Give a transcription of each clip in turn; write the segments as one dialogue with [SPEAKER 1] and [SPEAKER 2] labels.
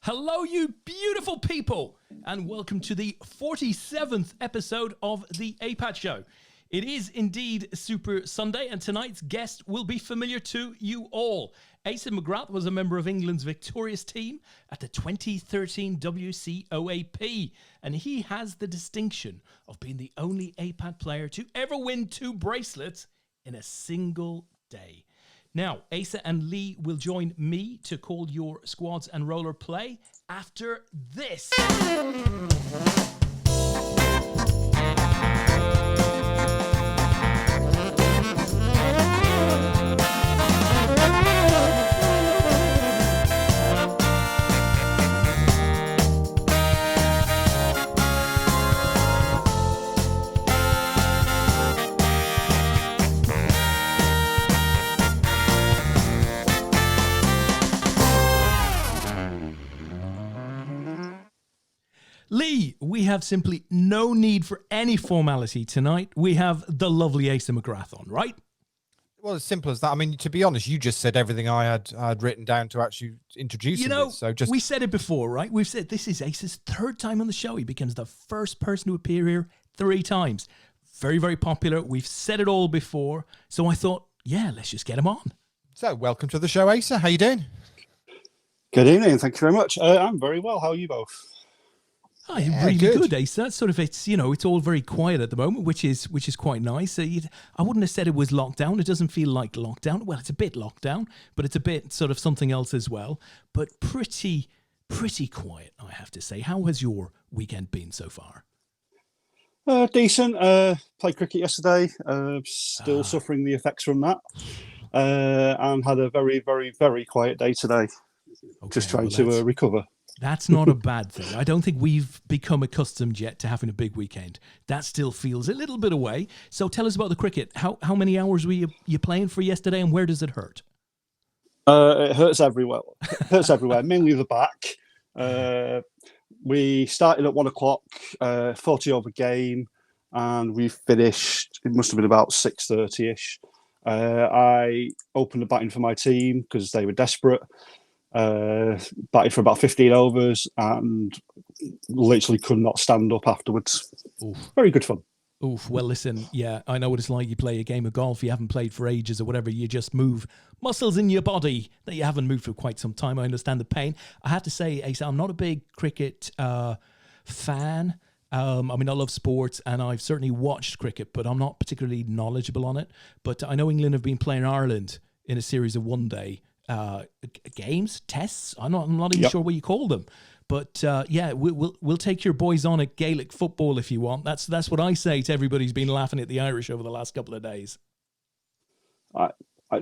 [SPEAKER 1] Hello, you beautiful people, and welcome to the 47th episode of the APAT show. It is indeed Super Sunday, and tonight's guest will be familiar to you all. Asa McGrath was a member of England's victorious team at the 2013 WCOAP, and he has the distinction of being the only APAT player to ever win 2 bracelets in a single day. Now, Asa and Leigh will join me to call your squads and roller play after this. Leigh, we have simply no need for any formality tonight. We have the lovely Asa McGrath on, right?
[SPEAKER 2] Well, as simple as that. I mean, to be honest, you just said everything I had written down to actually introduce him with. So we
[SPEAKER 1] said it before, right? We've said this is Asa's 3rd time on the show. He becomes the first person to appear here 3 times. Very, very popular. We've said it all before. So I thought, yeah, let's just get him on.
[SPEAKER 2] So welcome to the show, Asa. How you doing?
[SPEAKER 3] Good evening. Thank you very much. I'm very well. How are you both?
[SPEAKER 1] Oh, yeah, really good, Asa. Sort of, it's all very quiet at the moment, which is quite nice. I wouldn't have said it was lockdown. It doesn't feel like lockdown. Well, it's a bit lockdown, but it's a bit sort of something else as well. But pretty quiet, I have to say. How has your weekend been so far?
[SPEAKER 3] Decent. Played cricket yesterday. Still suffering the effects from that. And had a very, very, very quiet day today. Okay, just trying to recover.
[SPEAKER 1] That's not a bad thing. I don't think we've become accustomed yet to having a big weekend. That still feels a little bit away. So tell us about the cricket. How many hours were you playing for yesterday, and where does it hurt?
[SPEAKER 3] It hurts everywhere. Mainly the back. We started at 1 o'clock, 40 over game, and we finished. It must have been about 6:30ish. I opened the batting for my team because they were desperate. Batted for about 15 overs and literally could not stand up afterwards.
[SPEAKER 1] Oof.
[SPEAKER 3] Very good fun.
[SPEAKER 1] Oof. Well, listen, yeah, I know what it's like. You play a game of golf, you haven't played for ages or whatever, you just move muscles in your body that you haven't moved for quite some time. I understand the pain. I have to say, Asa, I'm not a big cricket fan. I mean, I love sports and I've certainly watched cricket, but I'm not particularly knowledgeable on it. But I know England have been playing Ireland in a series of one-day games, tests. I'm not even sure what you call them, but yeah, we'll take your boys on at Gaelic football if you want. That's what I say to everybody who's been laughing at the Irish over the last couple of days.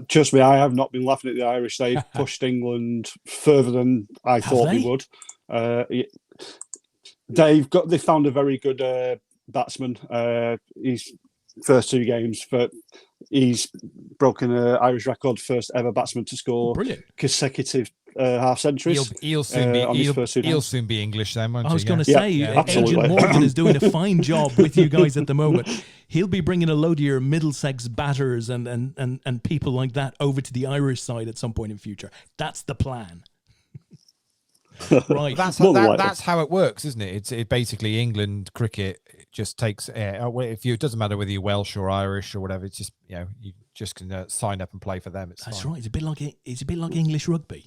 [SPEAKER 3] Trust me, I have not been laughing at the Irish. They've pushed England further than I thought they would. They found a very good batsman. He's first 2 games he's broken an Irish record, first ever batsman to score consecutive half centuries.
[SPEAKER 2] He'll soon be English then, won't he?
[SPEAKER 1] I was going to say, Agent Morgan is doing a fine job with you guys at the moment. He'll be bringing a load of your Middlesex batters and people like that over to the Irish side at some point in future. That's the plan. Right.
[SPEAKER 2] That's how it works, isn't it? It's basically England cricket just takes. It doesn't matter whether you're Welsh or Irish or whatever. It's just you just can sign up and play for them.
[SPEAKER 1] That's fine. Right. It's a bit like English rugby,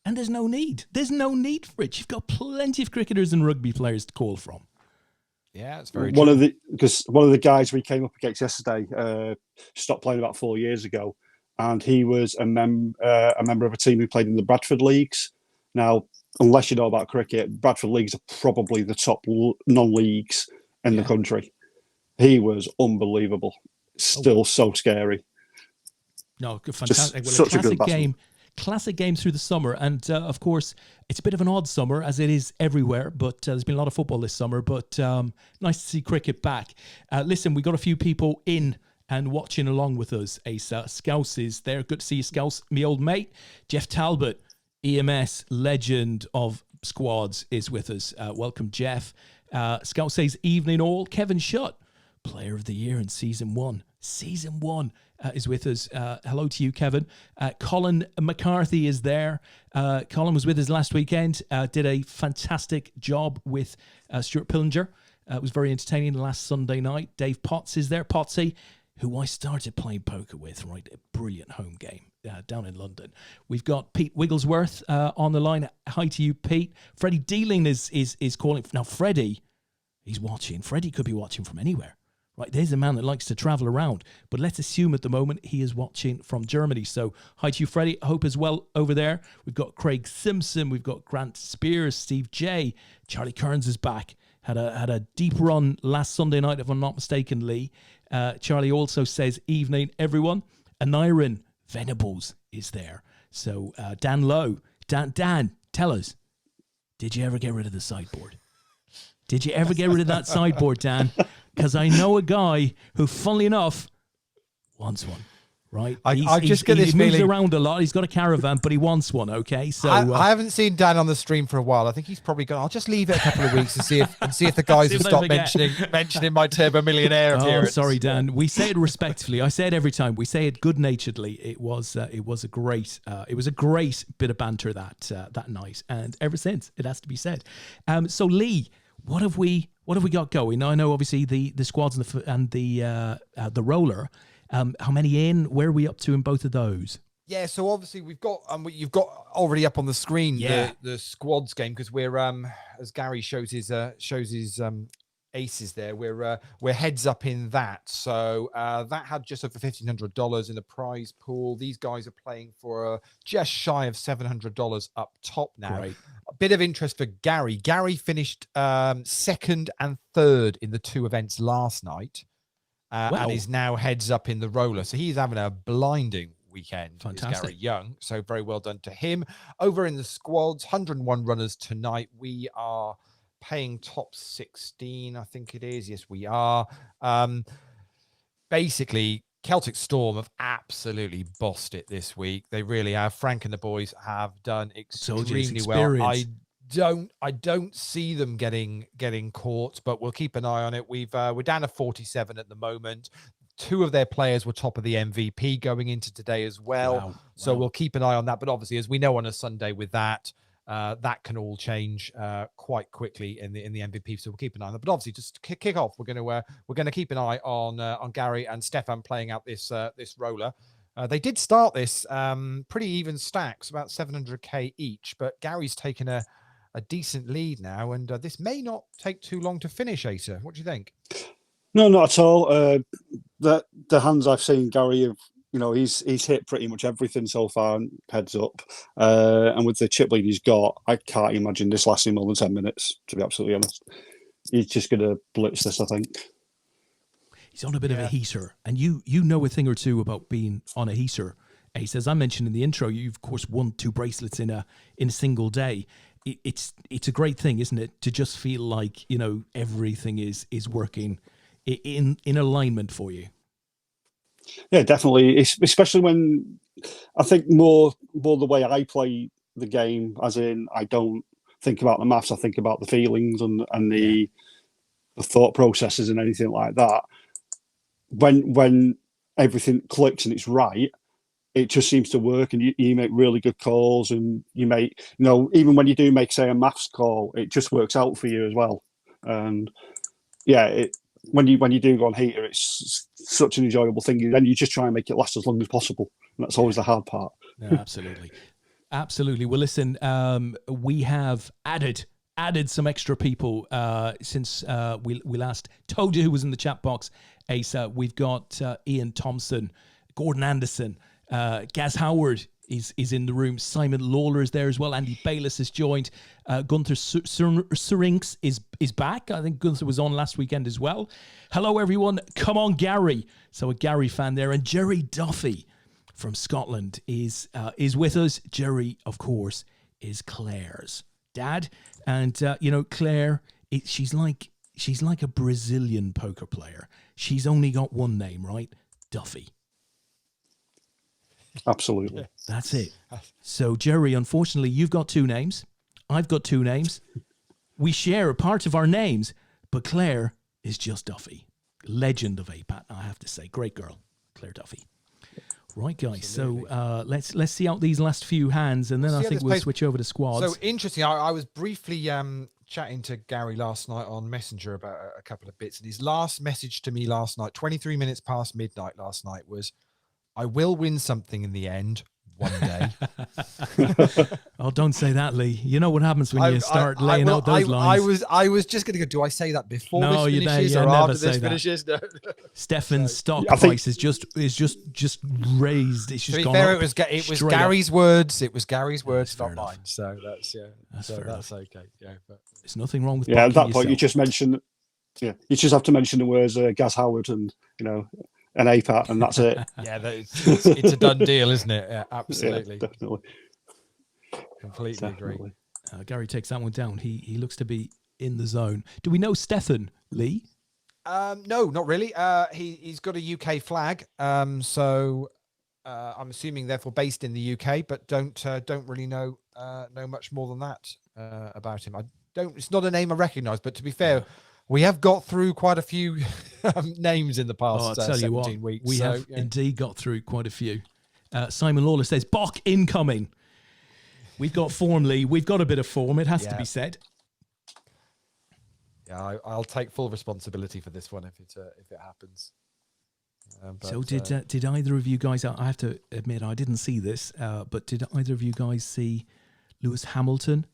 [SPEAKER 1] and there's no need. There's no need for it. You've got plenty of cricketers and rugby players to call from.
[SPEAKER 2] Yeah, it's very true.
[SPEAKER 3] Because one of the guys we came up against yesterday stopped playing about 4 years ago, and he was a member of a team who played in the Bradford leagues. Now, unless you know about cricket, Bradford leagues are probably the top non-leagues in the country. He was unbelievable. Still so scary.
[SPEAKER 1] No, fantastic. Well, such a classic game. Classic game through the summer. And, of course, it's a bit of an odd summer, as it is everywhere. But there's been a lot of football this summer. But nice to see cricket back. Listen, we got a few people in and watching along with us, Asa. Scouse is there. Good to see you, Scouse. Me old mate, Jeff Talbot, EMS legend of squads, is with us. Welcome, Jeff. Scout says, evening all. Kevin Shutt Player of the Year in Season 1. Season 1 is with us. Hello to you, Kevin. Colin McCarthy is there. Colin was with us last weekend, did a fantastic job with Stuart Pillinger. It was very entertaining last Sunday night. Dave Potts is there. Potsy, who I started playing poker with, right? A brilliant home game down in London. We've got Pete Wigglesworth on the line. Hi to you, Pete. Freddie Dealing is calling. Now, Freddie, he's watching. Freddie could be watching from anywhere. Right, there's a man that likes to travel around, but let's assume at the moment he is watching from Germany. So hi to you, Freddie. I hope as well over there. We've got Craig Simpson, we've got Grant Spears, Steve J, Charlie Kearns is back. Had a deep run last Sunday night, if I'm not mistaken, Lee. Charlie also says, evening, everyone. Anirin Venables is there. So Dan Lowe. Dan, tell us, did you ever get rid of the sideboard? Did you ever get rid of that sideboard, Dan? Because I know a guy who, funnily enough, wants one. Right?
[SPEAKER 2] I just get this
[SPEAKER 1] he moves
[SPEAKER 2] feeling
[SPEAKER 1] around a lot. He's got a caravan, but he wants one. Okay, so
[SPEAKER 2] I haven't seen Dan on the stream for a while. I think he's probably gone. I'll just leave it a couple of weeks and see if the guys have stopped mentioning my Turbo Millionaire appearance.
[SPEAKER 1] Oh, sorry, Dan. We say it respectfully. I say it every time. We say it good naturedly. It was a great bit of banter that night, and ever since it has to be said. So Lee, what have we got going? Now, I know obviously the squads and the roller. How many in? Where are we up to in both of those?
[SPEAKER 2] Yeah, so obviously we've got you've got already up on the screen the squads game, because we're as Gary shows his aces there, we're heads up in that. So that had just over $1,500 in the prize pool. These guys are playing for just shy of $700 up top now.
[SPEAKER 1] Great.
[SPEAKER 2] A bit of interest for Gary. Gary finished second and third in the two events last night. And is now heads up in the roller. So he's having a blinding weekend.
[SPEAKER 1] Fantastic.
[SPEAKER 2] Gary Young. So very well done to him. Over in the squads, 101 runners tonight. We are paying top 16, I think it is. Yes, we are. Basically, Celtic Storm have absolutely bossed it this week. They really have. Frank and the boys have done extremely well. I don't see them getting caught, but we'll keep an eye on it. We're down to 47 at the moment. Two of their players were top of the MVP going into today as well. Wow. So we'll keep an eye on that. But obviously, as we know on a Sunday with that, that can all change quite quickly in the MVP. So we'll keep an eye on that. But obviously, just to kick off, we're going to keep an eye on Gary and Stefan playing out this roller. They did start this pretty even stacks, about 700k each. But Gary's taken a decent lead now, and this may not take too long to finish, Asa. What do you think?
[SPEAKER 3] No, not at all. The hands I've seen Gary have, he's hit pretty much everything so far, heads up. And with the chip lead he's got, I can't imagine this lasting more than 10 minutes, to be absolutely honest. He's just going to blitz this, I think.
[SPEAKER 1] He's on a bit of a heater, and you know a thing or two about being on a heater. He says, I mentioned in the intro, you've of course won 2 bracelets in a single day. It's a great thing, isn't it, to just feel like everything is working in alignment for you.
[SPEAKER 3] Yeah, definitely. Especially when I think more the way I play the game, as in I don't think about the maths, I think about the feelings and the thought processes and anything like that. When everything clicks and it's right, it just seems to work, and you make really good calls, and you make, even when you do make, say, a maths call, it just works out for you as well. And when you do go on heater, it's such an enjoyable thing. Then you just try and make it last as long as possible. And that's always the hard part.
[SPEAKER 1] Yeah, absolutely. Absolutely. Well, listen, we have added some extra people since we last told you who was in the chat box, Asa. We've got Ian Thompson, Gordon Anderson, Gaz Howard is in the room. Simon Lawler is there as well. Andy Bayless has joined. Gunther Syrinx is back. I think Gunther was on last weekend as well. Hello, everyone. Come on, Gary. So a Gary fan there. And Jerry Duffy from Scotland is with us. Jerry, of course, is Claire's dad. And, Claire, she's like a Brazilian poker player. She's only got one name, right? Duffy.
[SPEAKER 3] Absolutely.
[SPEAKER 1] That's it. So, Jerry, unfortunately, you've got 2 names. I've got 2 names. We share a part of our names, but Claire is just Duffy. legend of APAT, I have to say. Great girl, Claire Duffy. Right, guys. Absolutely. So let's see out these last few hands, and then I think we'll switch over to squads.
[SPEAKER 2] So interesting. I was briefly chatting to Gary last night on Messenger about a couple of bits, and his last message to me last night, 23 minutes past midnight last night, was, "I will win something in the end one day."
[SPEAKER 1] Oh, don't say that, Lee. You know what happens when you start laying out those lines.
[SPEAKER 2] I was just going to go, do I say that before this finishes or
[SPEAKER 1] never
[SPEAKER 2] after
[SPEAKER 1] say
[SPEAKER 2] this
[SPEAKER 1] that.
[SPEAKER 2] finishes? No.
[SPEAKER 1] Stefan's stock price is just raised. It's just gone up.
[SPEAKER 2] It was Gary's words. It was Gary's words, not
[SPEAKER 1] enough.
[SPEAKER 2] mine. So that's okay. Yeah, but
[SPEAKER 1] there's nothing wrong with
[SPEAKER 3] at that point
[SPEAKER 1] yourself.
[SPEAKER 3] you just mention, you just have to mention the words Gaz Howard and an APAT, and that's it.
[SPEAKER 2] Yeah, it's a done deal, isn't it? Yeah, absolutely.
[SPEAKER 3] Yeah, definitely.
[SPEAKER 2] Completely agree.
[SPEAKER 1] Gary takes that one down. He looks to be in the zone. Do we know Stefan, Lee?
[SPEAKER 2] No, not really. He's got a UK flag, so I'm assuming therefore based in the UK, but don't really know much more than that about him. It's not a name I recognise, but to be fair, we have got through quite a few names in the past 17 weeks.
[SPEAKER 1] We have indeed got through quite a few. Simon Lawler says, Bach incoming. We've got form, Lee. We've got a bit of form. It has to be said.
[SPEAKER 2] Yeah, I'll take full responsibility for this one if it happens.
[SPEAKER 1] So did either of you guys, I have to admit, I didn't see this, but did either of you guys see Lewis Hamilton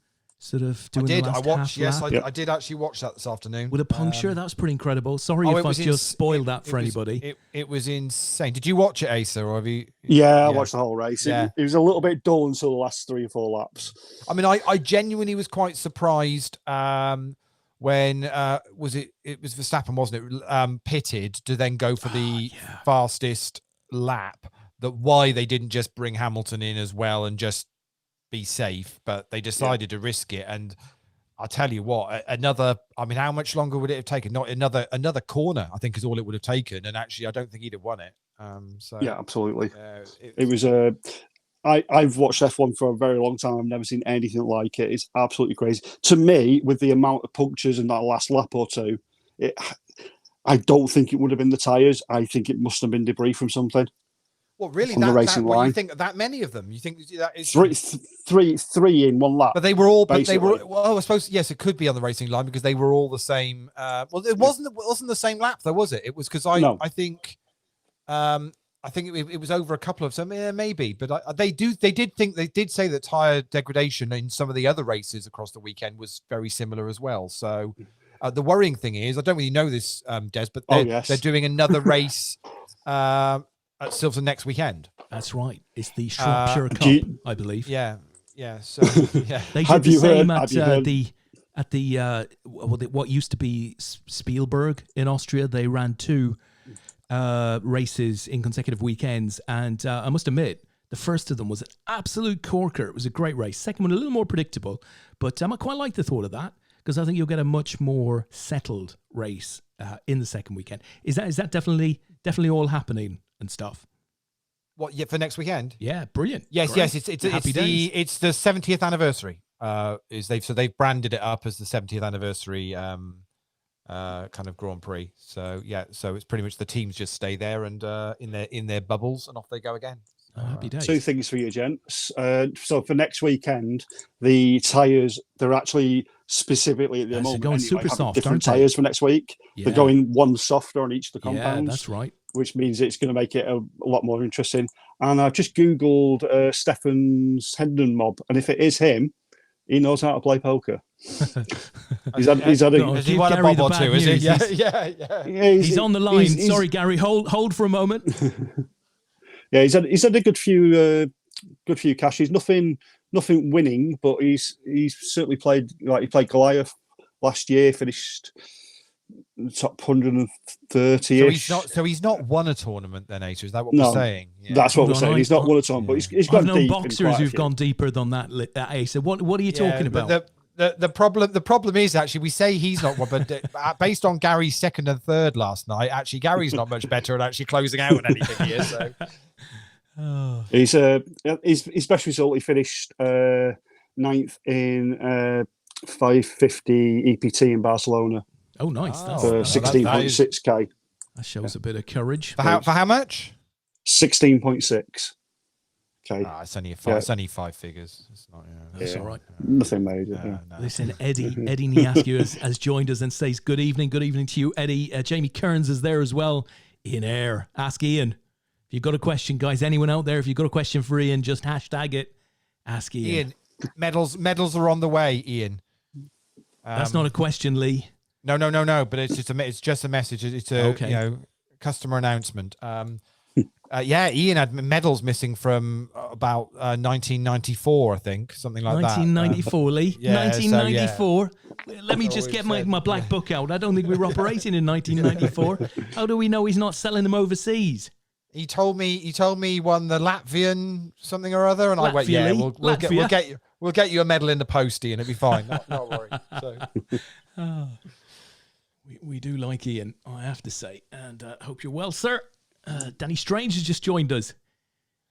[SPEAKER 1] sort of doing the last half lap?
[SPEAKER 2] I did actually watch that this afternoon.
[SPEAKER 1] With a puncture, that was pretty incredible. Sorry if I've just spoiled that for anybody.
[SPEAKER 2] It was insane. Did you watch it, Asa, or have you?
[SPEAKER 3] Yeah, I watched the whole race.
[SPEAKER 2] Yeah.
[SPEAKER 3] It was a little bit dull until the last 3 or 4 laps.
[SPEAKER 2] I mean, I genuinely was quite surprised when it was Verstappen, wasn't it? Pitted to then go for the fastest lap. Why they didn't just bring Hamilton in as well and just be safe, but they decided to risk it. And I'll tell you what, how much longer would it have taken? Not another corner, I think, is all it would have taken. And actually, I don't think he'd have won it.
[SPEAKER 3] Yeah, absolutely. It was I've watched F1 for a very long time. I've never seen anything like it. It's absolutely crazy. To me, with the amount of punctures in that last lap or two, I don't think it would have been the tyres. I think it must have been debris from something.
[SPEAKER 2] Well, really,
[SPEAKER 3] the racing line.
[SPEAKER 2] You think that many of them? You think that is
[SPEAKER 3] three in one lap?
[SPEAKER 2] But they were all. But they were. Well, I suppose yes, it could be on the racing line because they were all the same. Well, it wasn't the same lap though, was it? It was because I think it was over a couple of some maybe. But they did say that tyre degradation in some of the other races across the weekend was very similar as well. So the worrying thing is, I don't really know this, Des, but they're doing another race. At Silverstone next weekend.
[SPEAKER 1] That's right. It's the Shropshire Cup, I believe.
[SPEAKER 2] Yeah. So yeah,
[SPEAKER 1] they did the same at the what used to be Spielberg in Austria. They ran 2 races in consecutive weekends, and I must admit, the first of them was an absolute corker. It was a great race. Second one a little more predictable, but I quite like the thought of that because I think you'll get a much more settled race in the second weekend. Is that definitely all happening and stuff?
[SPEAKER 2] What? Yeah, for next weekend.
[SPEAKER 1] Yeah, brilliant.
[SPEAKER 2] Yes,
[SPEAKER 1] great.
[SPEAKER 2] Yes. It's the 70th anniversary. They've branded it up as the 70th anniversary kind of Grand Prix. So yeah, so it's pretty much the teams just stay there and in their bubbles and off they go again.
[SPEAKER 1] Happy days.
[SPEAKER 3] 2 things for you, gents. So for next weekend, the tyres, they're actually specifically at the moment
[SPEAKER 1] going super soft,
[SPEAKER 3] different tyres for next week. Yeah. They're going one softer on each of the compounds.
[SPEAKER 1] Yeah, that's right.
[SPEAKER 3] Which means it's going to make it a lot more interesting. And I've just Googled Stefan's Hendon mob, and if it is him, he knows how to play poker. He's had
[SPEAKER 2] he won a bob or two, is he? Yeah.
[SPEAKER 1] He's on the line. Sorry, Gary, hold for a moment.
[SPEAKER 3] Yeah, he's had a good few cashes. Nothing winning, but he's certainly played like he played Goliath last year. Finished top 130-ish.
[SPEAKER 2] So he's not won a tournament then, Asa? Is that what we're saying? Yeah.
[SPEAKER 3] That's what we're saying. He's not won a tournament, but he's gone deep.
[SPEAKER 1] I've known boxers who've gone deeper than that, Asa. What are you talking about?
[SPEAKER 2] The problem is actually we say he's not one, but based on Gary's second and third last night, actually Gary's not much better at actually closing out on anything here. So
[SPEAKER 3] his best result, he finished 9th in 550 EPT in Barcelona.
[SPEAKER 1] Oh, nice!
[SPEAKER 3] For 16.6k.
[SPEAKER 1] That shows a bit of courage.
[SPEAKER 2] For how much?
[SPEAKER 3] 16.6. Okay.
[SPEAKER 2] It's only it's only 5 figures. It's not.
[SPEAKER 1] That's all right.
[SPEAKER 3] Nothing major.
[SPEAKER 2] No.
[SPEAKER 1] Listen, Eddie Niascu has joined us and says good evening to you, Eddie. Jamie Kearns is there as well. Ian Air, ask Ian. If you've got a question, guys, anyone out there, if you've got a question for Ian, just hashtag it. Ask Ian.
[SPEAKER 2] Medals are on the way, Ian.
[SPEAKER 1] That's not a question, Lee.
[SPEAKER 2] No. But it's just a message. It's a customer announcement. Ian had medals missing from about 1994, I think, something like
[SPEAKER 1] 1994,
[SPEAKER 2] that.
[SPEAKER 1] Lee. 1994. Let me just get my black book out. I don't think we were operating in 1994. How do we know he's not selling them overseas?
[SPEAKER 2] He told me he won the Latvian something or other, and I went, we'll get you a medal in the post, Ian. It'll be fine. Not worry. So.
[SPEAKER 1] We do like Ian, I have to say, and hope you're well, sir. Danny Strange has just joined us.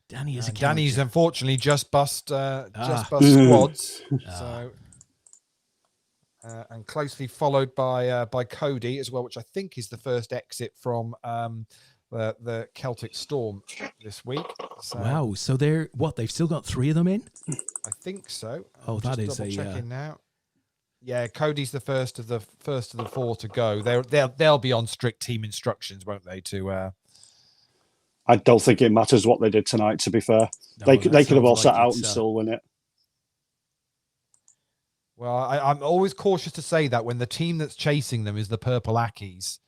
[SPEAKER 1] Danny's
[SPEAKER 2] unfortunately just bust squads. So and closely followed by Cody as well, which I think is the first exit from the Celtic Storm this week. So,
[SPEAKER 1] wow! So they've still got 3 of them in?
[SPEAKER 2] I think so.
[SPEAKER 1] Oh, that is
[SPEAKER 2] checking now. Yeah, Cody's the first of the 4 to go. They'll be on strict team instructions, won't they?
[SPEAKER 3] I don't think it matters what they did tonight, to be fair. They could have all sat out and still win it.
[SPEAKER 2] Well, I'm always cautious to say that when the team that's chasing them is the Purple Ackies,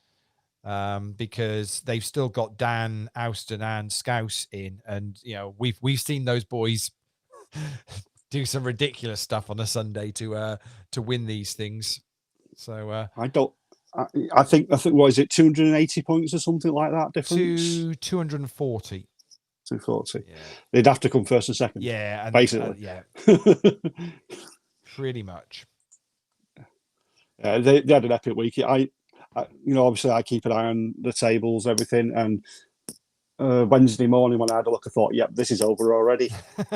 [SPEAKER 2] because they've still got Dan, Austin, and Scouse in. And, we've seen those boys do some ridiculous stuff on a Sunday to win these things. So I think what is it, 280 points or something like that difference? 240.
[SPEAKER 3] 240.
[SPEAKER 2] Yeah.
[SPEAKER 3] They'd have to come first and second.
[SPEAKER 2] Yeah, and,
[SPEAKER 3] basically.
[SPEAKER 2] Pretty much.
[SPEAKER 3] They had an epic week. Obviously I keep an eye on the tables, everything, and Wednesday morning when I had a look, I thought, "Yep, this is over already."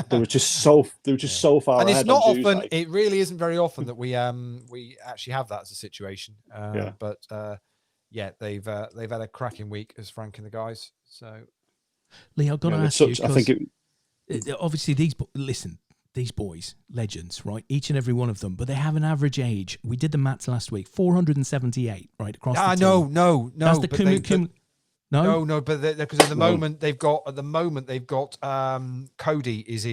[SPEAKER 3] They were just so far
[SPEAKER 2] and
[SPEAKER 3] ahead.
[SPEAKER 2] It's not often. It really isn't very often that we actually have that as a situation. But they've had a cracking week as Frank and the guys. So,
[SPEAKER 1] Lee, I've got to ask you. I think obviously these boys, legends, right? Each and every one of them, but they have an average age. We did the maths last week, 478, right across the team.
[SPEAKER 2] No.
[SPEAKER 1] That's the
[SPEAKER 2] No, but because at the moment they've got Cody is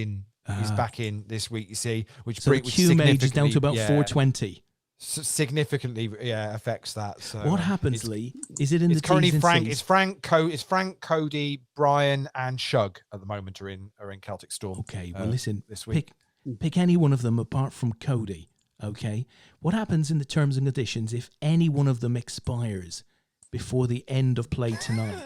[SPEAKER 2] back in this week. You see, which
[SPEAKER 1] Q age is down to about 420.
[SPEAKER 2] Significantly, affects that. So
[SPEAKER 1] what happens, Lee? Is it in the
[SPEAKER 2] currently
[SPEAKER 1] T's and
[SPEAKER 2] Frank?
[SPEAKER 1] C's?
[SPEAKER 2] It's Frank, Cody, Brian, and Shug at the moment are in Celtic Storm.
[SPEAKER 1] Okay, well listen,
[SPEAKER 2] this week
[SPEAKER 1] pick any one of them apart from Cody. Okay, what happens in the terms and conditions if any one of them expires before the end of play tonight?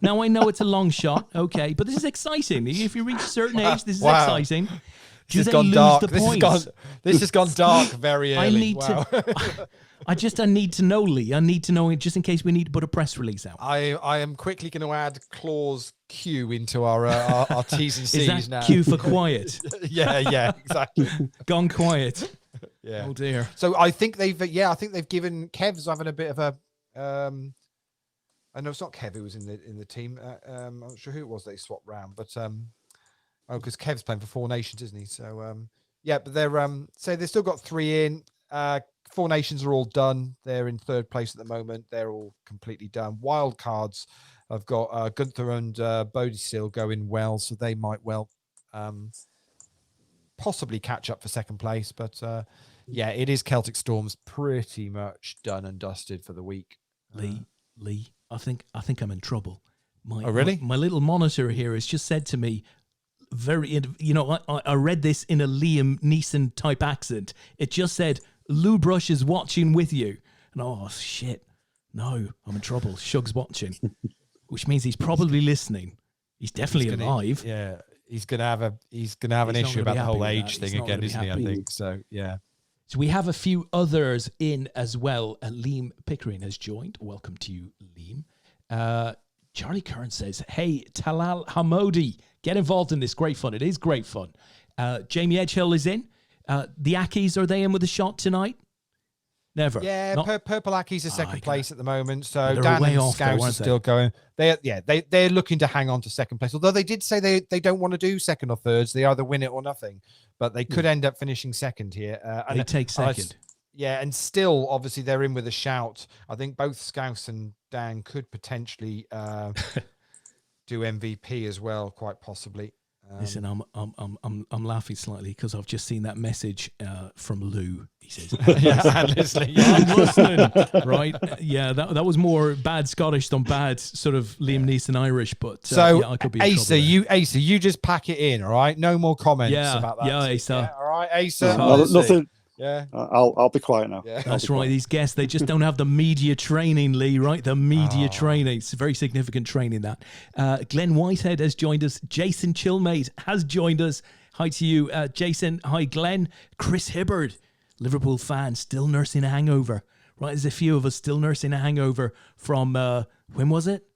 [SPEAKER 1] Now, I know it's a long shot, okay, but this is exciting. If you reach a certain age, this is exciting.
[SPEAKER 2] This has gone dark. This has gone dark very early.
[SPEAKER 1] I need to know, Lee. I need to know just in case we need to put a press release out.
[SPEAKER 2] I am quickly going to add clause Q into our T's and C's
[SPEAKER 1] is that
[SPEAKER 2] now.
[SPEAKER 1] Q for quiet?
[SPEAKER 2] yeah, exactly.
[SPEAKER 1] Gone quiet.
[SPEAKER 2] Yeah.
[SPEAKER 1] Oh dear.
[SPEAKER 2] So I think they've given Kev's having a bit of a I know it's not Kev who was in the team. I'm not sure who it was they swapped round, but because Kev's playing for 4 Nations, isn't he? So but they're so they've still got 3 in. 4 Nations are all done. They're in 3rd place at the moment. They're all completely done. Wild cards, I've got Gunther and Bodie still going well, so they might well possibly catch up for 2nd place. But it is Celtic Storm's pretty much done and dusted for the week.
[SPEAKER 1] Lee, I think I'm in trouble.
[SPEAKER 2] Oh, really?
[SPEAKER 1] My little monitor here has just said to me, I read this in a Liam Neeson type accent. It just said, Lou Brush is watching with you. And oh, shit. No, I'm in trouble. Shug's watching, which means he's probably listening. He's definitely alive.
[SPEAKER 2] Yeah. He's gonna have an issue about the whole age thing again, isn't he? I think so. Yeah.
[SPEAKER 1] So we have a few others in as well. Liam Pickering has joined. Welcome to you, Liam. Charlie Curran says, "Hey, Talal Hamodi, get involved in this. Great fun. It is great fun." Jamie Edgehill is in. The Ackies, are they in with a shot tonight? Never.
[SPEAKER 2] Yeah, Purple Ackies are second place at the moment. So
[SPEAKER 1] Dan
[SPEAKER 2] and Scouse are still going. They're looking to hang on to second place. Although they did say they don't want to do second or thirds. They either win it or nothing. But they could end up finishing second here.
[SPEAKER 1] They take second.
[SPEAKER 2] And still, obviously, they're in with a shout. I think both Scouse and Dan could potentially do MVP as well, quite possibly.
[SPEAKER 1] Listen, I'm laughing slightly because I've just seen that message from Lou. He says,
[SPEAKER 2] I'm
[SPEAKER 1] listening. Right? Yeah, that was more bad Scottish than bad sort of Liam Neeson Irish. But I could be
[SPEAKER 2] Asa, you just pack it in, all right? No more comments about that.
[SPEAKER 1] Yeah, Asa.
[SPEAKER 2] Yeah, all right, Asa.
[SPEAKER 3] Nothing.
[SPEAKER 2] Yeah,
[SPEAKER 3] I'll be quiet now.
[SPEAKER 2] Yeah.
[SPEAKER 1] That's right. These guests, they just don't have the media training, Lee, right? The media training. It's very significant training, that. Glenn Whitehead has joined us. Jason Chillmate has joined us. Hi to you, Jason. Hi, Glenn. Chris Hibbard, Liverpool fan, still nursing a hangover. Right, there's a few of us still nursing a hangover from, when was it?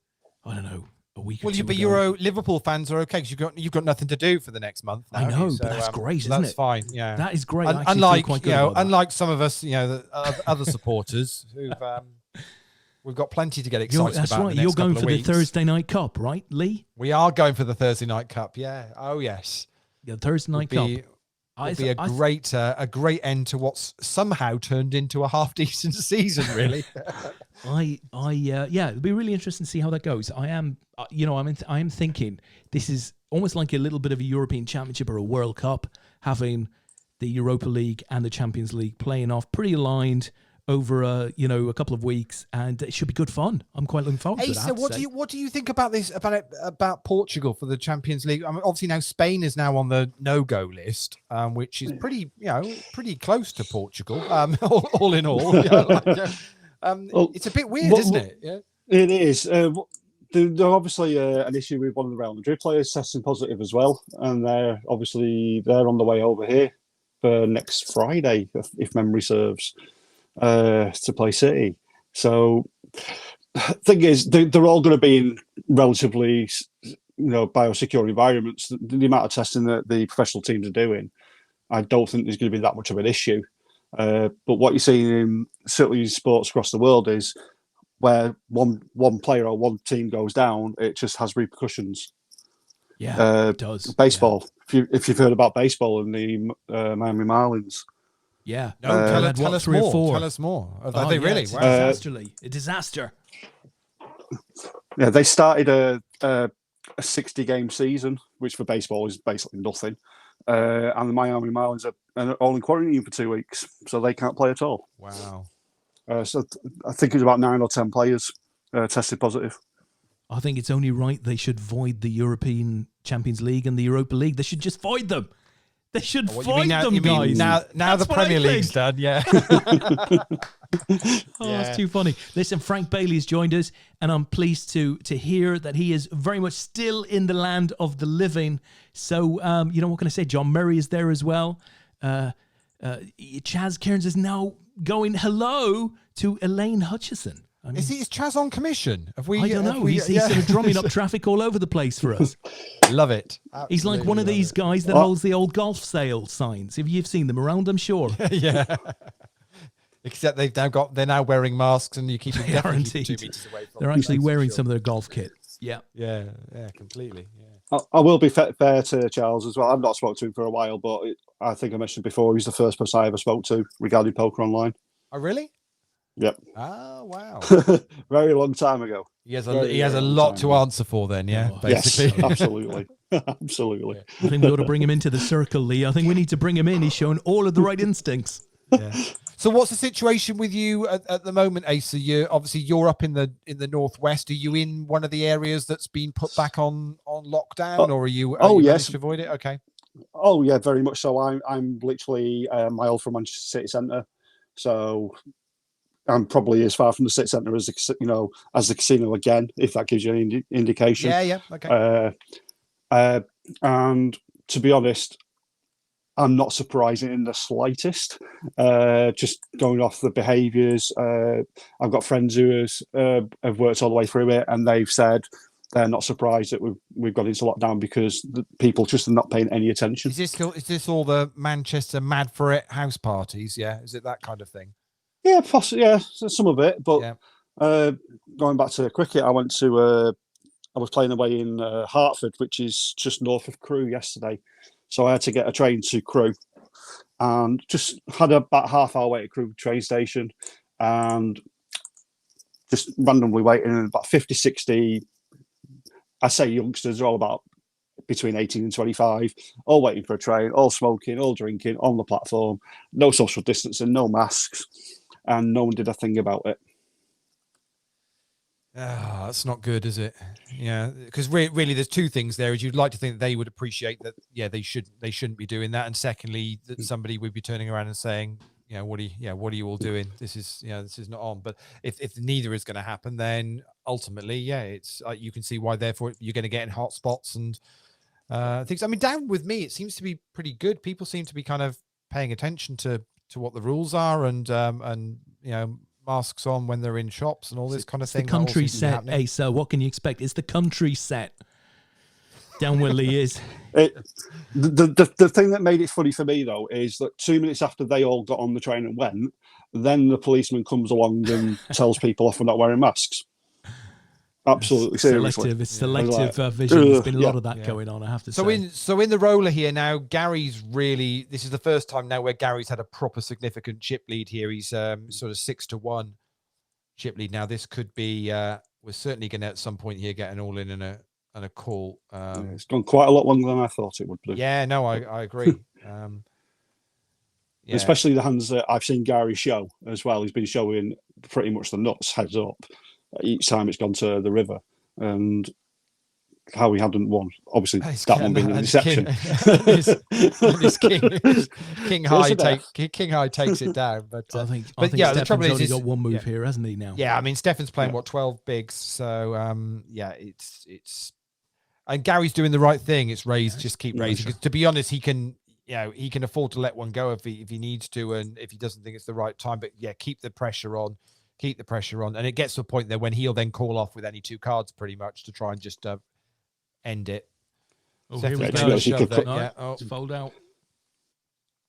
[SPEAKER 1] I don't know. A week or two
[SPEAKER 2] but
[SPEAKER 1] ago.
[SPEAKER 2] Liverpool fans are okay because you've got nothing to do for the next month.
[SPEAKER 1] I know, but that's great, isn't it?
[SPEAKER 2] That's fine. Yeah,
[SPEAKER 1] that is great.
[SPEAKER 2] Unlike some of us, the other supporters who've we've got plenty to get excited about.
[SPEAKER 1] That's right. You're going for the Thursday night cup, right, Lee?
[SPEAKER 2] We are going for the Thursday night cup. Yeah. Oh yes.
[SPEAKER 1] Yeah, Thursday night cup.
[SPEAKER 2] It'd be a great end to what's somehow turned into a half decent season, really.
[SPEAKER 1] It'd be really interesting to see how that goes. I am thinking this is almost like a little bit of a European Championship or a World Cup, having the Europa League and the Champions League playing off pretty aligned over a couple of weeks, and it should be good fun. I'm quite looking forward to it.
[SPEAKER 2] So what do you think about this about Portugal for the Champions League? I mean, obviously now Spain is now on the no-go list, which is pretty close to Portugal. All in all, it's a bit weird, isn't it? Yeah,
[SPEAKER 3] it is. There's obviously an issue with one of the Real Madrid players testing positive as well, and they're on the way over here for next Friday, if memory serves. To play City. So thing is, they're all going to be in relatively, biosecure environments. The amount of testing that the professional teams are doing, I don't think there's going to be that much of an issue. But what you're seeing in certainly sports across the world is where one player or one team goes down, it just has repercussions.
[SPEAKER 1] Yeah, it does.
[SPEAKER 3] Baseball. Yeah. If you've heard about baseball in the Miami Marlins.
[SPEAKER 1] Yeah.
[SPEAKER 2] No, tell us more. Tell us more. Are they really?
[SPEAKER 1] A disaster.
[SPEAKER 3] Yeah, they started a 60-game season, which for baseball is basically nothing. And the Miami Marlins are all in quarantine for 2 weeks, so they can't play at all.
[SPEAKER 2] Wow.
[SPEAKER 3] So I think it's about 9 or 10 players tested positive.
[SPEAKER 1] I think it's only right they should void the European Champions League and the Europa League. They should just void them. They should void them, guys.
[SPEAKER 2] Now the Premier League's done, yeah.
[SPEAKER 1] That's too funny. Listen, Frank Bailey's joined us, and I'm pleased to hear that he is very much still in the land of the living. So, what can I say? John Murray is there as well. Chaz Cairns is now going hello to Elaine Hutchison. I mean,
[SPEAKER 2] is Chaz on commission?
[SPEAKER 1] I don't know. He's sort of drumming up traffic all over the place for us.
[SPEAKER 2] Love it.
[SPEAKER 1] Absolutely. He's like one of these guys that holds the old golf sale signs. If you've seen them around, I'm sure.
[SPEAKER 2] Yeah. Except they're now wearing masks, and you keep them definitely 2 meters away from them.
[SPEAKER 1] They're actually wearing some of their golf kit. Yeah.
[SPEAKER 2] Yeah, completely. Yeah.
[SPEAKER 3] I will be fair to Charles as well. I've not spoken to him for a while, but I think I mentioned before, he's the first person I ever spoke to regarding poker online.
[SPEAKER 2] Oh, really?
[SPEAKER 3] Yep.
[SPEAKER 2] Oh, wow.
[SPEAKER 3] Very long time ago.
[SPEAKER 2] He has a lot to answer for then, yeah?
[SPEAKER 3] Basically. Yes, absolutely. Absolutely.
[SPEAKER 1] I think we ought to bring him into the circle, Lee. I think we need to bring him in. He's showing all of the right instincts.
[SPEAKER 2] Yeah. So what's the situation with you at the moment, Asa? You're up in the northwest. Are you in one of the areas that's been put back on lockdown, or are you
[SPEAKER 3] yes,
[SPEAKER 2] to avoid it? Okay.
[SPEAKER 3] Oh yeah, very much so. I'm literally a mile from Manchester City Centre, so I'm probably as far from the city centre as the casino again, if that gives you any indication.
[SPEAKER 2] Yeah. Okay.
[SPEAKER 3] And to be honest, I'm not surprised in the slightest. Just going off the behaviours, I've got friends who have worked all the way through it, and they've said they're not surprised that we've got into lockdown because the people just are not paying any attention.
[SPEAKER 2] Is this all the Manchester mad for it house parties? Yeah, is it that kind of thing?
[SPEAKER 3] Yeah, possibly. Yeah, some of it. But going back to cricket, I went to. I was playing away in Hertford, which is just north of Crewe yesterday. So I had to get a train to Crewe and just had about half-hour wait at Crewe train station and just randomly waiting. And about 50, 60, I say youngsters, are all about between 18 and 25, all waiting for a train, all smoking, all drinking on the platform, no social distancing, no masks, and no one did a thing about it.
[SPEAKER 2] Oh, that's not good, is it? Yeah, because really, there's two things there. Is you'd like to think that they would appreciate that. Yeah, they shouldn't be doing that. And secondly, that somebody would be turning around and saying, what are you all doing? This is not on. But if neither is going to happen, then ultimately, it's you can see why. Therefore, you're going to get in hot spots and things. I mean, down with me, it seems to be pretty good. People seem to be kind of paying attention to what the rules are and masks on when they're in shops and all this kind of thing.
[SPEAKER 1] The country set, Asa. What can you expect? It's the country set. Down where Leigh is.
[SPEAKER 3] The thing that made it funny for me, though, is that 2 minutes after they all got on the train and went, then the policeman comes along and tells people off for not wearing masks. Absolutely, seriously.
[SPEAKER 1] It's selective vision. There's been a lot of that going on, I have to say.
[SPEAKER 2] So in the roller here now, Gary's really, this is the first time now where Gary's had a proper significant chip lead here. He's sort of 6-1 chip lead. Now this could be, we're certainly going to at some point here get an all in and a call.
[SPEAKER 3] It's gone quite a lot longer than I thought it would do.
[SPEAKER 2] Yeah, no, I agree.
[SPEAKER 3] Especially the hands that I've seen Gary show as well. He's been showing pretty much the nuts heads up each time it's gone to the river, and how he hadn't won. Obviously, that one being an exception.
[SPEAKER 2] King High takes it down, but
[SPEAKER 1] I think the trouble is he's got one move here, hasn't he? Now,
[SPEAKER 2] I mean, Stefan's playing 12 bigs, so it's. And Gary's doing the right thing. It's raised, just keep raising. Because to be honest, he can afford to let one go if he needs to, and if he doesn't think it's the right time. But keep the pressure on. Keep the pressure on, and it gets to a point there when he'll then call off with any two cards pretty much to try and just end it.
[SPEAKER 1] Oh, here we go. Fold out.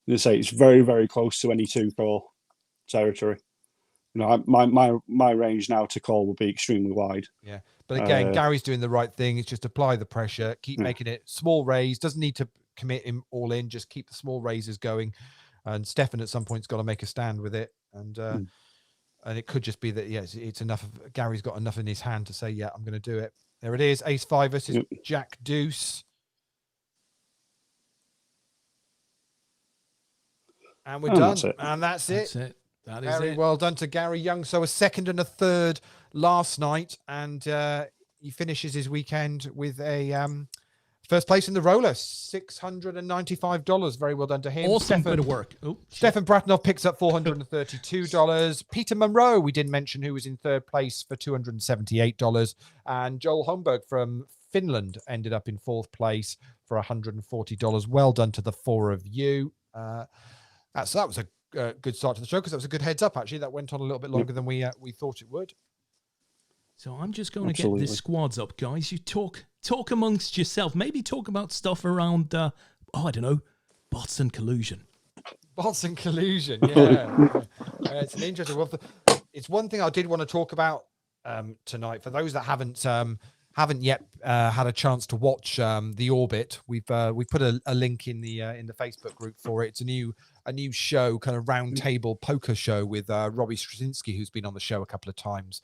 [SPEAKER 3] You say it's very, very close to any 2-4 territory. My range now to call will be extremely wide.
[SPEAKER 2] Yeah, but again, Gary's doing the right thing. It's just apply the pressure, keep making it small raise. Doesn't need to commit him all in. Just keep the small raises going. And Stefan at some point's got to make a stand with it. And it could just be that, it's enough. Gary's got enough in his hand to say, I'm going to do it. There it is. Ace 5 versus Jack Deuce. And we're done. And that's it.
[SPEAKER 1] That is
[SPEAKER 2] Very well done to Gary Young. So a second and a third last night. And he finishes his weekend with a first place in the roller, $695. Very well done to him.
[SPEAKER 1] Awesome bit of work.
[SPEAKER 2] Stefan Bratinov picks up $432. Peter Monroe, we didn't mention, who was in third place for $278. And Joel Holmberg from Finland ended up in fourth place for $140. Well done to the four of you. That was a good start to the show, because that was a good heads up, actually. That went on a little bit longer than we thought it would.
[SPEAKER 1] So I'm just going to get the squads up, guys. You talk amongst yourself. Maybe talk about stuff around, I don't know, bots and collusion.
[SPEAKER 2] Bots and collusion, yeah. It's an interesting one. It's one thing I did want to talk about tonight. For those that haven't yet had a chance to watch The Orbit, we've put a link in the Facebook group for it. It's a new show, kind of round table poker show with Robbie Straczynski, who's been on the show a couple of times.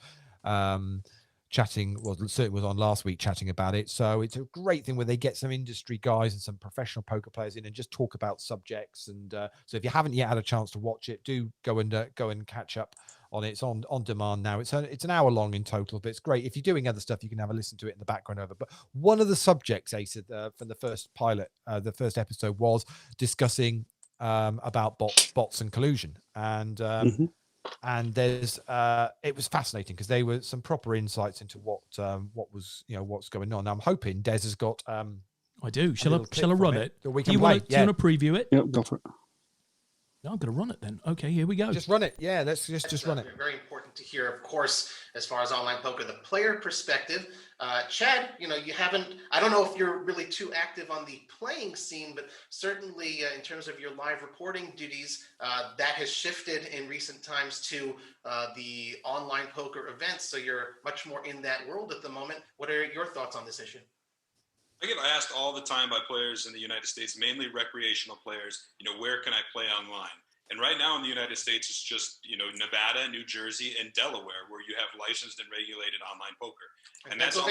[SPEAKER 2] Chatting, certainly was on last week chatting about it. So it's a great thing where they get some industry guys and some professional poker players in and just talk about subjects. And so if you haven't yet had a chance to watch it, do go and catch up on it. It's on demand now. It's an hour long in total, but it's great. If you're doing other stuff, you can have a listen to it in the background over. But one of the subjects, Asa, from the first pilot, the first episode, was discussing about bots and collusion. And and there's it was fascinating because there were some proper insights into what was what's going on. Now, I'm hoping Des has got
[SPEAKER 1] I do. Shall I run it?
[SPEAKER 2] Do you want
[SPEAKER 1] to preview it?
[SPEAKER 3] Yeah, go for it.
[SPEAKER 1] I'm going to run it then. Okay, here we go.
[SPEAKER 2] Just run it. Yeah, let's just run it.
[SPEAKER 4] Very important to hear, of course, as far as online poker, the player perspective. Chad, you haven't, I don't know if you're really too active on the playing scene, but certainly in terms of your live reporting duties, that has shifted in recent times to the online poker events. So you're much more in that world at the moment. What are your thoughts on this issue?
[SPEAKER 5] I get asked all the time by players in the United States, mainly recreational players, where can I play online? And right now in the United States, it's just, Nevada, New Jersey, and Delaware, where you have licensed and regulated online poker. And that's all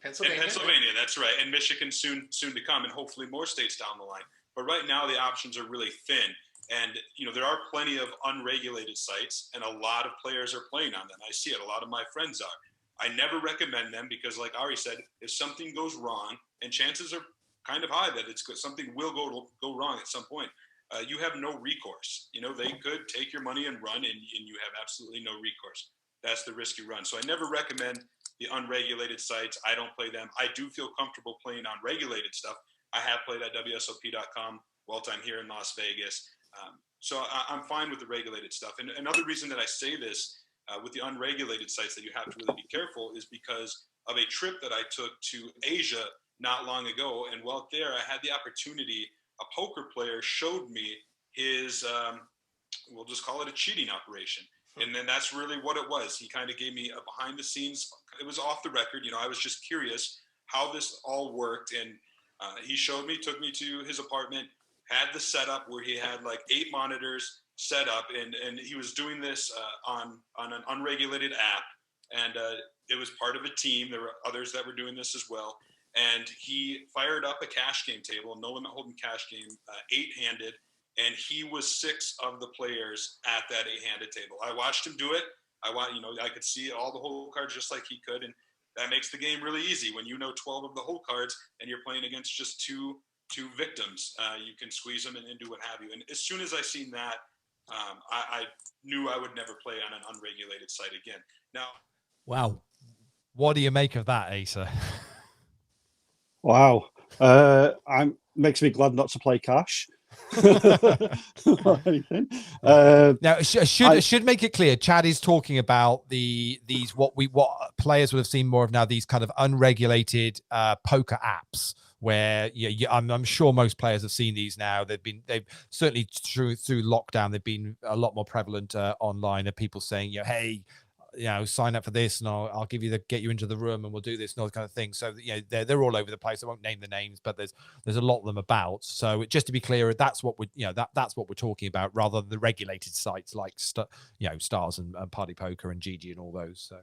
[SPEAKER 5] Pennsylvania, that's right. And Michigan soon to come, and hopefully more states down the line. But right now the options are really thin. And, there are plenty of unregulated sites, and a lot of players are playing on them. I see it. A lot of my friends are. I never recommend them because, like Ari said, if something goes wrong, and chances are kind of high that something will go wrong at some point, you have no recourse. They could take your money and run, and you have absolutely no recourse. That's the risk you run. So I never recommend the unregulated sites. I don't play them. I do feel comfortable playing on regulated stuff. I have played at WSOP.com whilst I'm here in Las Vegas. So I'm fine with the regulated stuff. And another reason that I say this with the unregulated sites that you have to really be careful is because of a trip that I took to Asia not long ago. And while there, I had the opportunity, a poker player showed me his, we'll just call it a cheating operation. And then that's really what it was. He kind of gave me a behind the scenes, it was off the record. I was just curious how this all worked. And he showed me, took me to his apartment, had the setup where he had like 8 monitors set up. And he was doing this on an unregulated app. And it was part of a team. There were others that were doing this as well. And he fired up a cash game table, no limit hold'em cash game, 8-handed. And he was 6 of the players at that 8-handed table. I watched him do it. I could see all the whole cards just like he could. And that makes the game really easy. When 12 of the whole cards and you're playing against just two victims, you can squeeze them and do what have you. And as soon as I seen that, I knew I would never play on an unregulated site again. Now,
[SPEAKER 1] wow.
[SPEAKER 2] What do you make of that, Asa?
[SPEAKER 3] Wow. Makes me glad not to play cash. Or anything.
[SPEAKER 2] Now, should make it clear. Chad is talking about these what players would have seen more of now. These kind of unregulated poker apps, where I'm sure most players have seen these now. They've certainly through lockdown. They've been a lot more prevalent online. Of people saying, hey, sign up for this, and I'll get you into the room, and we'll do this and all that kind of thing. So they're all over the place. I won't name the names, but there's a lot of them about. So just to be clear, that's what that's what we're talking about, rather than the regulated sites like Stars and Party Poker and GG and all those. So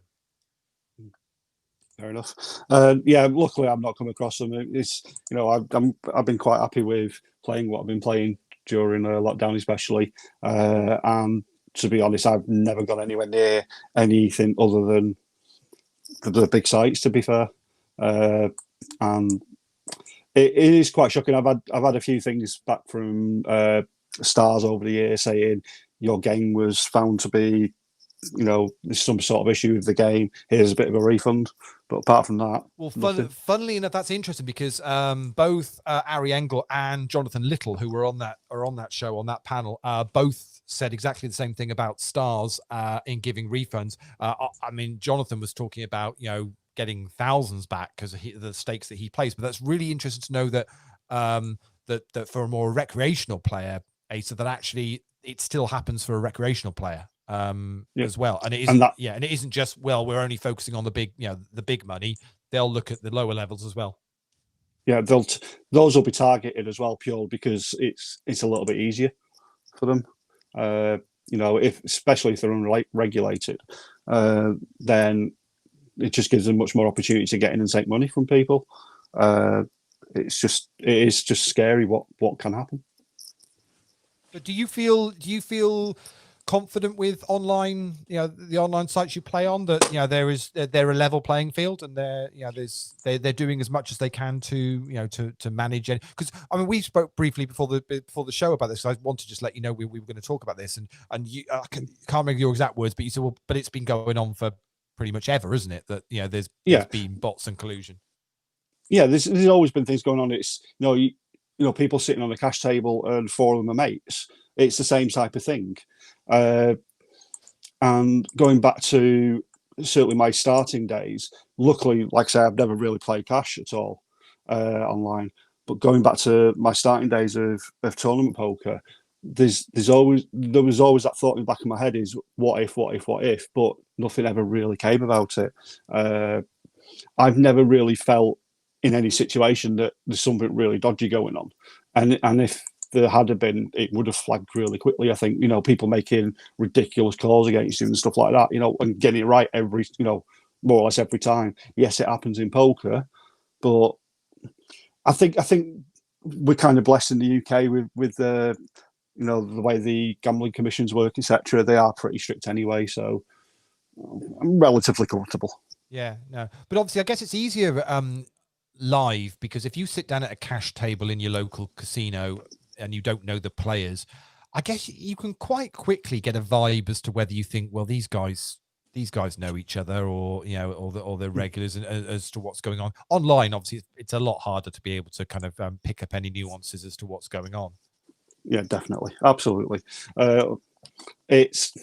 [SPEAKER 3] fair enough. Luckily I've not come across them. It's I've been quite happy with playing what I've been playing during lockdown, especially, and to be honest, I've never gone anywhere near anything other than the big sites, to be fair. And it is quite shocking. I've had a few things back from Stars over the years saying your game was found to be, there's some sort of issue with the game. Here's a bit of a refund. But apart from that,
[SPEAKER 2] well, funnily enough, that's interesting because both Ari Engel and Jonathan Little, who were on that show, on that panel, both said exactly the same thing about Stars in giving refunds. I mean, Jonathan was talking about getting thousands back because of the stakes that he plays. But that's really interesting to know that that for a more recreational player, Asa, that actually it still happens for a recreational player as well. And it isn't, and it isn't just, well, we're only focusing on the big money. They'll look at the lower levels as well.
[SPEAKER 3] Yeah, those will be targeted as well, pure because it's a little bit easier for them. Especially if they're unregulated, then it just gives them much more opportunity to get in and take money from people. It is just scary what can happen.
[SPEAKER 2] But do you feel confident with online, the online sites you play on, that they're a level playing field, and they're doing as much as they can to manage it? Because I mean, we spoke briefly before the show about this. So I want to just let you know we were going to talk about this, and you can't remember your exact words, but you said, well, but it's been going on for pretty much ever, isn't it? That there's been bots and collusion. Yeah,
[SPEAKER 3] there's always been things going on. It's people sitting on the cash table and 4 of them are mates, it's the same type of thing. And going back to certainly my starting days, luckily, like I say, I've never really played cash at all online. But going back to my starting days of tournament poker, there was always that thought in the back of my head is what if, but nothing ever really came about it. I've never really felt in any situation that there's something really dodgy going on, and if there had been, it would have flagged really quickly. I think, people making ridiculous calls against you and stuff like that, and getting it right every, more or less every time. Yes, it happens in poker, but I think we're kind of blessed in the UK with the, the way the gambling commissions work, etc. They are pretty strict anyway, so I'm relatively comfortable.
[SPEAKER 2] Yeah, no, but obviously, I guess it's easier live, because if you sit down at a cash table in your local casino and you don't know the players, I guess you can quite quickly get a vibe as to whether you think, well, these guys know each other, or or they're regulars, and as to what's going on. Online, obviously, it's a lot harder to be able to kind of pick up any nuances as to what's going on.
[SPEAKER 3] Yeah, definitely, absolutely. It's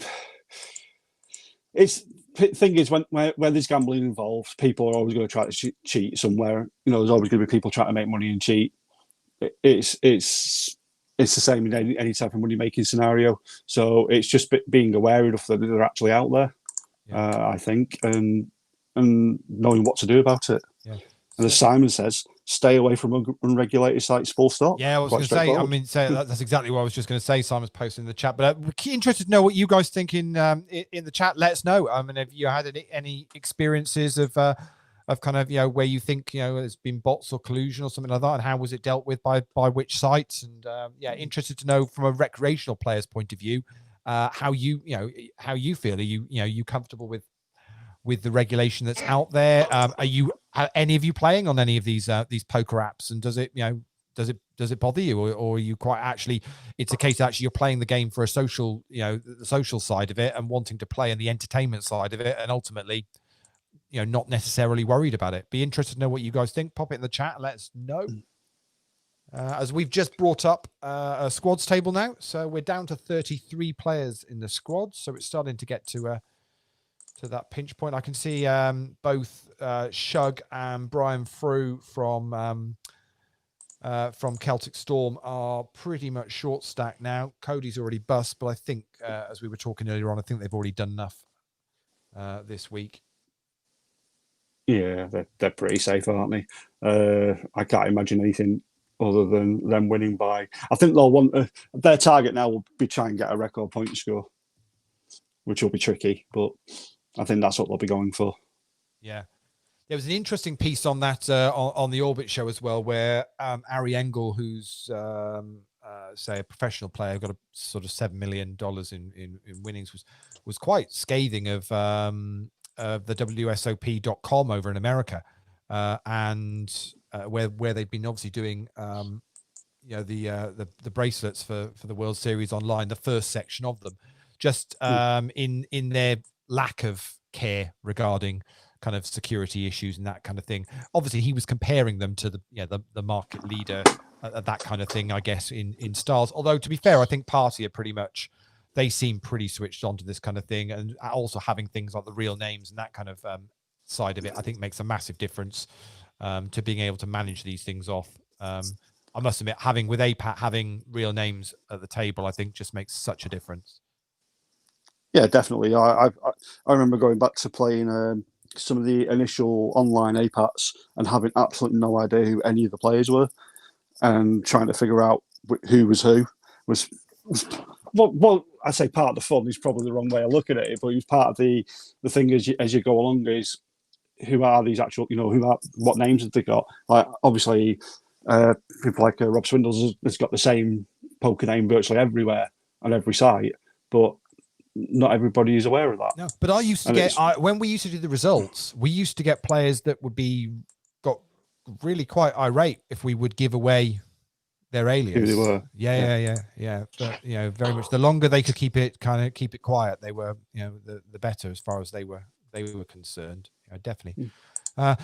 [SPEAKER 3] thing is, when there's gambling involved, people are always going to try to cheat somewhere. There's always going to be people trying to make money and cheat. It's the same in any type of money making scenario. So it's just being aware enough that they're actually out there. Yeah. I think, and knowing what to do about it. Yeah. And as Simon says, stay away from unregulated sites, full stop.
[SPEAKER 2] Yeah, I was going to say, that's exactly what I was just going to say. Simon's posting in the chat, but we're interested to know what you guys think in the chat. Let us know. I mean, have you had any experiences of kind of, where you think, there's been bots or collusion or something like that, and how was it dealt with by which sites? And interested to know from a recreational player's point of view, how you feel. Are you comfortable with the regulation that's out there? Are any of you playing on any of these poker apps, and does it bother you, or are you quite actually, it's a case that actually you're playing the game for a social, the social side of it, and wanting to play in the entertainment side of it, and ultimately, not necessarily worried about it? Be interested to know what you guys think. Pop it in the chat and let us know. As we've just brought up a squads table now, so we're down to 33 players in the squad, so it's starting to get to that pinch point. I can see both Shug and Brian Frew from Celtic Storm are pretty much short stack now. Cody's already bust, but I think, as we were talking earlier on, I think they've already done enough this week.
[SPEAKER 3] Yeah, they're pretty safe, aren't they? I can't imagine anything other than them winning by. I think they'll want their target now will be try and get a record point score, which will be tricky, but I think that's what they'll be going for.
[SPEAKER 2] Yeah. There was an interesting piece on that on the Orbit show as well, where Ari Engel, who's say a professional player, got a sort of $7 million in winnings, was quite scathing of the WSOP.com over in America, and where they've been obviously doing the bracelets for the World Series online, the first section of them, just in their lack of care regarding kind of security issues and that kind of thing. Obviously, he was comparing them to the market leader, that kind of thing, I guess, in stars. Although, to be fair, I think Party are pretty much, they seem pretty switched on to this kind of thing, and also having things like the real names and that kind of side of it, I think makes a massive difference to being able to manage these things off. I must admit, with APAT, having real names at the table, I think just makes such a difference.
[SPEAKER 3] Yeah, definitely. I remember going back to playing some of the initial online APATs and having absolutely no idea who any of the players were, and trying to figure out who was who was well, I say part of the fun is probably the wrong way of looking at it, but it was part of the thing as you go along is who are these actual, what names have they got? Like, obviously, people like Rob Swindles has got the same poker name virtually everywhere on every site, but not everybody is aware of that.
[SPEAKER 2] No, but I used to when we used to do the results, we used to get players that got really quite irate if we would give away their alias.
[SPEAKER 3] Who they were.
[SPEAKER 2] Yeah. But very much the longer they could keep it quiet, they were, the better as far as they were concerned. Definitely.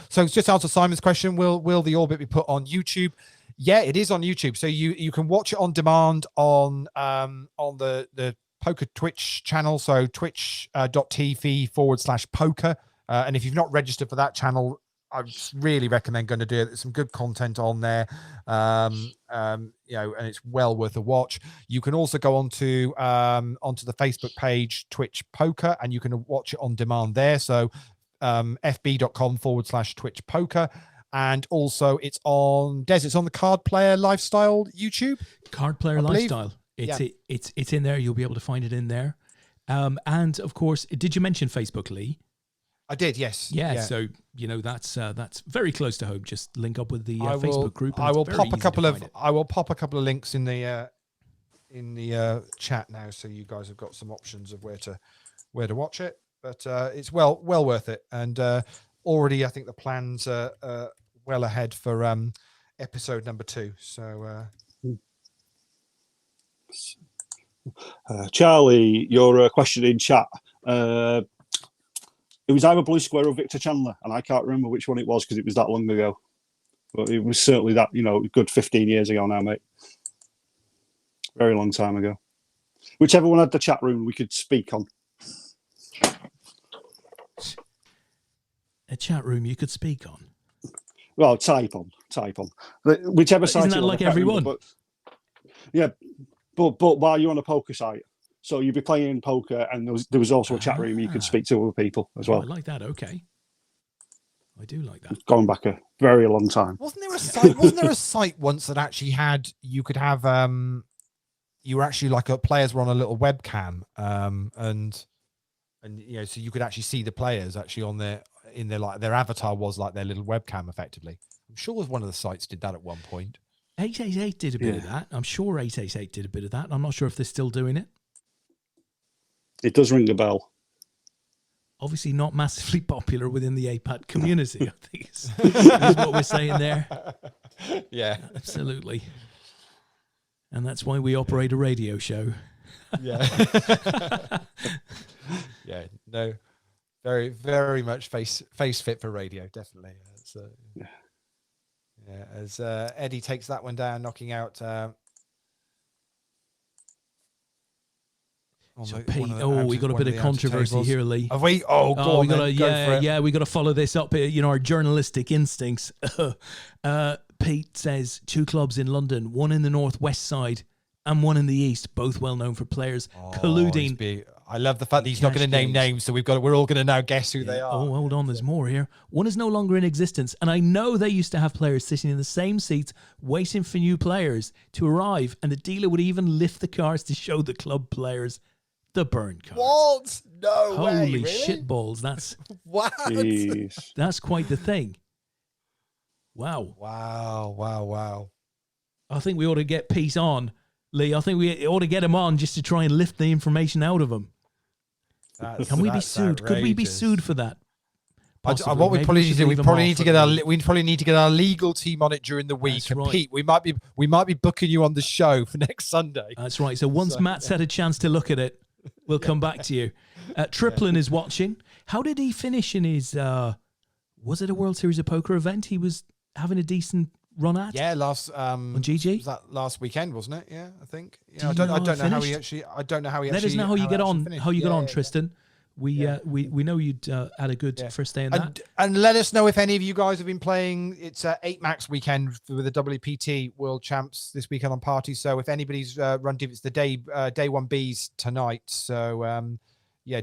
[SPEAKER 2] So just answer Simon's question: Will the Orbit be put on YouTube? Yeah, it is on YouTube. So you can watch it on demand on the Poker Twitch channel. So twitch.tv/poker. And if you've not registered for that channel, I really recommend going to do it. There's some good content on there, and it's well worth a watch. You can also go onto the Facebook page Twitch Poker, and you can watch it on demand there. So fb.com/Twitch Poker, and also it's on Des. It's on the Card Player Lifestyle YouTube.
[SPEAKER 1] Card Player Lifestyle. It's in there. You'll be able to find it in there. And of course, did you mention Facebook, Leigh?
[SPEAKER 2] I did, yes.
[SPEAKER 1] Yeah, so that's very close to home. Just link up with the Facebook group.
[SPEAKER 2] I will pop a couple of links in the chat now, so you guys have got some options of where to watch it. But it's well worth it, and already I think the plans are well ahead for episode number 2. So.
[SPEAKER 3] Charlie, your question in chat. It was either Blue Square or Victor Chandler, and I can't remember which one it was because it was that long ago. But it was certainly that, good 15 years ago now, mate. Very long time ago. Whichever one had the chat room we could speak on.
[SPEAKER 1] A chat room you could speak on?
[SPEAKER 3] Well, type on. Whichever site.
[SPEAKER 1] Isn't that like everyone?
[SPEAKER 3] But while you're on a poker site. So you'd be playing poker, and there was also a chat room you could speak to other people as well.
[SPEAKER 1] I like that. Okay, I do like that.
[SPEAKER 3] Going back a very long time.
[SPEAKER 2] Wasn't there a site? Wasn't there a site once that actually had? You could have. You were actually players were on a little webcam, and so you could actually see the players actually on their avatar was like their little webcam, effectively. I'm sure one of the sites did that at one point.
[SPEAKER 1] 888 did a bit of that. I'm sure 888 did a bit of that. I'm not sure if they're still doing it.
[SPEAKER 3] It does ring a bell.
[SPEAKER 1] Obviously not massively popular within the APAT community, I think is what we're saying there.
[SPEAKER 2] Yeah.
[SPEAKER 1] Absolutely. And that's why we operate a radio show.
[SPEAKER 2] Yeah. Yeah. No. Very, very much face fit for radio, definitely. As Eddie takes that one down, knocking out...
[SPEAKER 1] Pete, we got a bit of controversy here, Leigh.
[SPEAKER 2] Have we? Oh, go on,
[SPEAKER 1] we got to follow this up. Our journalistic instincts. Pete says 2 clubs in London, one in the northwest side and one in the east, both well known for players colluding.
[SPEAKER 2] I love the fact that he's not going to name names, so we're all going to now guess who they are.
[SPEAKER 1] Oh, hold on, there's more here. One is no longer in existence, and I know they used to have players sitting in the same seats, waiting for new players to arrive, and the dealer would even lift the cars to show the club players the burn cards.
[SPEAKER 2] What? No way.
[SPEAKER 1] Holy
[SPEAKER 2] really?
[SPEAKER 1] shitballs! That's
[SPEAKER 2] what?
[SPEAKER 3] Jeez.
[SPEAKER 1] That's quite the thing. Wow.
[SPEAKER 2] Wow.
[SPEAKER 1] I think we ought to get Pete on, Leigh. I think we ought to get him on just to try and lift the information out of him. Can we be sued?
[SPEAKER 2] Outrageous.
[SPEAKER 1] Could we be sued for that?
[SPEAKER 2] Possibly. What we probably need to do, we probably need to get our legal team on it during the week. And Pete, we might be booking you on the show for next Sunday.
[SPEAKER 1] That's right. So once Matt's had a chance to look at it, we'll come back to you. Triplin is watching. How did he finish in his? Was it a World Series of Poker event? He was having a decent run at.
[SPEAKER 2] Yeah, last
[SPEAKER 1] on GG.
[SPEAKER 2] Was that last weekend, wasn't it? Yeah, I think.
[SPEAKER 1] I don't know
[SPEAKER 2] how he actually. I don't know how he.
[SPEAKER 1] Let us know how you get on.
[SPEAKER 2] Finished.
[SPEAKER 1] How you got on, Tristan. We know you'd had a good first day in that.
[SPEAKER 2] And let us know if any of you guys have been playing. It's 8 Max weekend with the WPT World Champs this weekend on Party. So if anybody's run deep, it's the day 1Bs tonight. So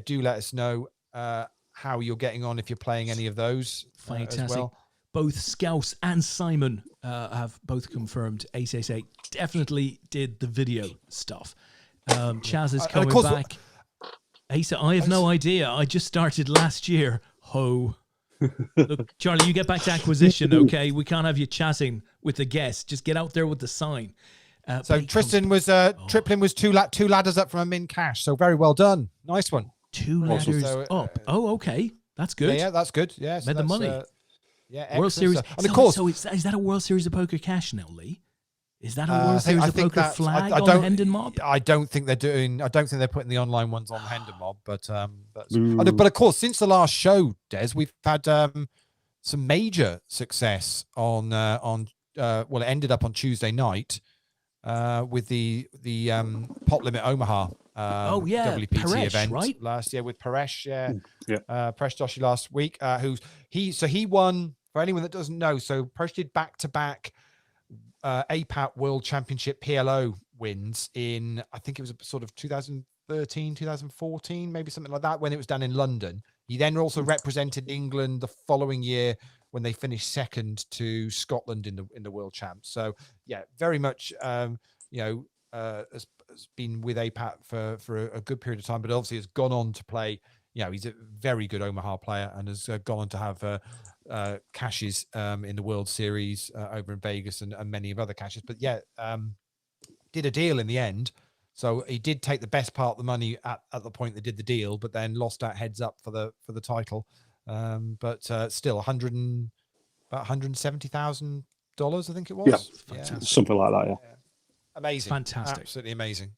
[SPEAKER 2] do let us know how you're getting on if you're playing any of those.
[SPEAKER 1] Fantastic.
[SPEAKER 2] As well.
[SPEAKER 1] Both Scouse and Simon have both confirmed 888 definitely did the video stuff. Chaz is coming back. Asa, I have no idea. I just started last year. Look, Charlie, you get back to acquisition, okay? We can't have you chatting with the guests. Just get out there with the sign.
[SPEAKER 2] So Tristan was Triplin was two ladders up from a min cash. So very well done. Nice one.
[SPEAKER 1] 2 ladders up. Okay. That's good.
[SPEAKER 2] Yeah, that's good. Yeah, so
[SPEAKER 1] made the money.
[SPEAKER 2] World
[SPEAKER 1] Series.
[SPEAKER 2] And of course,
[SPEAKER 1] so is that a World Series of Poker cash now, Leigh? Is that a World Series of Poker flag on Hendon Mob?
[SPEAKER 2] I don't think they're putting the online ones on Hendon Mob, but of course, since the last show, Des, we've had some major success on well, it ended up on Tuesday night with the Pot Limit Omaha WPT
[SPEAKER 1] Paresh,
[SPEAKER 2] event
[SPEAKER 1] right?
[SPEAKER 2] last year with Paresh,
[SPEAKER 3] Yeah.
[SPEAKER 2] Paresh Joshi last week, he won, for anyone that doesn't know, so Paresh did back-to-back APAT World Championship PLO wins in, I think it was sort of 2013, 2014, maybe something like that, when it was done in London. He then also represented England the following year when they finished second to Scotland in the World Champs. So yeah, very much has been with APAT for a good period of time, but obviously has gone on to play. He's a very good Omaha player and has gone on to have cashes in the World Series over in Vegas and many of other cashes. But yeah, did a deal in the end. So he did take the best part of the money at the point they did the deal, but then lost out heads up for the title. But still about $170,000, I think it was.
[SPEAKER 3] Yeah, something like that. Yeah.
[SPEAKER 2] Amazing,
[SPEAKER 1] fantastic,
[SPEAKER 2] absolutely amazing.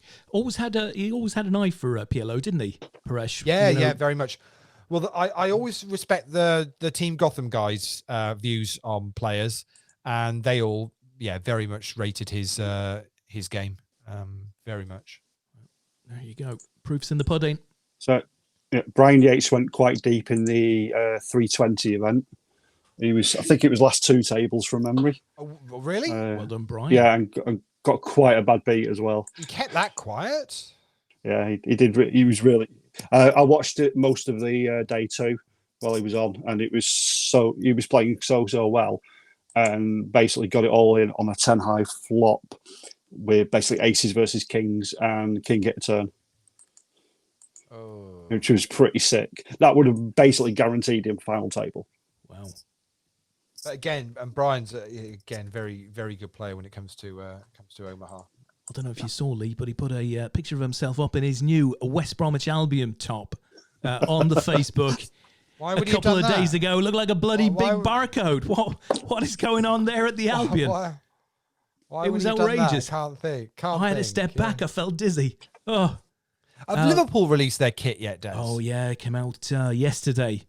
[SPEAKER 1] He always had an eye for PLO, didn't he, Paresh?
[SPEAKER 2] Yeah, very much. Well, I always respect the Team Gotham guys' views on players, and they all very much rated his game, very much.
[SPEAKER 1] There you go, proofs in the pudding.
[SPEAKER 3] So Brian Yates went quite deep in the 320 event. I think it was last two tables from memory.
[SPEAKER 2] Oh, really?
[SPEAKER 1] Well done, Brian.
[SPEAKER 3] Yeah, and got quite a bad beat as well.
[SPEAKER 2] He kept that quiet.
[SPEAKER 3] Yeah, he did. He was really. I watched it most of the day two while he was on, and he was playing so well, and basically got it all in on a 10 high flop with basically aces versus kings, and king hit a turn.
[SPEAKER 2] Oh.
[SPEAKER 3] Which was pretty sick. That would have basically guaranteed him final table.
[SPEAKER 1] Wow.
[SPEAKER 2] But again, and Brian's very, very good player when it comes to Omaha.
[SPEAKER 1] I don't know if you saw, Lee, but he put a picture of himself up in his new West Bromwich Albion top on the Facebook.
[SPEAKER 2] Why would
[SPEAKER 1] a couple of days ago? Looked like a bloody big barcode. What is going on there at the Albion?
[SPEAKER 2] Why
[SPEAKER 1] it was outrageous.
[SPEAKER 2] Can't think.
[SPEAKER 1] I had to step back. I felt dizzy. Oh.
[SPEAKER 2] Have Liverpool released their kit yet, Des?
[SPEAKER 1] Oh yeah, it came out yesterday.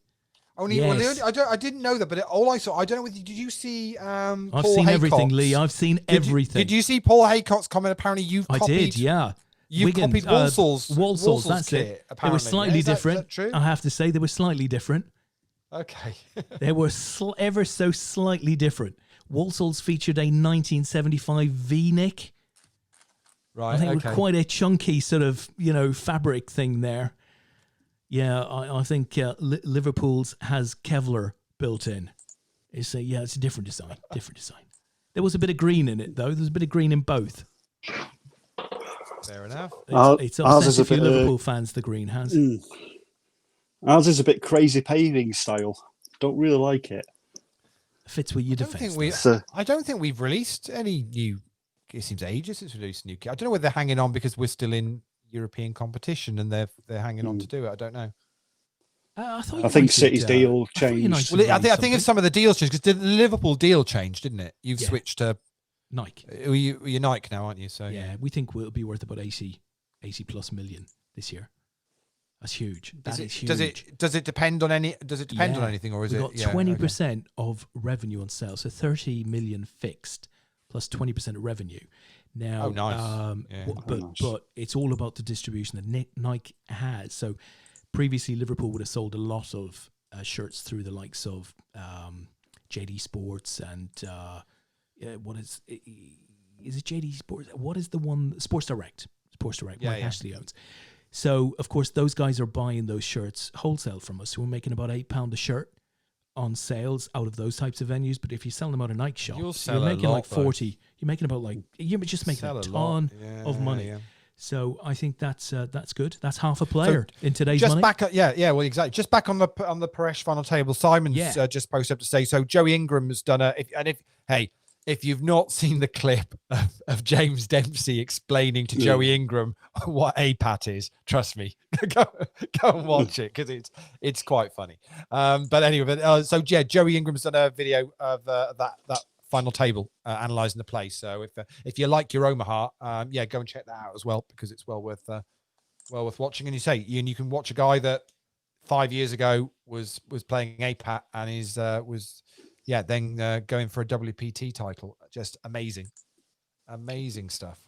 [SPEAKER 2] Yes. I didn't know that, but all I saw, I don't know. Did you see?
[SPEAKER 1] I've
[SPEAKER 2] Paul
[SPEAKER 1] seen
[SPEAKER 2] Haycock's?
[SPEAKER 1] everything, Lee. I've seen everything.
[SPEAKER 2] Did you see Paul Haycock's comment? Apparently, you've copied.
[SPEAKER 1] I did, yeah.
[SPEAKER 2] You've copied Walsall's
[SPEAKER 1] that's
[SPEAKER 2] kit,
[SPEAKER 1] it.
[SPEAKER 2] Apparently.
[SPEAKER 1] They were slightly different.
[SPEAKER 2] Is that true?
[SPEAKER 1] I have to say, they were slightly different.
[SPEAKER 2] Okay.
[SPEAKER 1] They were ever so slightly different. Walsall's featured a 1975 V-neck.
[SPEAKER 2] Right.
[SPEAKER 1] I think with quite a chunky sort of fabric thing there. Yeah, I think Liverpool's has Kevlar built in. It's a different design. There was a bit of green in it though. There's a bit of green in both.
[SPEAKER 2] Fair enough.
[SPEAKER 1] It's obsessive for Liverpool fans. The green has.
[SPEAKER 3] Ours is a bit crazy paving style. Don't really like it.
[SPEAKER 1] Fits with your defence.
[SPEAKER 2] I don't think we've released any new. It seems ages since we released new kit. I don't know whether they're hanging on because we're still in European competition and they're hanging on to do it. I don't know.
[SPEAKER 3] I think City's deal changed.
[SPEAKER 2] Well, I think if some of the deals changed, because the Liverpool deal changed, didn't it? You've switched to
[SPEAKER 1] Nike.
[SPEAKER 2] You're Nike now, aren't you? So
[SPEAKER 1] yeah, we think we'll be worth about 80 plus million this year. That's huge. That is huge.
[SPEAKER 2] Does it depend on any? Does it depend on anything, or is it?
[SPEAKER 1] We've got 20% of revenue on sales, so 30 million fixed plus 20% of revenue. Now,
[SPEAKER 2] nice.
[SPEAKER 1] But it's all about the distribution that Nike has. So previously, Liverpool would have sold a lot of shirts through the likes of JD Sports and is it JD Sports? What is the one? Sports Direct. Mike Ashley owns. So of course, those guys are buying those shirts wholesale from us. So we're making about £8 a shirt on sales out of those types of venues. But if you sell them out of Nike shop, you're making like 40. You're making about you're just making a ton of money. Yeah. So I think that's good. That's half a player in today's money.
[SPEAKER 2] Well, exactly. Just back on the Paresh final table, Simon's just posted up to say, so Joey Ingram has done if you've not seen the clip of James Dempsey explaining to Joey Ingram what APAT is, trust me, go and watch it because it's quite funny. But anyway, Joey Ingram's done a video of that final table analysing the play. So if you like your Omaha, go and check that out as well because it's well worth watching. And you can watch a guy that 5 years ago was playing APAT and is then going for a WPT title. Just amazing stuff.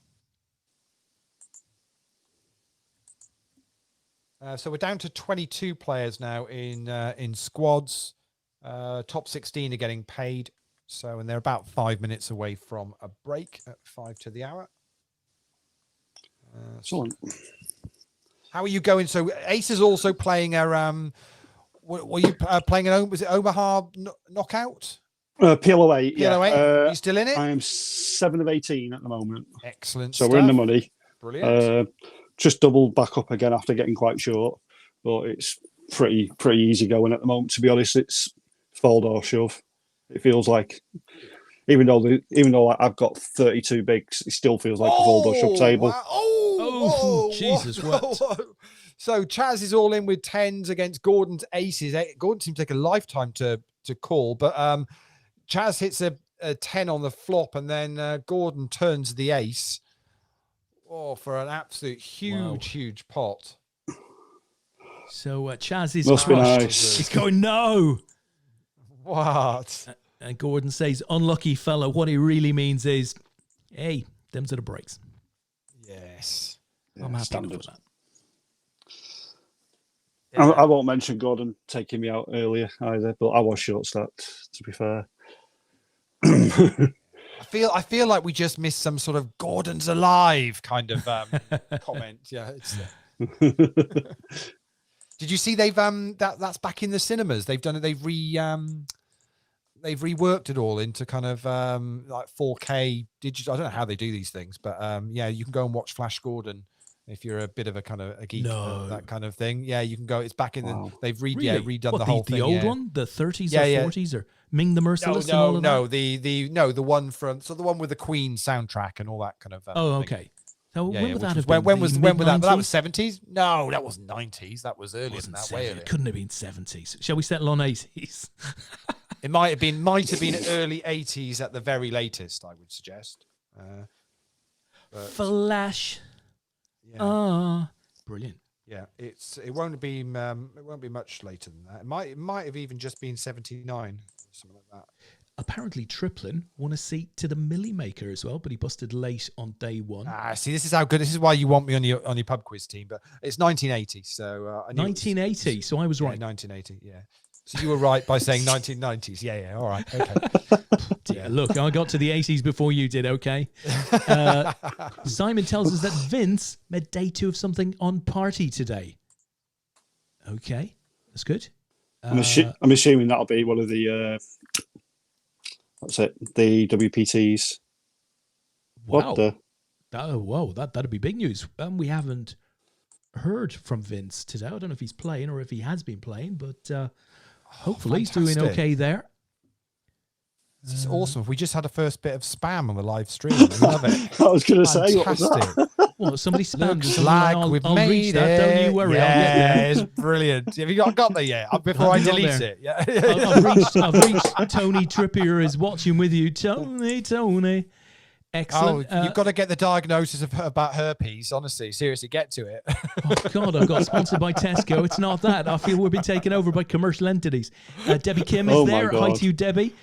[SPEAKER 2] So we're down to 22 players now in squads. Top 16 are getting paid. So, and they're about 5 minutes away from a break at 5 to the hour. How are you going? So Ace is also playing a were you playing was it Omaha knockout?
[SPEAKER 3] PLO8.
[SPEAKER 2] PLO8. You still in it?
[SPEAKER 3] I am 7 of 18 at the moment.
[SPEAKER 2] Excellent.
[SPEAKER 3] So we're in the money.
[SPEAKER 2] Brilliant.
[SPEAKER 3] Just doubled back up again after getting quite short, but it's pretty easy going at the moment. To be honest, it's fold or shove. It feels like, even though I've got 32 bigs, it still feels like a fold or shove table.
[SPEAKER 2] Wow.
[SPEAKER 1] Jesus! What?
[SPEAKER 2] So Chaz is all in with 10s against Gordon's aces. Gordon seems to take a lifetime to call, but Chaz hits a 10 on the flop, and then Gordon turns the ace. Oh, for an absolute huge pot.
[SPEAKER 1] So Chaz is
[SPEAKER 3] must be nice.
[SPEAKER 1] He's going no.
[SPEAKER 2] What?
[SPEAKER 1] And Gordon says, "Unlucky fella." What he really means is, "Hey, them's are the breaks."
[SPEAKER 2] Yes,
[SPEAKER 1] I'm happy with that.
[SPEAKER 3] I won't mention Gordon taking me out earlier either, but I was short stacked, to be fair.
[SPEAKER 2] I feel like we just missed some sort of Gordon's alive kind of comment. Yeah. Did you see they've that's back in the cinemas? They've done it. They've reworked it all into kind of like 4K digital. I don't know how they do these things, but yeah, you can go and watch Flash Gordon if you're a bit of a kind of a geek, that kind of thing. Yeah, you can go. It's back in the. They've redone the whole thing.
[SPEAKER 1] The old one, the 30s or 40s, or Ming the Merciless.
[SPEAKER 2] No, the one from the one with the Queen soundtrack and all that kind of.
[SPEAKER 1] Okay. So when would that have
[SPEAKER 2] been? When was that? That was
[SPEAKER 1] 70s?
[SPEAKER 2] No, that wasn't 90s. That was earlier than that. Way earlier.
[SPEAKER 1] It couldn't have been 70s. Shall we settle on 80s?
[SPEAKER 2] It might have been early 80s at the very latest, I would suggest.
[SPEAKER 1] Flash. Yeah. Brilliant.
[SPEAKER 2] Yeah, it won't be much later than that. It might have even just been 79, something like that.
[SPEAKER 1] Apparently Triplin won a seat to the Millie Maker as well, but he busted late on day one.
[SPEAKER 2] See, this is how good. This is why you want me on your pub quiz team. But it's 1980, so
[SPEAKER 1] 1980. So I was right.
[SPEAKER 2] 1980. Yeah. So you were right by saying 1990s. Yeah. All right. Okay.
[SPEAKER 1] Yeah. Look, I got to the 80s before you did. Okay. Simon tells us that Vince made day 2 of something on party today. Okay, that's good.
[SPEAKER 3] I'm assuming that'll be one of the. That's it. The WPTs.
[SPEAKER 1] Wow. That'd be big news. We haven't heard from Vince today. I don't know if he's playing or if he has been playing, but hopefully he's doing okay there.
[SPEAKER 2] This is awesome. We just had a first bit of spam on the live stream. I love it.
[SPEAKER 3] I was going to say, what was that?
[SPEAKER 1] Well, somebody spammed
[SPEAKER 2] us. Like we've made it.
[SPEAKER 1] Don't you worry.
[SPEAKER 2] Yeah, it's brilliant. Have you got there yet? Before I delete it. Yeah.
[SPEAKER 1] I've reached Tony Trippier is watching with you. Tony. Excellent.
[SPEAKER 2] Oh, you've got to get the diagnosis about herpes. Honestly, seriously, get to it.
[SPEAKER 1] Oh God, I've got sponsored by Tesco. It's not that. I feel we've been taken over by commercial entities. Debbie Kim is there. Hi to you, Debbie.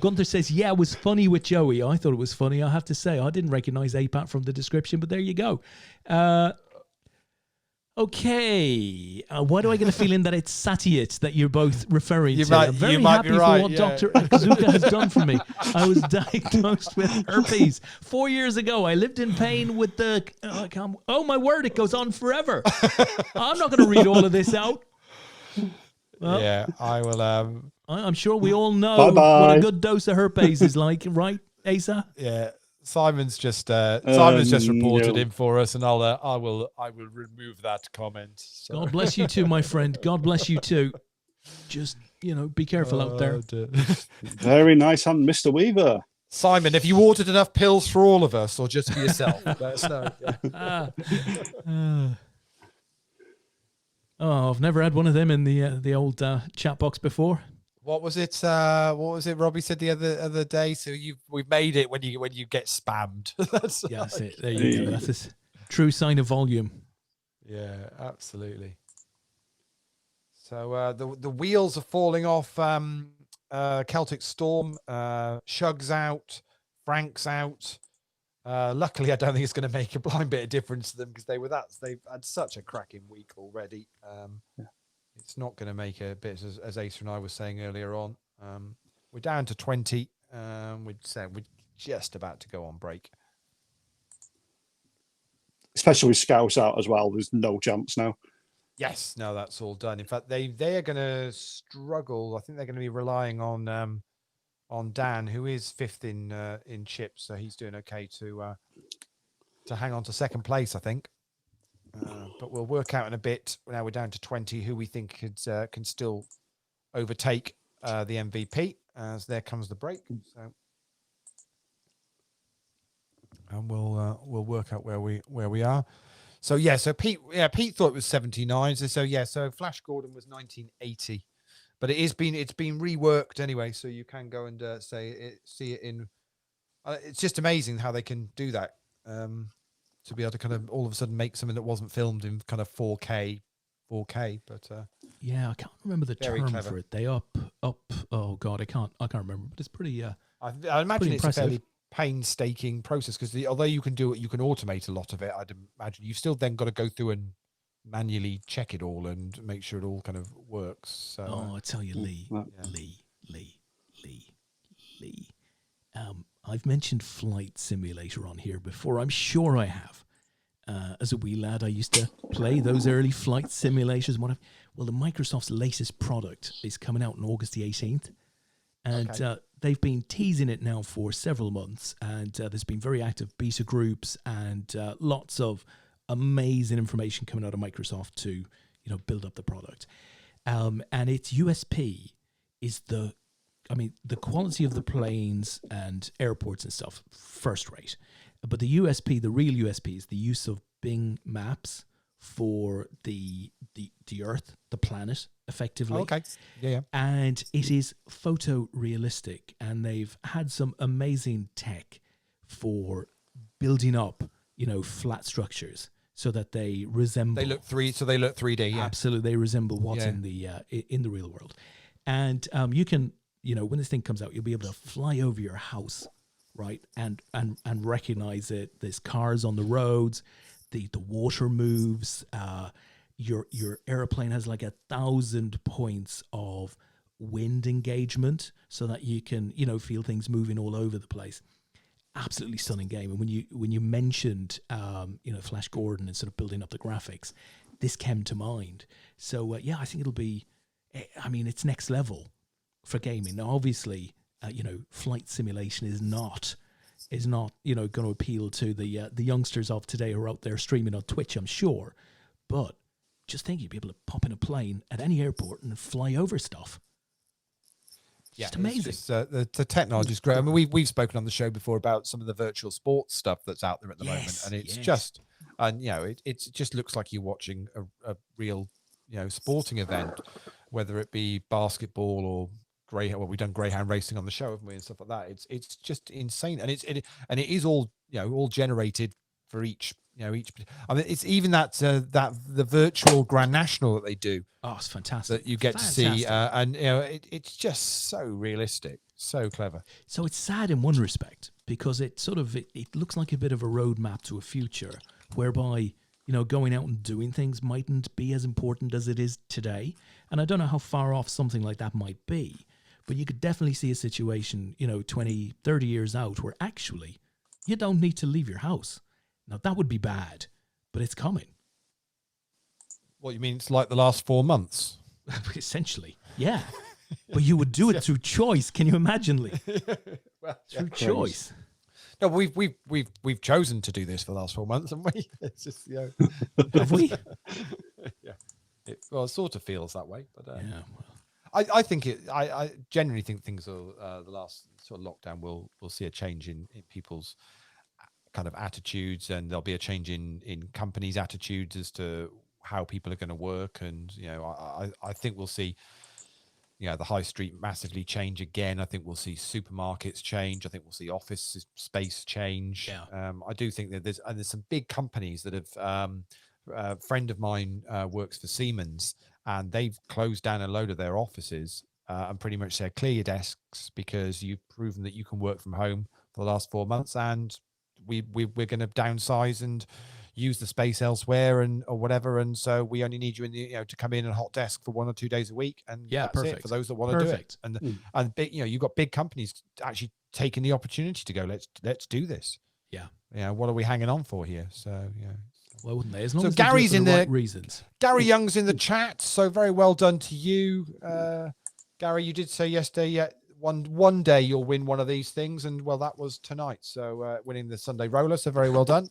[SPEAKER 1] Gunther says, yeah, it was funny with Joey. I thought it was funny. I have to say, I didn't recognize APAT from the description, but there you go. Okay. Why do I get a feeling that it's Satyajit that you're both referring to? I'm very happy for what Dr. Kazuka has done for me. I was diagnosed with herpes 4 years ago. I lived in pain with the... oh, my word, it goes on forever. I'm not going to read all of this out. Well,
[SPEAKER 2] yeah, I will...
[SPEAKER 1] I'm sure we all know what a good dose of herpes is like, right, Asa?
[SPEAKER 2] Yeah. Simon's just reported in for us, and I will remove that comment. So.
[SPEAKER 1] God bless you too, my friend. God bless you too. Just be careful out there.
[SPEAKER 3] Very nice, and Mr. Weaver.
[SPEAKER 2] Simon, have you ordered enough pills for all of us, or just for yourself? Let us know.
[SPEAKER 1] Oh, I've never had one of them in the old chat box before.
[SPEAKER 2] What was it? Robbie said the other day. So we've made it when you get spammed. That's
[SPEAKER 1] it. There you go. That's a true sign of volume.
[SPEAKER 2] Yeah, absolutely. So the wheels are falling off. Celtic Storm, Shug's out, Frank's out. Luckily, I don't think it's going to make a blind bit of difference to them because they've had such a cracking week already. It's not going to make a bit, as Asa and I were saying earlier on. We're down to 20. We're just about to go on break.
[SPEAKER 3] Especially with Scouse out as well. There's no chance now.
[SPEAKER 2] Yes, no, that's all done. In fact, they are going to struggle. I think they're going to be relying on Dan, who is 5th in chips, so he's doing okay to hang on to 2nd place, I think. But we'll work out in a bit. Now we're down to 20. Who we think can still overtake the MVP? As there comes the break. So, and we'll work out where we are. So so Pete thought it was 79. So Flash Gordon was 1980, but it's been reworked anyway. So you can go and see it in. It's just amazing how they can do that. To be able to kind of all of a sudden make something that wasn't filmed in kind of 4K. But
[SPEAKER 1] yeah, I can't remember the term
[SPEAKER 2] clever.
[SPEAKER 1] for it. They up. Oh God, I can't remember. But it's pretty.
[SPEAKER 2] I imagine it's
[SPEAKER 1] impressive.
[SPEAKER 2] a fairly painstaking process because although you can automate a lot of it, I'd imagine you've still then got to go through and manually check it all and make sure it all kind of works. So,
[SPEAKER 1] I tell you, Lee. I've mentioned Flight Simulator on here before. I'm sure I have. As a wee lad, I used to play those early flight simulators. Well, the Microsoft's latest product is coming out on August the 18th. And they've been teasing it now for several months. And there's been very active beta groups and lots of amazing information coming out of Microsoft to, build up the product. And its USP is the quality of the planes and airports and stuff, first rate. But the real USP is the use of Bing Maps for the Earth, the planet, effectively.
[SPEAKER 2] Okay. Yeah.
[SPEAKER 1] And it is photorealistic, and they've had some amazing tech for building up, flat structures so that they resemble.
[SPEAKER 2] They look 3D. Yeah.
[SPEAKER 1] Absolutely, they resemble what's in the real world. And you can, when this thing comes out, you'll be able to fly over your house, right, and recognize it. There's cars on the roads, the water moves. Your airplane has like 1,000 points of wind engagement, so that you can feel things moving all over the place. Absolutely stunning game. And when you mentioned Flash Gordon and sort of building up the graphics, this came to mind. So I think it'll be. It's next level for gaming. Now, obviously, flight simulation is not going to appeal to the youngsters of today who are out there streaming on Twitch, I'm sure. But just think you'd be able to pop in a plane at any airport and fly over stuff. It's just amazing.
[SPEAKER 2] The technology is great. I mean, we've spoken on the show before about some of the virtual sports stuff that's out there at the moment, and it's just, it just looks like you're watching a real, sporting event, whether it be basketball or greyhound. Well, we've done greyhound racing on the show, haven't we, and stuff like that. It's just insane, and it is all all generated for each. It's even that the virtual Grand National that they do.
[SPEAKER 1] Oh, it's fantastic
[SPEAKER 2] that you get to see, and it's just so realistic, so clever.
[SPEAKER 1] So it's sad in one respect because it looks like a bit of a roadmap to a future whereby going out and doing things mightn't be as important as it is today. And I don't know how far off something like that might be, but you could definitely see a situation 20, 30 years out where actually you don't need to leave your house. Now, that would be bad, but it's coming.
[SPEAKER 2] What, you mean it's like the last 4 months?
[SPEAKER 1] Essentially, yeah. But you would do it through choice. Can you imagine, Lee? Through choice.
[SPEAKER 2] No, we've chosen to do this for the last 4 months, haven't we? It's just,
[SPEAKER 1] Have we?
[SPEAKER 2] Yeah. It sort of feels that way, but
[SPEAKER 1] yeah.
[SPEAKER 2] Well. I genuinely think things will, the last sort of lockdown will see a change in people's kind of attitudes, and there'll be a change in companies' attitudes as to how people are going to work. And I think we'll see the high street massively change again. I think we'll see supermarkets change. I think we'll see office space change. I do think that there's some big companies that have a friend of mine works for Siemens, and they've closed down a load of their offices and pretty much said, clear your desks because you've proven that you can work from home for the last 4 months, and we're going to downsize and use the space elsewhere or whatever, and so we only need you in the, to come in and hot desk for 1 or 2 days a week, and that's
[SPEAKER 1] perfect
[SPEAKER 2] it for those that want to do it. And big, you've got big companies actually taking the opportunity to go, let's do this. What are we hanging on for here? So
[SPEAKER 1] why wouldn't they? As long as
[SPEAKER 2] Gary's
[SPEAKER 1] in
[SPEAKER 2] the
[SPEAKER 1] right reasons.
[SPEAKER 2] Gary Young's in the chat, so very well done to you, Gary. You did say yesterday, one day you'll win one of these things, and well, that was tonight. So winning the Sunday roller, so very well done.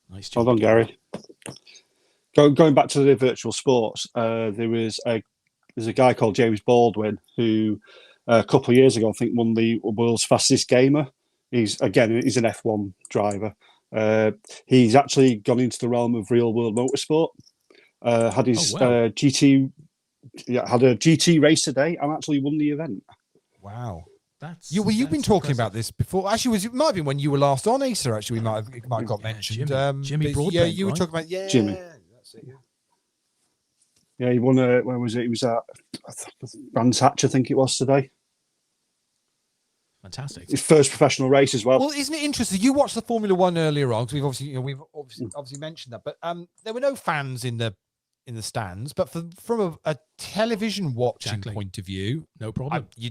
[SPEAKER 1] Nice job.
[SPEAKER 3] Well done, Gary. Going back to the virtual sports, there's a guy called James Baldwin who a couple of years ago I think won the world's fastest gamer. He's an F1 driver. He's actually gone into the realm of real world motorsport. Had his GT race today and actually won the event.
[SPEAKER 2] Wow. You've been talking about this before. Actually, it might have been when you were last on, Asa. Actually, it might have got mentioned.
[SPEAKER 1] Jimmy Broadbent,
[SPEAKER 2] you were talking about
[SPEAKER 3] Jimmy.
[SPEAKER 2] That's it.
[SPEAKER 3] Yeah, he won. Where was it? He was at Brands Hatch, I think it was today.
[SPEAKER 1] Fantastic.
[SPEAKER 3] His first professional race as well.
[SPEAKER 2] Well, isn't it interesting? You watched the Formula One earlier on, because we've obviously mentioned that, but there were no fans in the stands, but from a television watching point of view,
[SPEAKER 1] no problem.
[SPEAKER 2] I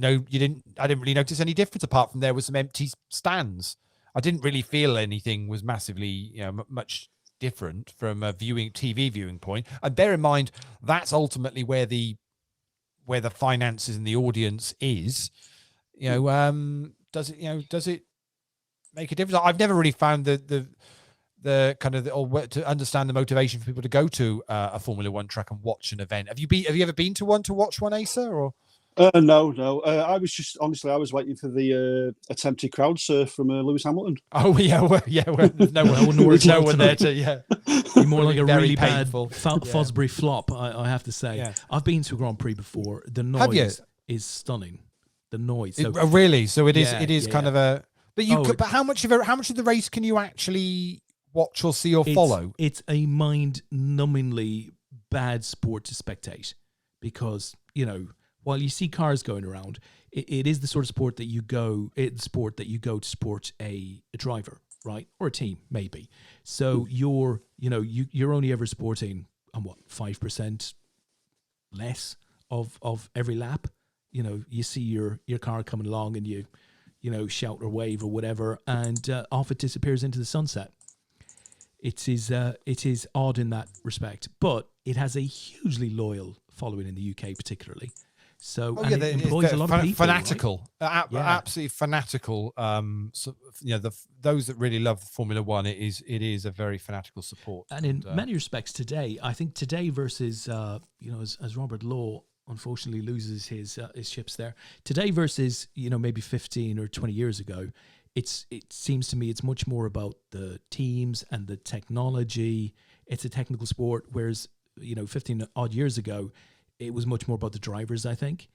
[SPEAKER 2] didn't really notice any difference apart from there was some empty stands. I didn't really feel anything was massively, much different from a TV viewing point. And bear in mind, that's ultimately where the finances and the audience is. Does it make a difference? I've never really found the kind of to understand the motivation for people to go to a Formula One track and watch an event. Have you ever been to one to watch one, Asa? Or
[SPEAKER 3] no. I was waiting for the attempted crowd surf from Lewis Hamilton.
[SPEAKER 2] Oh yeah, there's no one there to
[SPEAKER 1] Be more like a really
[SPEAKER 2] painful.
[SPEAKER 1] bad Fosbury flop. I have to say, I've been to a Grand Prix before. The noise is stunning. The noise. So,
[SPEAKER 2] really? So it is. It is kind of a. But but how much of the race can you actually watch or see or follow?
[SPEAKER 1] It's a mind-numbingly bad sport to spectate because while you see cars going around, it is the sort of sport that you go. It's the sport that you go to support a driver, right, or a team maybe. So you're only ever sporting on 5% less of every lap. You see your car coming along and you shout or wave or whatever, and off it disappears into the sunset. It is odd in that respect, but it has a hugely loyal following in the UK, particularly. So it employs a lot of people.
[SPEAKER 2] Fanatical, right? Absolutely fanatical. Those that really love Formula One, it is a very fanatical support.
[SPEAKER 1] And in many respects, today versus as Robert Law unfortunately loses his chips there today versus maybe 15 or 20 years ago. It seems to me it's much more about the teams and the technology. It's a technical sport, whereas 15 odd years ago it was much more about the drivers, I think.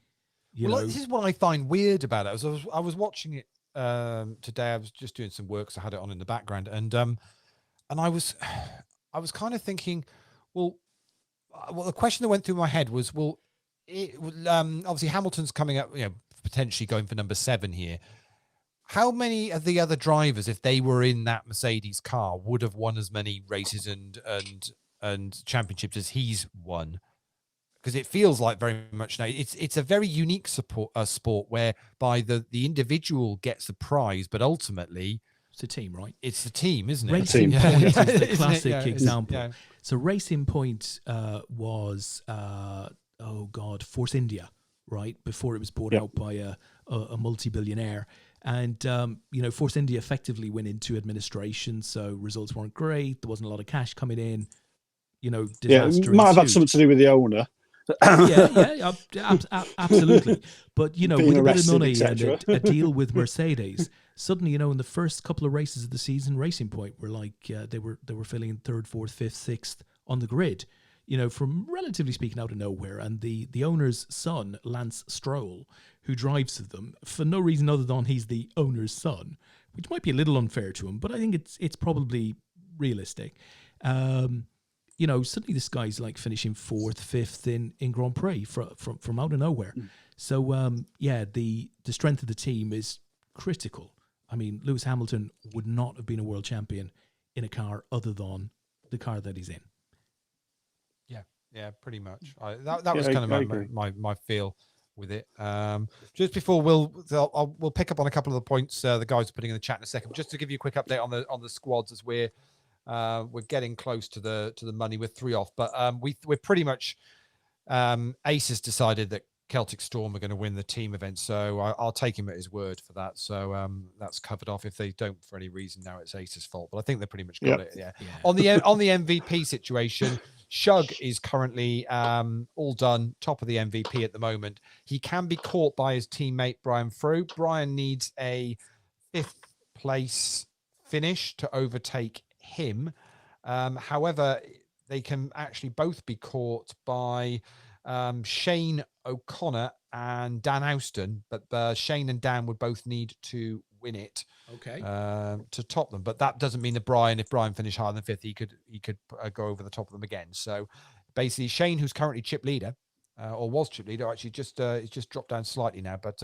[SPEAKER 2] This is what I find weird about it. I was watching it today. I was just doing some work, so I had it on in the background, and I was kind of thinking, well, the question that went through my head was, well, obviously Hamilton's coming up, potentially going for number 7 here. How many of the other drivers, if they were in that Mercedes car, would have won as many races and championships as he's won? Because it feels like very much now it's a very unique sport whereby the individual gets the prize, but ultimately
[SPEAKER 1] it's a team, right?
[SPEAKER 2] It's the team, isn't it?
[SPEAKER 1] Racing Point is the classic example. Yeah. So Racing Point was Force India, right, before it was bought out by a multi-billionaire. And, Force India effectively went into administration, so results weren't great. There wasn't a lot of cash coming in. Disaster
[SPEAKER 3] it might have had something to do with the owner.
[SPEAKER 1] Absolutely. But, with a bit of money and a deal with Mercedes, suddenly, in the first couple of races of the season, Racing Point were like, they were filling 3rd, 4th, 5th, 6th on the grid. From relatively speaking out of nowhere. And the owner's son, Lance Stroll, who drives them for no reason other than he's the owner's son, which might be a little unfair to him, but I think it's probably realistic. suddenly this guy's like finishing 4th, 5th in Grand Prix from out of nowhere. So the strength of the team is critical. I mean, Lewis Hamilton would not have been a world champion in a car other than the car that he's in.
[SPEAKER 2] Yeah, pretty much. That was kind of my feel with it. Just before we'll pick up on a couple of the points the guys are putting in the chat in a second. Just to give you a quick update on the squads as we're getting close to the money. We're 3 off, but we're pretty much Ace has decided that Celtic Storm are going to win the team event, so I'll take him at his word for that. So that's covered off. If they don't for any reason, now it's Ace's fault, but I think they pretty much got it. Yeah. On the MVP situation, Shug is currently all done, top of the MVP at the moment. He can be caught by his teammate Brian Frew. Brian needs a 5th place finish to overtake him. However, they can actually both be caught by Shane O'Connor and Dan Houston, but Shane and Dan would both need to win it to top them. But that doesn't mean that if Brian finished higher than 5th, he could go over the top of them again. So basically, Shane, who's currently chip leader, or was chip leader, actually just dropped down slightly now. But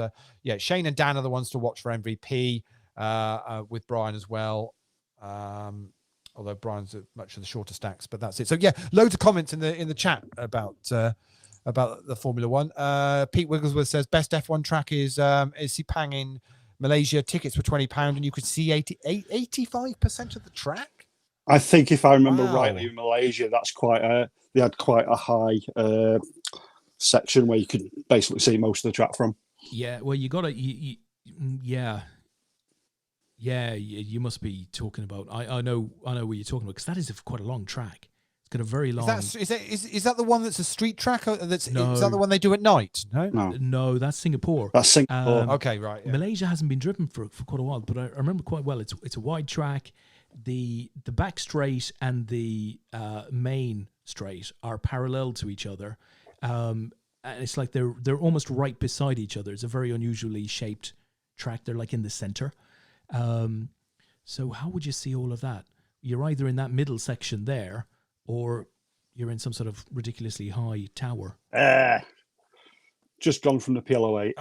[SPEAKER 2] Shane and Dan are the ones to watch for MVP with Brian as well. Although Brian's much of the shorter stacks, but that's it. So loads of comments in the chat about the Formula One. Pete Wigglesworth says best F1 track is Sepang in Malaysia. Tickets were £20, and you could see 85% of the track.
[SPEAKER 3] I think if I remember rightly, in Malaysia, they had quite a high section where you could basically see most of the track from.
[SPEAKER 1] Yeah, well, you got to, you must be talking about. I know what you're talking about, because that is quite a long track. It's got a very long.
[SPEAKER 2] Is that the one that's a street track? Is that the one they do at night?
[SPEAKER 1] No, that's Singapore.
[SPEAKER 3] That's Singapore.
[SPEAKER 2] Okay, right. Yeah.
[SPEAKER 1] Malaysia hasn't been driven for quite a while, but I remember quite well. It's a wide track. The back straight and the main straight are parallel to each other, and it's like they're almost right beside each other. It's a very unusually shaped track. They're like in the center. So how would you see all of that? You're either in that middle section there, or you're in some sort of ridiculously high tower.
[SPEAKER 3] Just gone from the PLO8.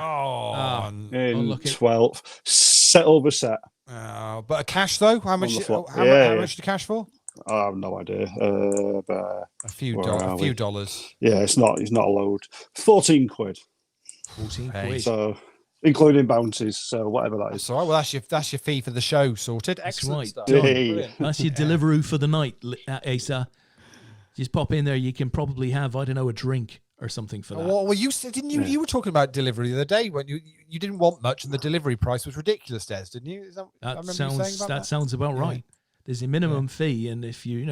[SPEAKER 3] In 12th. Set over set.
[SPEAKER 2] But a cash though? How much did you cash for?
[SPEAKER 3] I have no idea. But
[SPEAKER 2] a few dollars.
[SPEAKER 3] Yeah, it's not a load. 14 quid.
[SPEAKER 1] 14 quid.
[SPEAKER 3] So including bounties, so whatever that is.
[SPEAKER 2] That's all right. Well, that's your fee for the show sorted. Excellent stuff.
[SPEAKER 1] That's your Deliveroo for the night, Asa. Just pop in there. You can probably have, I don't know, a drink or something for that.
[SPEAKER 2] Well, you didn't you? Yeah. You were talking about delivery the other day when you didn't want much, and the delivery price was ridiculous, Des, didn't you?
[SPEAKER 1] That sounds about right. There's a minimum fee, and if you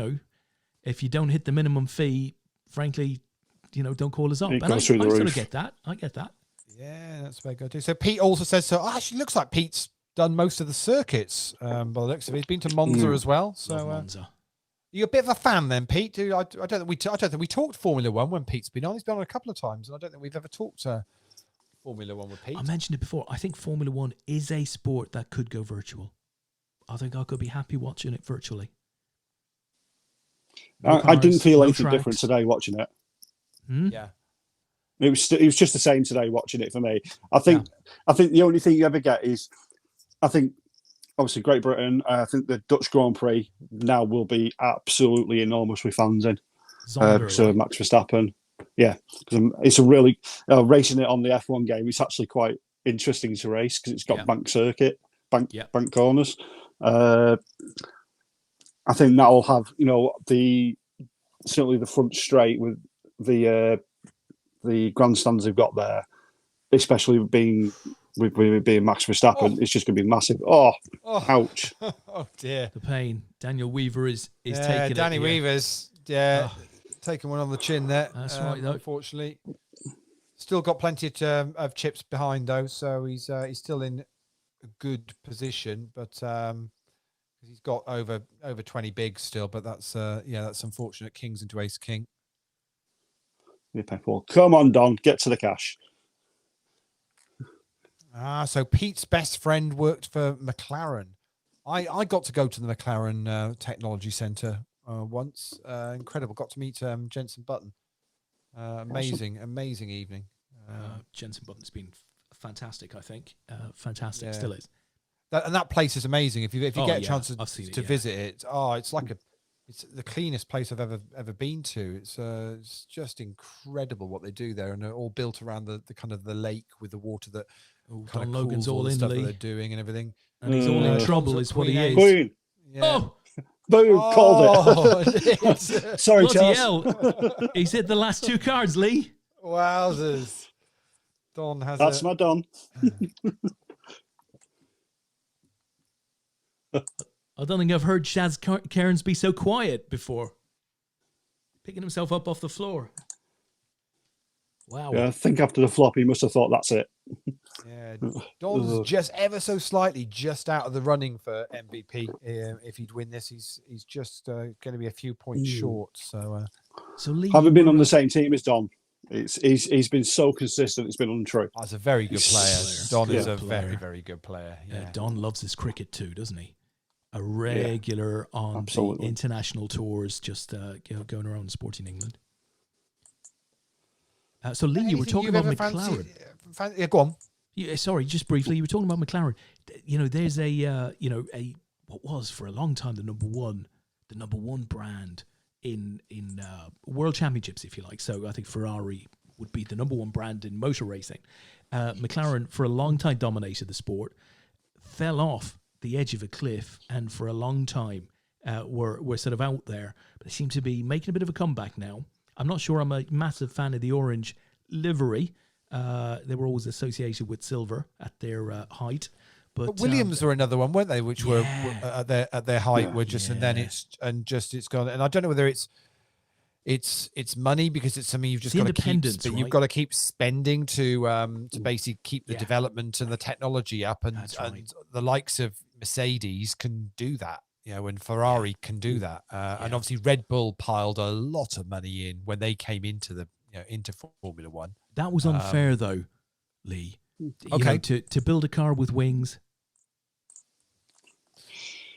[SPEAKER 1] don't hit the minimum fee, frankly, don't call us up. And I sort of get that. I get that.
[SPEAKER 2] Yeah, that's very good. So Pete also says, so actually looks like Pete's done most of the circuits by the looks of it. He's been to Monza as well. So
[SPEAKER 1] Monza.
[SPEAKER 2] You're a bit of a fan then, Pete. I don't think we talked Formula One when Pete's been on. He's been on a couple of times, and I don't think we've ever talked Formula One with Pete.
[SPEAKER 1] I mentioned it before. I think Formula One is a sport that could go virtual. I think I could be happy watching it virtually.
[SPEAKER 3] I didn't feel anything different today watching it.
[SPEAKER 2] Yeah.
[SPEAKER 3] It was just the same today watching it for me. I think the only thing you ever get is, obviously Great Britain. I think the Dutch Grand Prix now will be absolutely enormous with fans in. So Max Verstappen, because it's a really racing it on the F1 game. It's actually quite interesting to race because it's got bank circuit, bank corners. I think that will have certainly the front straight with the grandstands they've got there, especially being Max Verstappen, it's just going to be massive. Ouch!
[SPEAKER 2] Oh dear,
[SPEAKER 1] the pain. Daniel Weaver is taking it.
[SPEAKER 2] Danny Weaver's taking one on the chin there.
[SPEAKER 1] That's right, though.
[SPEAKER 2] Unfortunately, still got plenty of chips behind though, so he's still in a good position, but he's got over 20 bigs still. But that's unfortunate. Kings into ace king.
[SPEAKER 3] Well, come on, Don, get to the cash.
[SPEAKER 2] So Pete's best friend worked for Mclaren. I got to go to the Mclaren Technology Centre once. Incredible. Got to meet Jensen Button. Amazing evening.
[SPEAKER 1] Jensen Button's been fantastic, I think. Fantastic, still is.
[SPEAKER 2] That place is amazing. If you get a chance to visit it, it's the cleanest place I've ever been to. It's just incredible what they do there, and they're all built around the kind of the lake with the water that
[SPEAKER 1] Don Logan's all in
[SPEAKER 2] stuff that they're doing and everything.
[SPEAKER 1] And he's all in trouble, is what he is.
[SPEAKER 3] Queen.
[SPEAKER 2] Yeah.
[SPEAKER 3] Oh, boom! Called it. Sorry,
[SPEAKER 1] Bloody
[SPEAKER 3] Charles.
[SPEAKER 1] hell. He's hit the last 2 cards, Lee.
[SPEAKER 2] Wowzers! Don has.
[SPEAKER 3] That's my Don.
[SPEAKER 1] I don't think I've heard Shaz Cairns be so quiet before. Picking himself up off the floor. Wow.
[SPEAKER 3] Yeah, I think after the flop, he must have thought that's it.
[SPEAKER 2] Yeah, Don's just ever so slightly just out of the running for MVP. If he'd win this, he's just going to be a few points short. So
[SPEAKER 1] Lee,
[SPEAKER 3] having been on the same team as Don, he's been so consistent. It's been untrue.
[SPEAKER 2] That's a very good player. Don is a very, very good player. Yeah.
[SPEAKER 1] Don loves his cricket too, doesn't he? A regular on the international tours, just going around sporting England. So Lee, you were talking about Mclaren.
[SPEAKER 2] Yeah, go on.
[SPEAKER 1] Yeah, sorry, just briefly, you were talking about Mclaren. There's a what was for a long time the number one brand in world championships, if you like. So I think Ferrari would be the number one brand in motor racing. McLaren for a long time dominated the sport, fell off the edge of a cliff, and for a long time were sort of out there. But they seem to be making a bit of a comeback now. I'm not sure I'm a massive fan of the orange livery. They were always associated with silver at their height. But
[SPEAKER 2] Williams were another one, weren't they? Which were at their height, were just and then it's gone. And I don't know whether it's money because it's something you've just got to keep. Right? You've got to keep spending to basically keep the development and the technology up, and the likes of Mercedes can do that. And Ferrari can do that. And obviously Red Bull piled a lot of money in when they came into into Formula One.
[SPEAKER 1] That was unfair though, Lee. To build a car with wings.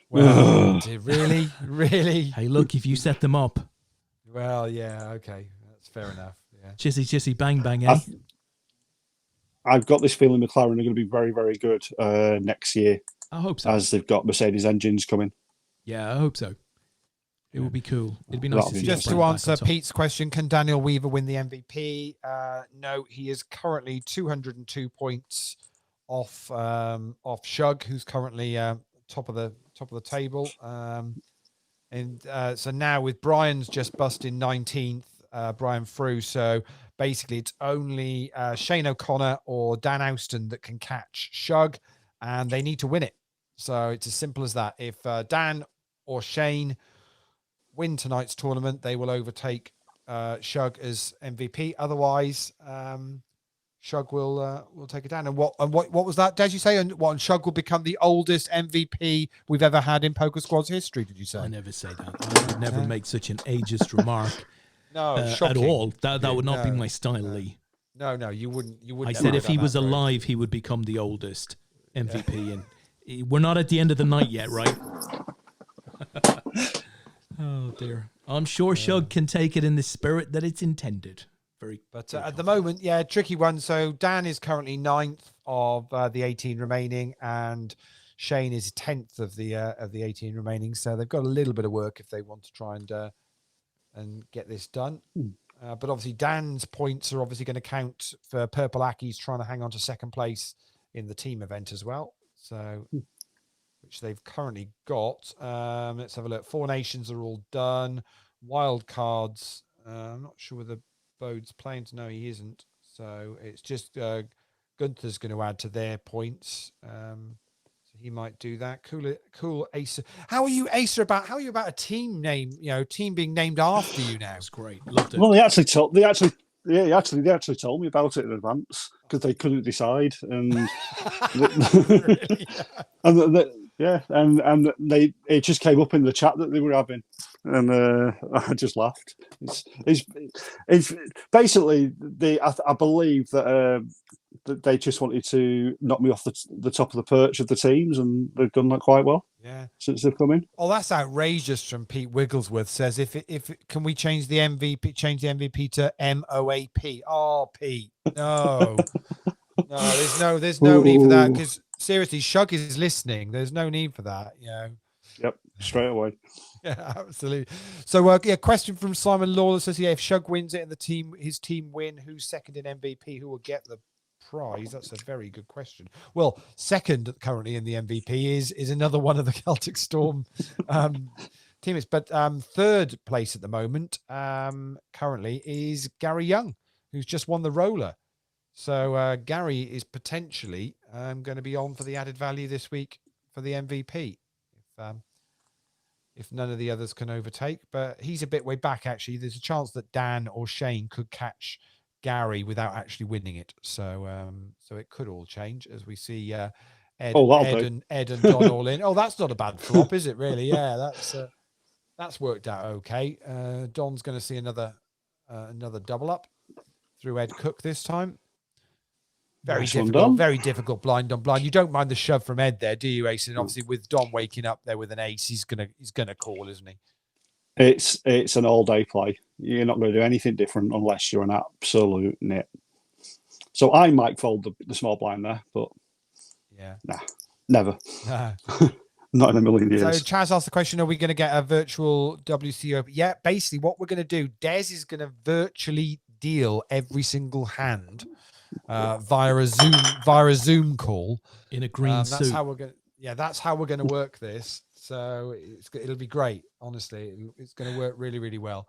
[SPEAKER 2] Well, really?
[SPEAKER 1] Hey, look, if you set them up.
[SPEAKER 2] Well, yeah, okay. That's fair enough. Yeah.
[SPEAKER 1] Chissy, bang, bang, eh?
[SPEAKER 3] I've got this feeling McLaren are going to be very, very good next year.
[SPEAKER 1] I hope so.
[SPEAKER 3] As they've got Mercedes engines coming.
[SPEAKER 1] Yeah, I hope so. It would be cool. It'd be nice to see.
[SPEAKER 2] Just to answer Pete's question, can Daniel Weaver win the MVP? No, he is currently 202 points off Shug, who's currently top of the table. So now with Brian's just busting 19th, Brian Frew. So basically, it's only Shane O'Connor or Dan Austin that can catch Shug, and they need to win it. So it's as simple as that. If Dan or Shane win tonight's tournament, they will overtake Shug as MVP. Otherwise, Shug will take it down. And what was that? Did you say? And Shug will become the oldest MVP we've ever had in Poker Squad's history? Did you say?
[SPEAKER 1] I never say that. I would never make such an ageist remark.
[SPEAKER 2] No,
[SPEAKER 1] at all. That would not be my style, Lee.
[SPEAKER 2] No, you wouldn't.
[SPEAKER 1] I said if he was alive, he would become the oldest MVP, and we're not at the end of the night yet, right? Oh dear. I'm sure Shug can take it in the spirit that it's intended.
[SPEAKER 2] But at the moment, tricky one. So Dan is currently 9th of the 18 remaining, and Shane is 10th of the 18 remaining. So they've got a little bit of work if they want to try and get this done. But obviously Dan's points are obviously going to count for Purple Aki's trying to hang on to second place in the team event as well. So, which they've currently got. Let's have a look. 4 Nations are all done. Wild cards. I'm not sure whether Bode's playing. No, he isn't. So it's just Gunther's going to add to their points. So he might do that. Cool, Asa. How are you about a team name? Team being named after you now.
[SPEAKER 1] That's great. Loved it.
[SPEAKER 3] Well, they actually told me about it in advance because they couldn't decide, and it just came up in the chat that they were having, and I just laughed. It's basically I believe that they just wanted to knock me off the top of the perch of the teams, and they've done that quite well. since they've come in.
[SPEAKER 2] Oh, that's outrageous from Pete Wigglesworth. Says if can we change the MVP to MOAP? Oh, Pete, no. No, there's no need for that, because seriously, Shug is listening. There's no need for that,
[SPEAKER 3] Yep, straight away.
[SPEAKER 2] Yeah, absolutely. So, question from Simon Lawler says, if Shug wins it and his team win, who's second in MVP? Who will get the prize? That's a very good question. Well, second currently in the MVP is another one of the Celtic Storm teammates, but third place at the moment currently is Gary Young, who's just won the roller. So Gary is potentially going to be on for the added value this week for the MVP, if none of the others can overtake. But he's a bit way back, actually. There's a chance that Dan or Shane could catch Gary without actually winning it. So so it could all change as we see Ed and Don all in. Oh, that's not a bad flop, is it, really? Yeah, that's worked out okay. Don's going to see another double up through Ed Cook this time. Very difficult blind on blind. You don't mind the shove from Ed there, do you, Ace? And obviously with Don waking up there with an ace, he's gonna call, isn't he?
[SPEAKER 3] It's an all day play. You're not going to do anything different unless you're an absolute nit. So I might fold the small blind there, but nah, never. Not in a million years.
[SPEAKER 2] So Chaz asked the question, are we going to get a virtual WCO? Yeah, basically what we're going to do, Des is going to virtually deal every single hand via a Zoom call in a green suit. That's how we're going to work this. So it'll be great. Honestly, it's going to work really, really well.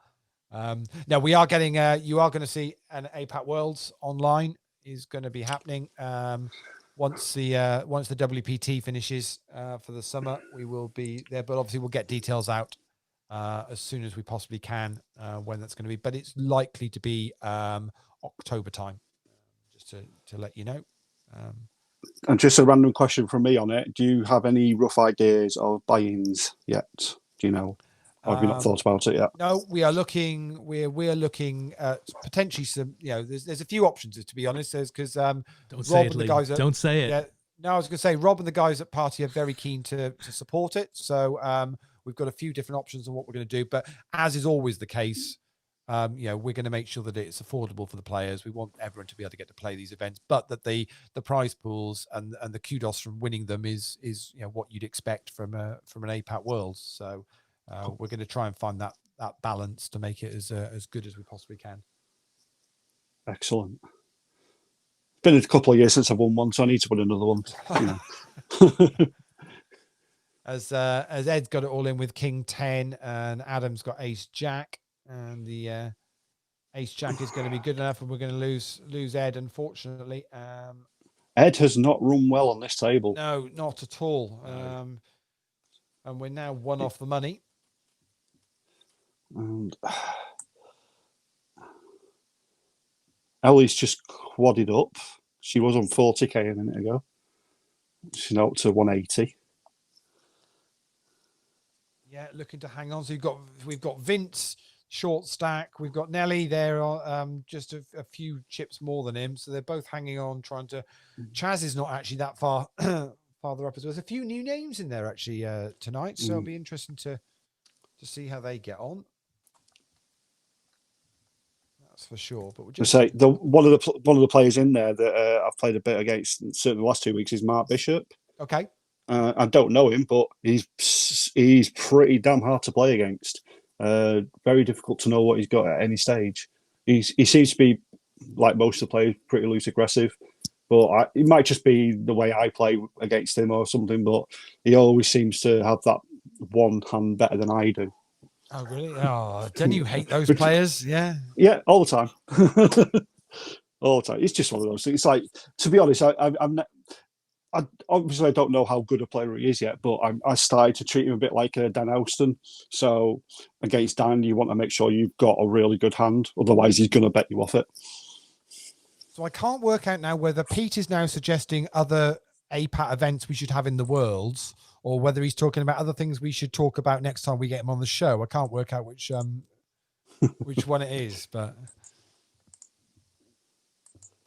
[SPEAKER 2] Now we are getting. You are going to see an APAT Worlds online is going to be happening once the WPT finishes for the summer. We will be there, but obviously we'll get details out as soon as we possibly can when that's going to be. But it's likely to be October time. Just to let you know.
[SPEAKER 3] And just a random question from me on it. Do you have any rough ideas of buy-ins yet? Do you know? Or have you not thought about it yet?
[SPEAKER 2] No, we are looking. We're looking at potentially some. There's a few options, to be honest. There's because Rob and the guys.
[SPEAKER 1] Don't say it.
[SPEAKER 2] Yeah, no, I was going to say Rob and the guys at Party are very keen to support it. So we've got a few different options on what we're going to do. But as is always the case, we're going to make sure that it's affordable for the players. We want everyone to be able to get to play these events, but that the prize pools and the kudos from winning them is what you'd expect from an APAT Worlds. So we're going to try and find that balance to make it as good as we possibly can.
[SPEAKER 3] Excellent. It's been a couple of years since I've won one, so I need to win another one.
[SPEAKER 2] As Ed's got it all in with King 10 and Adam's got Ace Jack. And the Ace Jack is going to be good enough, and we're going to lose Ed, unfortunately.
[SPEAKER 3] Ed has not run well on this table.
[SPEAKER 2] No, not at all. And we're now one off the money.
[SPEAKER 3] And Ellie's just quadded up. She was on 40k a minute ago. She's now up to 180.
[SPEAKER 2] Yeah, looking to hang on. So we've got Vince. Short stack. We've got Nelly there, just a few chips more than him. So they're both hanging on, trying to. Chaz is not actually that far farther up as well. There's a few new names in there actually tonight, so it'll be interesting to see how they get on. That's for sure. But we'll just
[SPEAKER 3] say one of the players in there that I've played a bit against, certainly the last 2 weeks, is Mark Bishop.
[SPEAKER 2] Okay.
[SPEAKER 3] I don't know him, but he's pretty damn hard to play against. Very difficult to know what he's got at any stage. He seems to be, like most of the players, pretty loose aggressive, but it might just be the way I play against him or something, but he always seems to have that one hand better than I do.
[SPEAKER 2] Oh, really? Oh, don't you hate those players? Yeah.
[SPEAKER 3] Yeah, all the time. All the time. It's just one of those things. It's like, to be honest, obviously I don't know how good a player he is yet, but I started to treat him a bit like Dan Elston. So against Dan, you want to make sure you've got a really good hand. Otherwise, he's going to bet you off it.
[SPEAKER 2] So I can't work out now whether Pete is now suggesting other APAT events we should have in the Worlds, or whether he's talking about other things we should talk about next time we get him on the show. I can't work out which one it is, but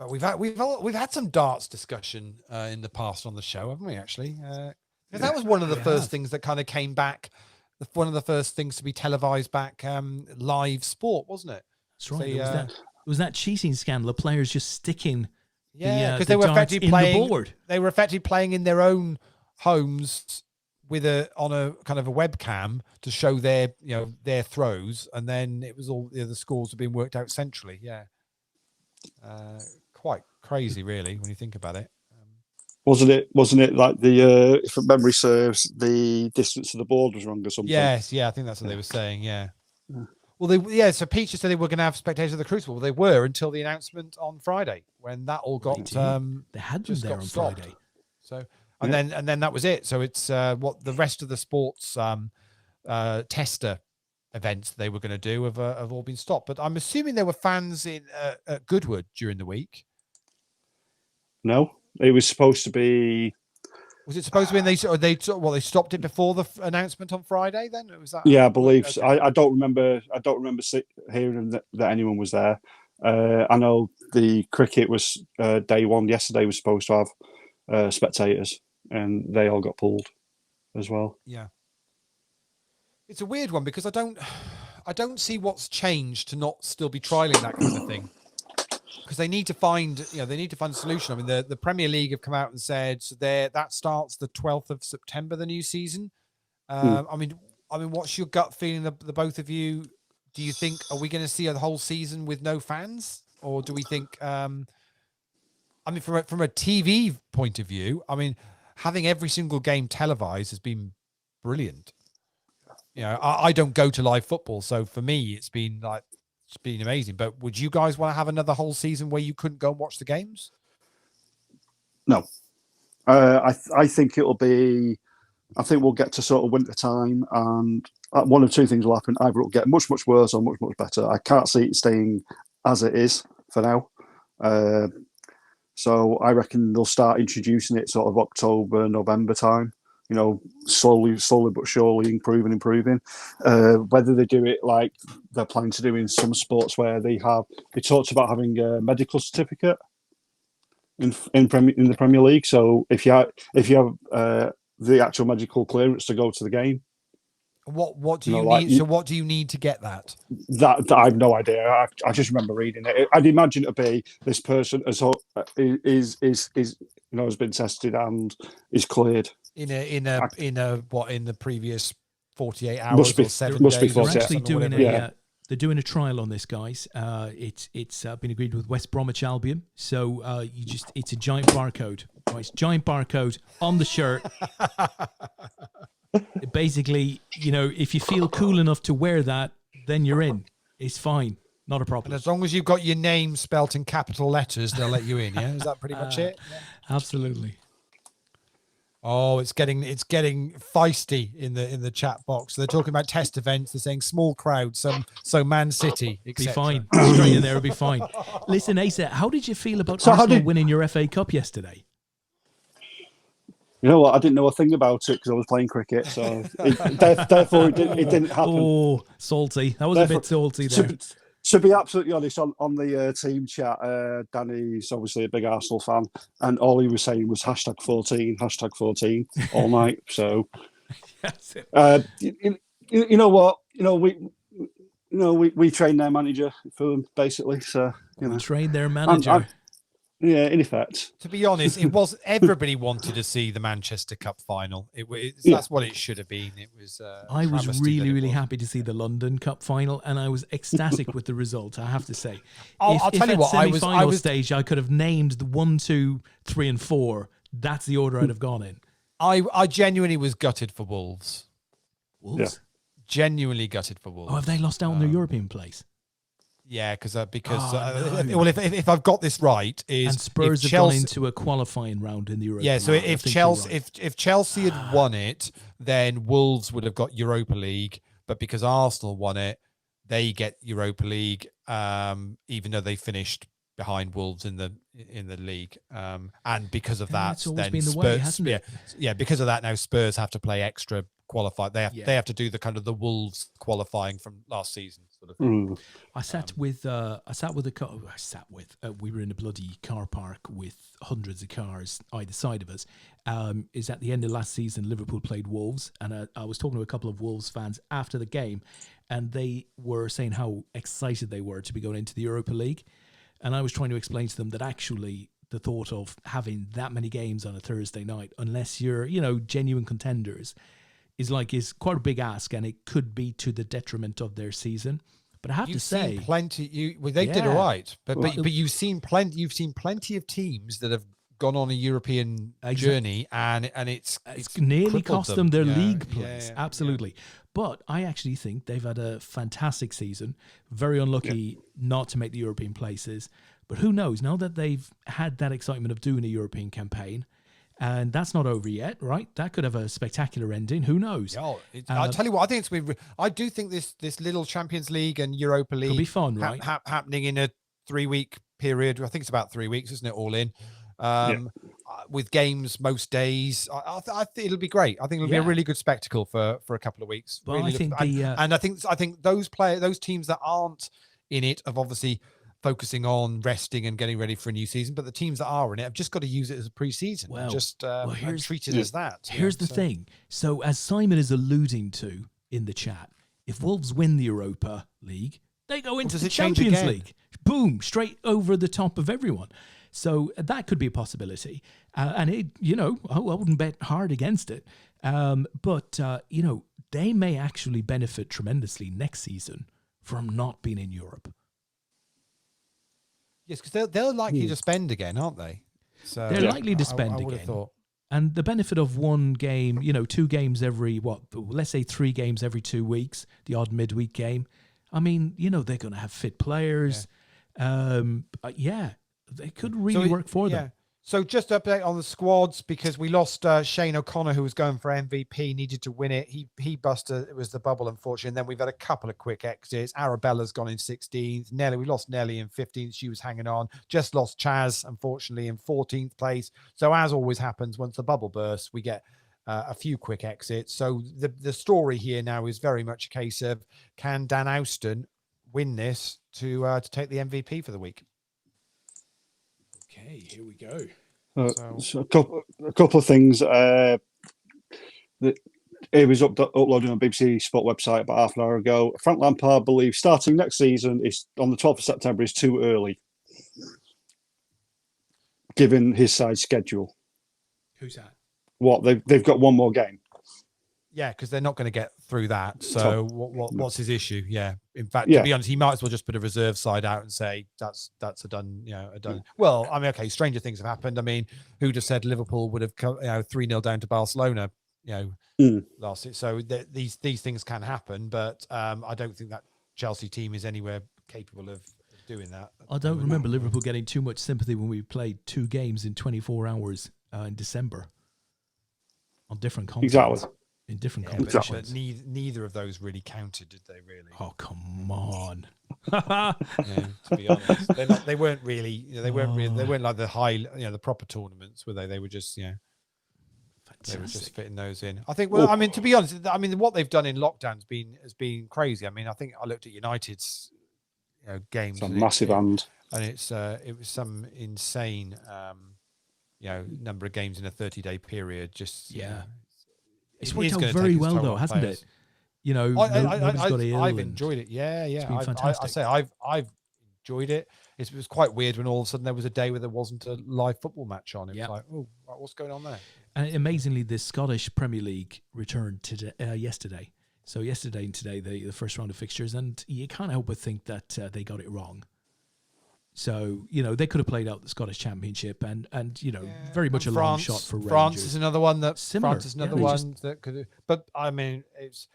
[SPEAKER 2] we've had some darts discussion in the past on the show, haven't we? Actually, That was one of the first things that kind of came back. One of the first things to be televised back, live sport, wasn't it?
[SPEAKER 1] That's right. It was that cheating scandal of players just sticking.
[SPEAKER 2] Yeah, because they were effectively playing.
[SPEAKER 1] The board.
[SPEAKER 2] They were effectively playing in their own homes on a kind of a webcam to show their throws, and then it was all the scores were being worked out centrally. Yeah, quite crazy, really, when you think about it.
[SPEAKER 3] Wasn't it like the if memory serves, the distance of the board was wrong or something?
[SPEAKER 2] Yes, I think that's what they were saying. Yeah. Well, so Peach said they were going to have spectators of the Crucible. Well, they were until the announcement on Friday, when that all got
[SPEAKER 1] they had them there on
[SPEAKER 2] stopped.
[SPEAKER 1] Friday.
[SPEAKER 2] So and then that was it. So it's what the rest of the sports tester events they were going to do have all been stopped. But I'm assuming there were fans in at Goodwood during the week.
[SPEAKER 3] No, it was supposed to be.
[SPEAKER 2] Was it supposed to be? And they stopped it before the announcement on Friday. Then was that?
[SPEAKER 3] Yeah, I believe. So. I don't remember. I don't remember hearing that anyone was there. I know the cricket was day one. Yesterday was supposed to have spectators, and they all got pulled as well.
[SPEAKER 2] Yeah, it's a weird one because I don't see what's changed to not still be trialing that kind of thing. Because they need to find, a solution. I mean, the Premier League have come out and said that starts the 12th of September, the new season. I mean, what's your gut feeling? The both of you, do you think are we going to see a whole season with no fans, or do we think? I mean, from a TV point of view, I mean, having every single game televised has been brilliant. I don't go to live football, so for me, it's been amazing. But would you guys want to have another whole season where you couldn't go and watch the games?
[SPEAKER 3] No. I think it'll be. I think we'll get to sort of winter time, and one of two things will happen: either it'll get much worse or much better. I can't see it staying as it is for now. So I reckon they'll start introducing it sort of October, November time. Slowly but surely improving. Whether they do it like they're planning to do in some sports where they talked about having a medical certificate in the Premier League. So if you have the actual medical clearance to go to the game,
[SPEAKER 2] what do you need? So what do you need to get that?
[SPEAKER 3] That I have no idea. I just remember reading it. I'd imagine it to be this person has been tested and is cleared.
[SPEAKER 2] In the previous 48 hours or 7 days?
[SPEAKER 3] Be
[SPEAKER 1] they're actually doing they're doing a trial on this, guys. It's been agreed with West Bromwich Albion. So it's a giant barcode. Right, giant barcode on the shirt. Basically, if you feel cool enough to wear that, then you're in. It's fine. Not a problem.
[SPEAKER 2] And as long as you've got your name spelt in capital letters, they'll let you in. Yeah, is that pretty much it? Yeah.
[SPEAKER 1] Absolutely.
[SPEAKER 2] Oh, it's getting feisty in the chat box. They're talking about test events. They're saying small crowd, so Man City, etc.
[SPEAKER 1] Be fine. Straight in there, it'll be fine. Listen, Asa, how did you feel about Arsenal winning your FA Cup yesterday?
[SPEAKER 3] You know what? I didn't know a thing about it because I was playing cricket, so therefore it didn't happen.
[SPEAKER 1] Oh, salty. That was a bit salty there.
[SPEAKER 3] To be absolutely honest, on the team chat, Danny's obviously a big Arsenal fan, and all he was saying was #14 all night. So, you know what? We train their manager for them basically. So
[SPEAKER 1] we train their manager.
[SPEAKER 3] Yeah, in effect.
[SPEAKER 2] To be honest, it was everybody wanted to see the Manchester Cup final. That's what it should have been. It was.
[SPEAKER 1] I was really happy to see the London Cup final, and I was ecstatic with the result. I have to say.
[SPEAKER 2] I'll tell you what.
[SPEAKER 1] I was stage. I could have named the 1, 2, 3, and 4. That's the order I'd have gone in.
[SPEAKER 2] I genuinely was gutted for Wolves.
[SPEAKER 1] Wolves. Yeah.
[SPEAKER 2] Genuinely gutted for Wolves.
[SPEAKER 1] Oh, have they lost out on their European place?
[SPEAKER 2] Yeah, because if I've got this right,
[SPEAKER 1] and Spurs have gone into a qualifying round in the Europa.
[SPEAKER 2] Yeah, so if Chelsea had won it, then Wolves would have got Europa League, but because Arsenal won it, they get Europa League, even though they finished behind Wolves in the league, and because of that,
[SPEAKER 1] it's always
[SPEAKER 2] then
[SPEAKER 1] been the
[SPEAKER 2] Spurs,
[SPEAKER 1] way, hasn't it?
[SPEAKER 2] Yeah, because of that, now Spurs have to play extra qualify. They have to do the kind of the Wolves qualifying from last season sort of thing.
[SPEAKER 1] We were in a bloody car park with hundreds of cars either side of us. Is at the end of last season, Liverpool played Wolves, and I was talking to a couple of Wolves fans after the game, and they were saying how excited they were to be going into the Europa League. And I was trying to explain to them that actually the thought of having that many games on a Thursday night, unless you're, genuine contenders, is quite a big ask, and it could be to the detriment of their season. But I have to say,
[SPEAKER 2] seen plenty. They did all right, but you've seen plenty. You've seen plenty of teams that have gone on a European journey, and it's
[SPEAKER 1] nearly cost them their league place. Absolutely. But I actually think they've had a fantastic season. Very unlucky not to make the European places. But who knows? Now that they've had that excitement of doing a European campaign, and that's not over yet, right? That could have a spectacular ending. Who knows?
[SPEAKER 2] I'll tell you what. I think I do think this little Champions League and Europa League
[SPEAKER 1] could be fun, right?
[SPEAKER 2] Happening in a 3-week period. I think it's about 3 weeks, isn't it? All in. With games most days, I think it'll be great. I think it'll be a really good spectacle for a couple of weeks.
[SPEAKER 1] Well,
[SPEAKER 2] really I think those teams that aren't in it have obviously focusing on resting and getting ready for a new season, but the teams that are in it have just got to use it as a pre-season. And treat it as that.
[SPEAKER 1] Here's the thing. So as Simon is alluding to in the chat, if Wolves win the Europa League, they go into the Champions League. Boom, straight over the top of everyone. So that could be a possibility. And it, I wouldn't bet hard against it. But they may actually benefit tremendously next season from not being in Europe.
[SPEAKER 2] Yes, because they're likely to spend again, aren't they? So
[SPEAKER 1] they're likely to spend
[SPEAKER 2] I would
[SPEAKER 1] again.
[SPEAKER 2] have thought.
[SPEAKER 1] And the benefit of one game, 2 games every, let's say 3 games every 2 weeks, the odd midweek game. I mean, they're going to have fit players. They could really work for them.
[SPEAKER 2] So just update on the squads, because we lost Shane O'Connor, who was going for MVP, needed to win it. He busted. It was the bubble, unfortunately. And then we've had a couple of quick exits. Arabella's gone in 16th. We lost Nelly in 15th. She was hanging on. Just lost Chaz, unfortunately, in 14th place. So as always happens, once the bubble bursts, we get a few quick exits. So the story here now is very much a case of, can Dan Austin win this to take the MVP for the week?
[SPEAKER 1] Okay, here we go.
[SPEAKER 3] So a couple of things. It was uploaded on BBC Sport website about half an hour ago. Frank Lampard believes starting next season is on the 12th of September is too early, given his side schedule.
[SPEAKER 1] Who's that?
[SPEAKER 3] What they've got one more game.
[SPEAKER 2] Yeah, because they're not going to get through that. So what's his issue? Yeah. In fact, to be honest, he might as well just put a reserve side out and say that's a done, a done. Well, I mean, okay, stranger things have happened. I mean, who'd have said Liverpool would have come, 3-0 down to Barcelona, last year. So these things can happen, but I don't think that Chelsea team is anywhere capable of doing that.
[SPEAKER 1] I don't remember Liverpool getting too much sympathy when we played 2 games in 24 hours in December on different continents.
[SPEAKER 3] Exactly.
[SPEAKER 1] In different competitions.
[SPEAKER 2] But neither of those really counted, did they? Really?
[SPEAKER 1] Oh, come on!
[SPEAKER 2] To be honest, they weren't really. They weren't like the high, the proper tournaments, were they? They were just, they were just fitting those in. I think. Well, I mean, to be honest, what they've done in lockdown has been crazy. I mean, I think I looked at United's, games.
[SPEAKER 3] It's a massive hand,
[SPEAKER 2] and it was some insane, number of games in a 30-day period. Just
[SPEAKER 1] It's worked out very well, though, hasn't it?
[SPEAKER 2] I've enjoyed it. Yeah.
[SPEAKER 1] It's been fantastic.
[SPEAKER 2] I say I've enjoyed it. It was quite weird when all of a sudden there was a day where there wasn't a live football match on. It was like, oh, what's going on there?
[SPEAKER 1] And amazingly, the Scottish Premier League returned yesterday. So yesterday and today, the first round of fixtures, and you can't help but think that they got it wrong. So, they could have played out the Scottish Championship and very much a long shot for Rangers.
[SPEAKER 2] France is another one that
[SPEAKER 1] that
[SPEAKER 2] could. But I mean, it's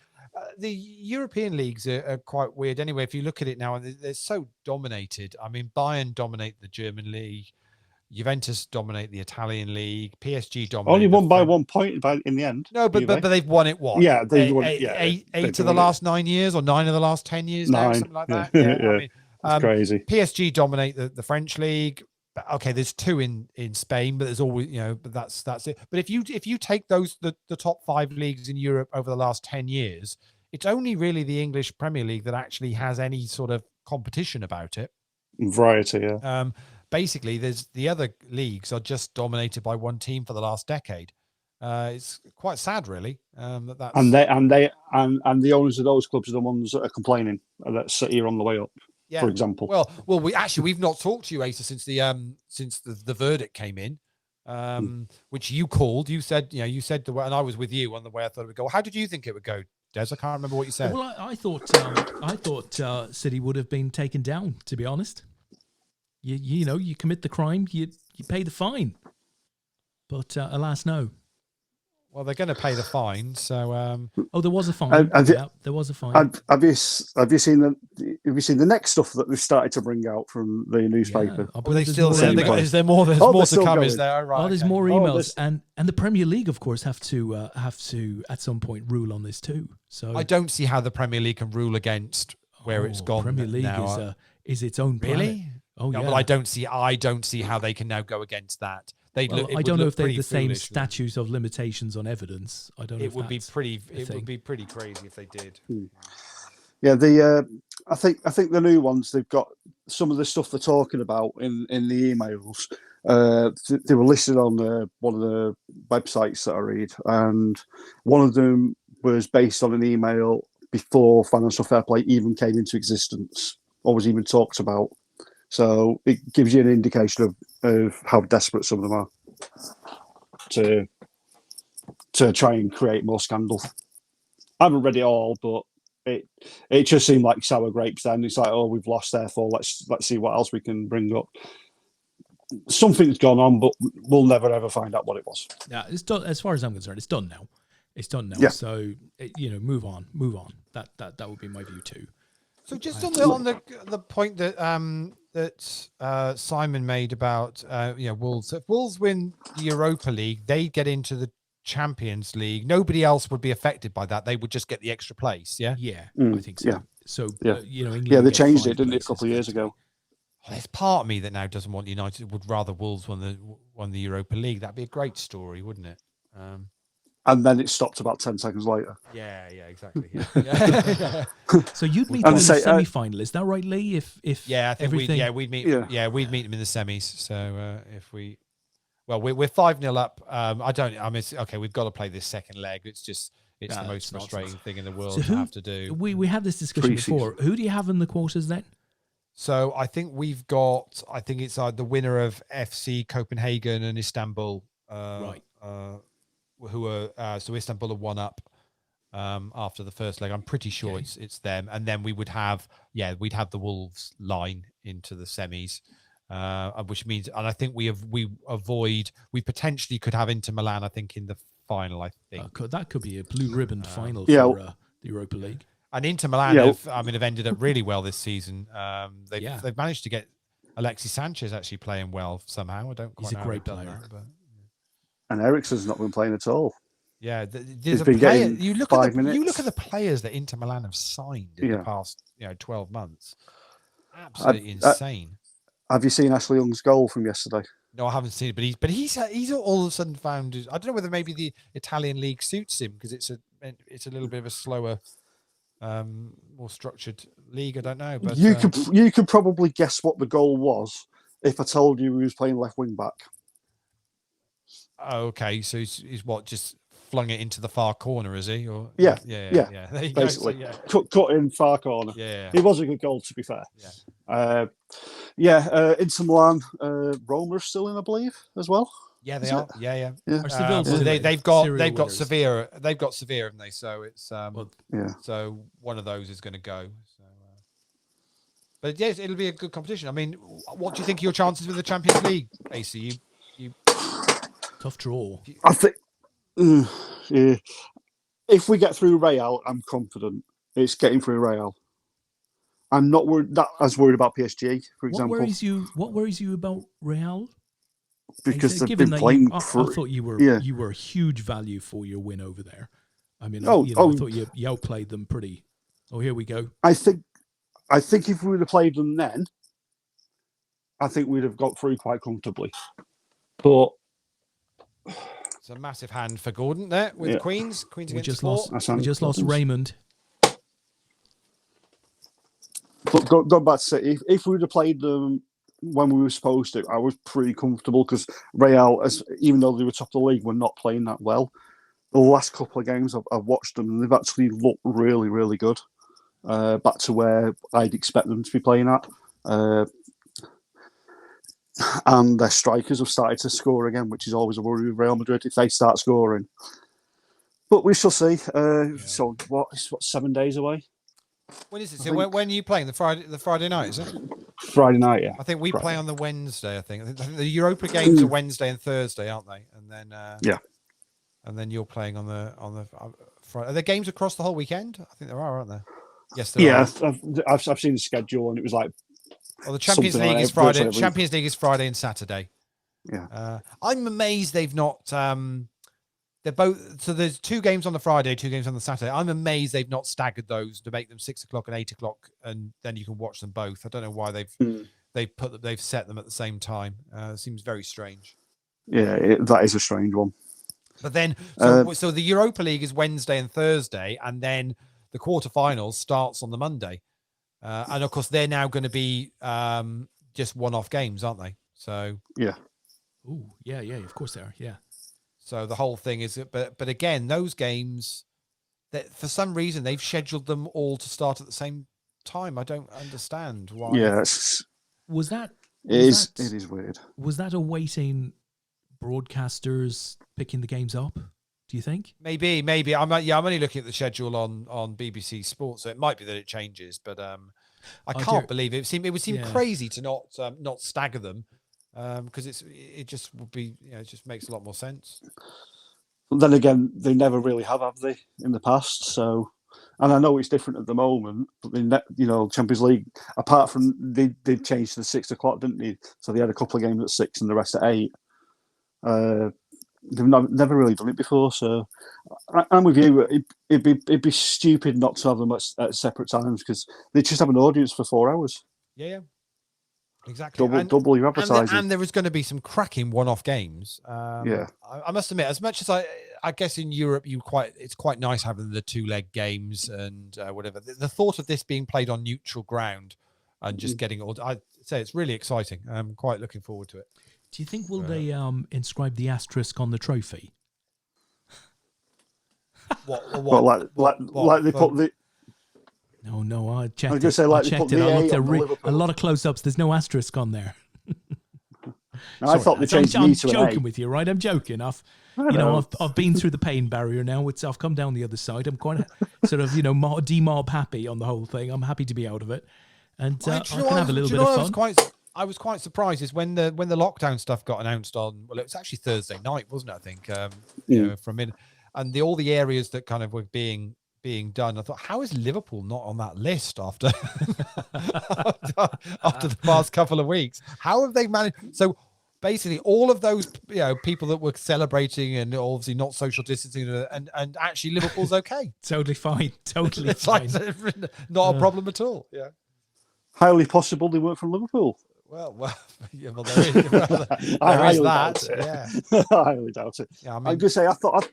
[SPEAKER 2] the European leagues are quite weird. Anyway, if you look at it now, they're so dominated. I mean, Bayern dominate the German league, Juventus dominate the Italian league, PSG dominate.
[SPEAKER 3] Only won by 1 point in the end.
[SPEAKER 2] No, but they've won it. What?
[SPEAKER 3] Yeah, they've won.
[SPEAKER 2] Eight of the last 9 years, or 9 of the last 10 years now, something like that.
[SPEAKER 3] Yeah. It's crazy.
[SPEAKER 2] PSG dominate the French league. okay, there's 2 in Spain, but there's always, but that's it. But if you take the top 5 leagues in Europe over the last 10 years, it's only really the English Premier League that actually has any sort of competition about it.
[SPEAKER 3] Variety, yeah.
[SPEAKER 2] Basically, there's the other leagues are just dominated by one team for the last decade. It's quite sad, really. And
[SPEAKER 3] the owners of those clubs are the ones that are complaining that City are on the way up. Yeah. For example.
[SPEAKER 2] Well, we've not talked to you, Asa, since the verdict came in, which you called. You said, and I was with you on the way I thought it would go. How did you think it would go, Des? I can't remember what you said.
[SPEAKER 1] Well, I thought City would have been taken down. To be honest, you commit the crime, you pay the fine. But alas, no.
[SPEAKER 2] Well, they're going to pay the fine, so.
[SPEAKER 1] There was a fine. There was a fine.
[SPEAKER 3] Have you seen the next stuff that they've started to bring out from the newspaper?
[SPEAKER 2] Yeah, they still is there more? There's more to come. Going. Is there? Right,
[SPEAKER 1] there's more emails, and the Premier League, of course, have to at some point rule on this too. So
[SPEAKER 2] I don't see how the Premier League can rule against where it's gone.
[SPEAKER 1] Premier League
[SPEAKER 2] now.
[SPEAKER 1] Is its own planet.
[SPEAKER 2] Really?
[SPEAKER 1] Oh yeah.
[SPEAKER 2] But I don't see how they can now go against that.
[SPEAKER 1] I don't know if they have the same statutes of limitations on evidence. I don't know.
[SPEAKER 2] It would be pretty crazy if they did.
[SPEAKER 3] Yeah, I think the new ones, they've got some of the stuff they're talking about in the emails. They were listed on one of the websites that I read, and one of them was based on an email before Financial Fair Play even came into existence or was even talked about. So it gives you an indication of how desperate some of them are to try and create more scandal. I haven't read it all, but it just seemed like sour grapes then. It's like, oh, we've lost, therefore let's see what else we can bring up. Something's gone on, but we'll never ever find out what it was.
[SPEAKER 1] Yeah, it's done. As far as I'm concerned, it's done now. It's done now.
[SPEAKER 3] Yeah.
[SPEAKER 1] So move on. That would be my view too.
[SPEAKER 2] So just on the point that Simon made about Wolves. If Wolves win the Europa League, they get into the Champions League. Nobody else would be affected by that. They would just get the extra place. Yeah.
[SPEAKER 1] Yeah, I think so.
[SPEAKER 3] Yeah.
[SPEAKER 1] So
[SPEAKER 3] England they changed it, didn't they, a couple of years ago?
[SPEAKER 2] There's part of me that now doesn't want United. Would rather Wolves won the Europa League. That'd be a great story, wouldn't it?
[SPEAKER 3] And then it stopped about 10 seconds later.
[SPEAKER 2] Yeah, exactly. Yeah.
[SPEAKER 1] So you'd meet them in the semi-final, is that right, Leigh? If
[SPEAKER 2] I think we'd meet them in the semis. So we're 5-0 up. Okay, we've got to play this second leg. It's the most frustrating thing in the world to have to do.
[SPEAKER 1] We had this discussion before. Who do you have in the quarters then?
[SPEAKER 2] So I think it's the winner of FC Copenhagen and Istanbul.
[SPEAKER 1] Right.
[SPEAKER 2] Who are so Istanbul are 1 up after the first leg. I'm pretty sure it's them, and then we'd have the Wolves line into the semis, which means, and I think we potentially could have Inter Milan, I think, in the final. I think
[SPEAKER 1] that could be a blue ribbon final for the Europa League.
[SPEAKER 2] And Inter Milan have ended up really well this season. They've managed to get Alexis Sanchez actually playing well somehow. I don't quite know.
[SPEAKER 1] He's a great player.
[SPEAKER 3] And Eriksen's not been playing at all.
[SPEAKER 2] Yeah, there's a player. You look at the players that Inter Milan have signed in the past 12 months. Absolutely insane.
[SPEAKER 3] Have you seen Ashley Young's goal from yesterday?
[SPEAKER 2] No, I haven't seen it, but he's all of a sudden found. I don't know whether maybe the Italian league suits him because it's a little bit of a slower, more structured league. I don't know, but
[SPEAKER 3] you could probably guess what the goal was if I told you he was playing left wing back.
[SPEAKER 2] Oh, okay, so he's what, just flung it into the far corner, is he? Or
[SPEAKER 3] yeah.
[SPEAKER 2] Basically,
[SPEAKER 3] cut in far corner.
[SPEAKER 2] Yeah,
[SPEAKER 3] it was a good goal, to be fair. Inter Milan, Roma are still in, I believe, as well.
[SPEAKER 2] Yeah, they are. Yeah.
[SPEAKER 1] They've
[SPEAKER 2] got Sevilla, haven't they? So it's So one of those is going to go. So, but yes, it'll be a good competition. I mean, what do you think of your chances with the Champions League, AC? You
[SPEAKER 1] tough draw.
[SPEAKER 3] I think if we get through Real, I'm confident it's getting through Real. I'm not as worried about PSG, for example.
[SPEAKER 1] What worries you about Real?
[SPEAKER 3] Because they've been playing.
[SPEAKER 1] I thought you were a huge value for your win over there. I mean, I thought you outplayed them pretty. Oh, here we go.
[SPEAKER 3] I think if we would have played them then, I think we'd have got through quite comfortably. But
[SPEAKER 2] it's a massive hand for Gordon there with Queens. Queens against Sport.
[SPEAKER 1] We just lost Raymond.
[SPEAKER 3] But going back to say, if we would have played them when we were supposed to, I was pretty comfortable because Real, even though they were top of the league, were not playing that well. The last couple of games I've watched them, and they've actually looked really, really good. Back to where I'd expect them to be playing at. And their strikers have started to score again, which is always a worry with Real Madrid if they start scoring. But we shall see. So it's 7 days away?
[SPEAKER 2] When is it? So when are you playing? The Friday night, is it?
[SPEAKER 3] Friday night, yeah.
[SPEAKER 2] I think we play on the Wednesday. I think the Europa games are Wednesday and Thursday, aren't they? And then and then you're playing on the Friday. Are there games across the whole weekend? I think there are, aren't there? Yes, there are.
[SPEAKER 3] I've seen the schedule, and it was like.
[SPEAKER 2] Well, the Champions League is Friday. Champions League is Friday and Saturday.
[SPEAKER 3] Yeah.
[SPEAKER 2] I'm amazed they've not. They're both. So there's 2 games on the Friday, 2 games on the Saturday. I'm amazed they've not staggered those to make them 6 o'clock and 8 o'clock, and then you can watch them both. I don't know why they've set them at the same time. It seems very strange.
[SPEAKER 3] Yeah, that is a strange one.
[SPEAKER 2] But then, so the Europa League is Wednesday and Thursday, and then the quarterfinals starts on the Monday. And of course, they're now going to be just one-off games, aren't they? So
[SPEAKER 3] yeah.
[SPEAKER 1] Ooh, yeah, of course they are. Yeah.
[SPEAKER 2] So the whole thing is, but again, those games, that for some reason they've scheduled them all to start at the same time. I don't understand why.
[SPEAKER 3] Yeah, it is weird.
[SPEAKER 1] Was that awaiting broadcasters picking the games up? Do you think?
[SPEAKER 2] Maybe. I'm only looking at the schedule on BBC Sports, so it might be that it changes. But I can't believe it. It would seem crazy to not stagger them. Because it just would be, it just makes a lot more sense.
[SPEAKER 3] But then again, they never really have they, in the past? So, and I know it's different at the moment, but Champions League, apart from they changed to 6 o'clock, didn't they? So they had a couple of games at 6 and the rest at 8. They've never really done it before. So I'm with you. It'd be stupid not to have them at separate times because they just have an audience for 4 hours.
[SPEAKER 2] Yeah. Exactly.
[SPEAKER 3] Double your advertising.
[SPEAKER 2] And there is going to be some cracking one-off games. I must admit, as much as I guess in Europe, it's quite nice having the 2-leg games and whatever. The thought of this being played on neutral ground and just getting it all, I'd say it's really exciting. I'm quite looking forward to it.
[SPEAKER 1] Do you think will they inscribe the asterisk on the trophy?
[SPEAKER 3] What they put the.
[SPEAKER 1] No, I checked.
[SPEAKER 3] I was going to say, like,
[SPEAKER 1] I checked it. I looked at a lot of close-ups. There's no asterisk on there.
[SPEAKER 3] I thought they changed
[SPEAKER 1] I'm
[SPEAKER 3] to an A.
[SPEAKER 1] I'm joking with you, right? I'm joking. I've been through the pain barrier now. I've come down the other side. I'm quite sort of demob happy on the whole thing. I'm happy to be out of it, and I can have a little bit of fun.
[SPEAKER 2] I was quite surprised is when the lockdown stuff got announced on. Well, it was actually Thursday night, wasn't it? I think from in and all the areas that kind of were being done. I thought, how is Liverpool not on that list after after the past couple of weeks? How have they managed? So basically, all of those people that were celebrating and obviously not social distancing, and actually Liverpool's okay,
[SPEAKER 1] totally fine, totally
[SPEAKER 2] it's
[SPEAKER 1] fine,
[SPEAKER 2] like, not a problem at all. Yeah,
[SPEAKER 3] highly possible they weren't from Liverpool.
[SPEAKER 2] Well, there is that. Yeah,
[SPEAKER 3] I highly doubt it. Yeah, I'm going to say I thought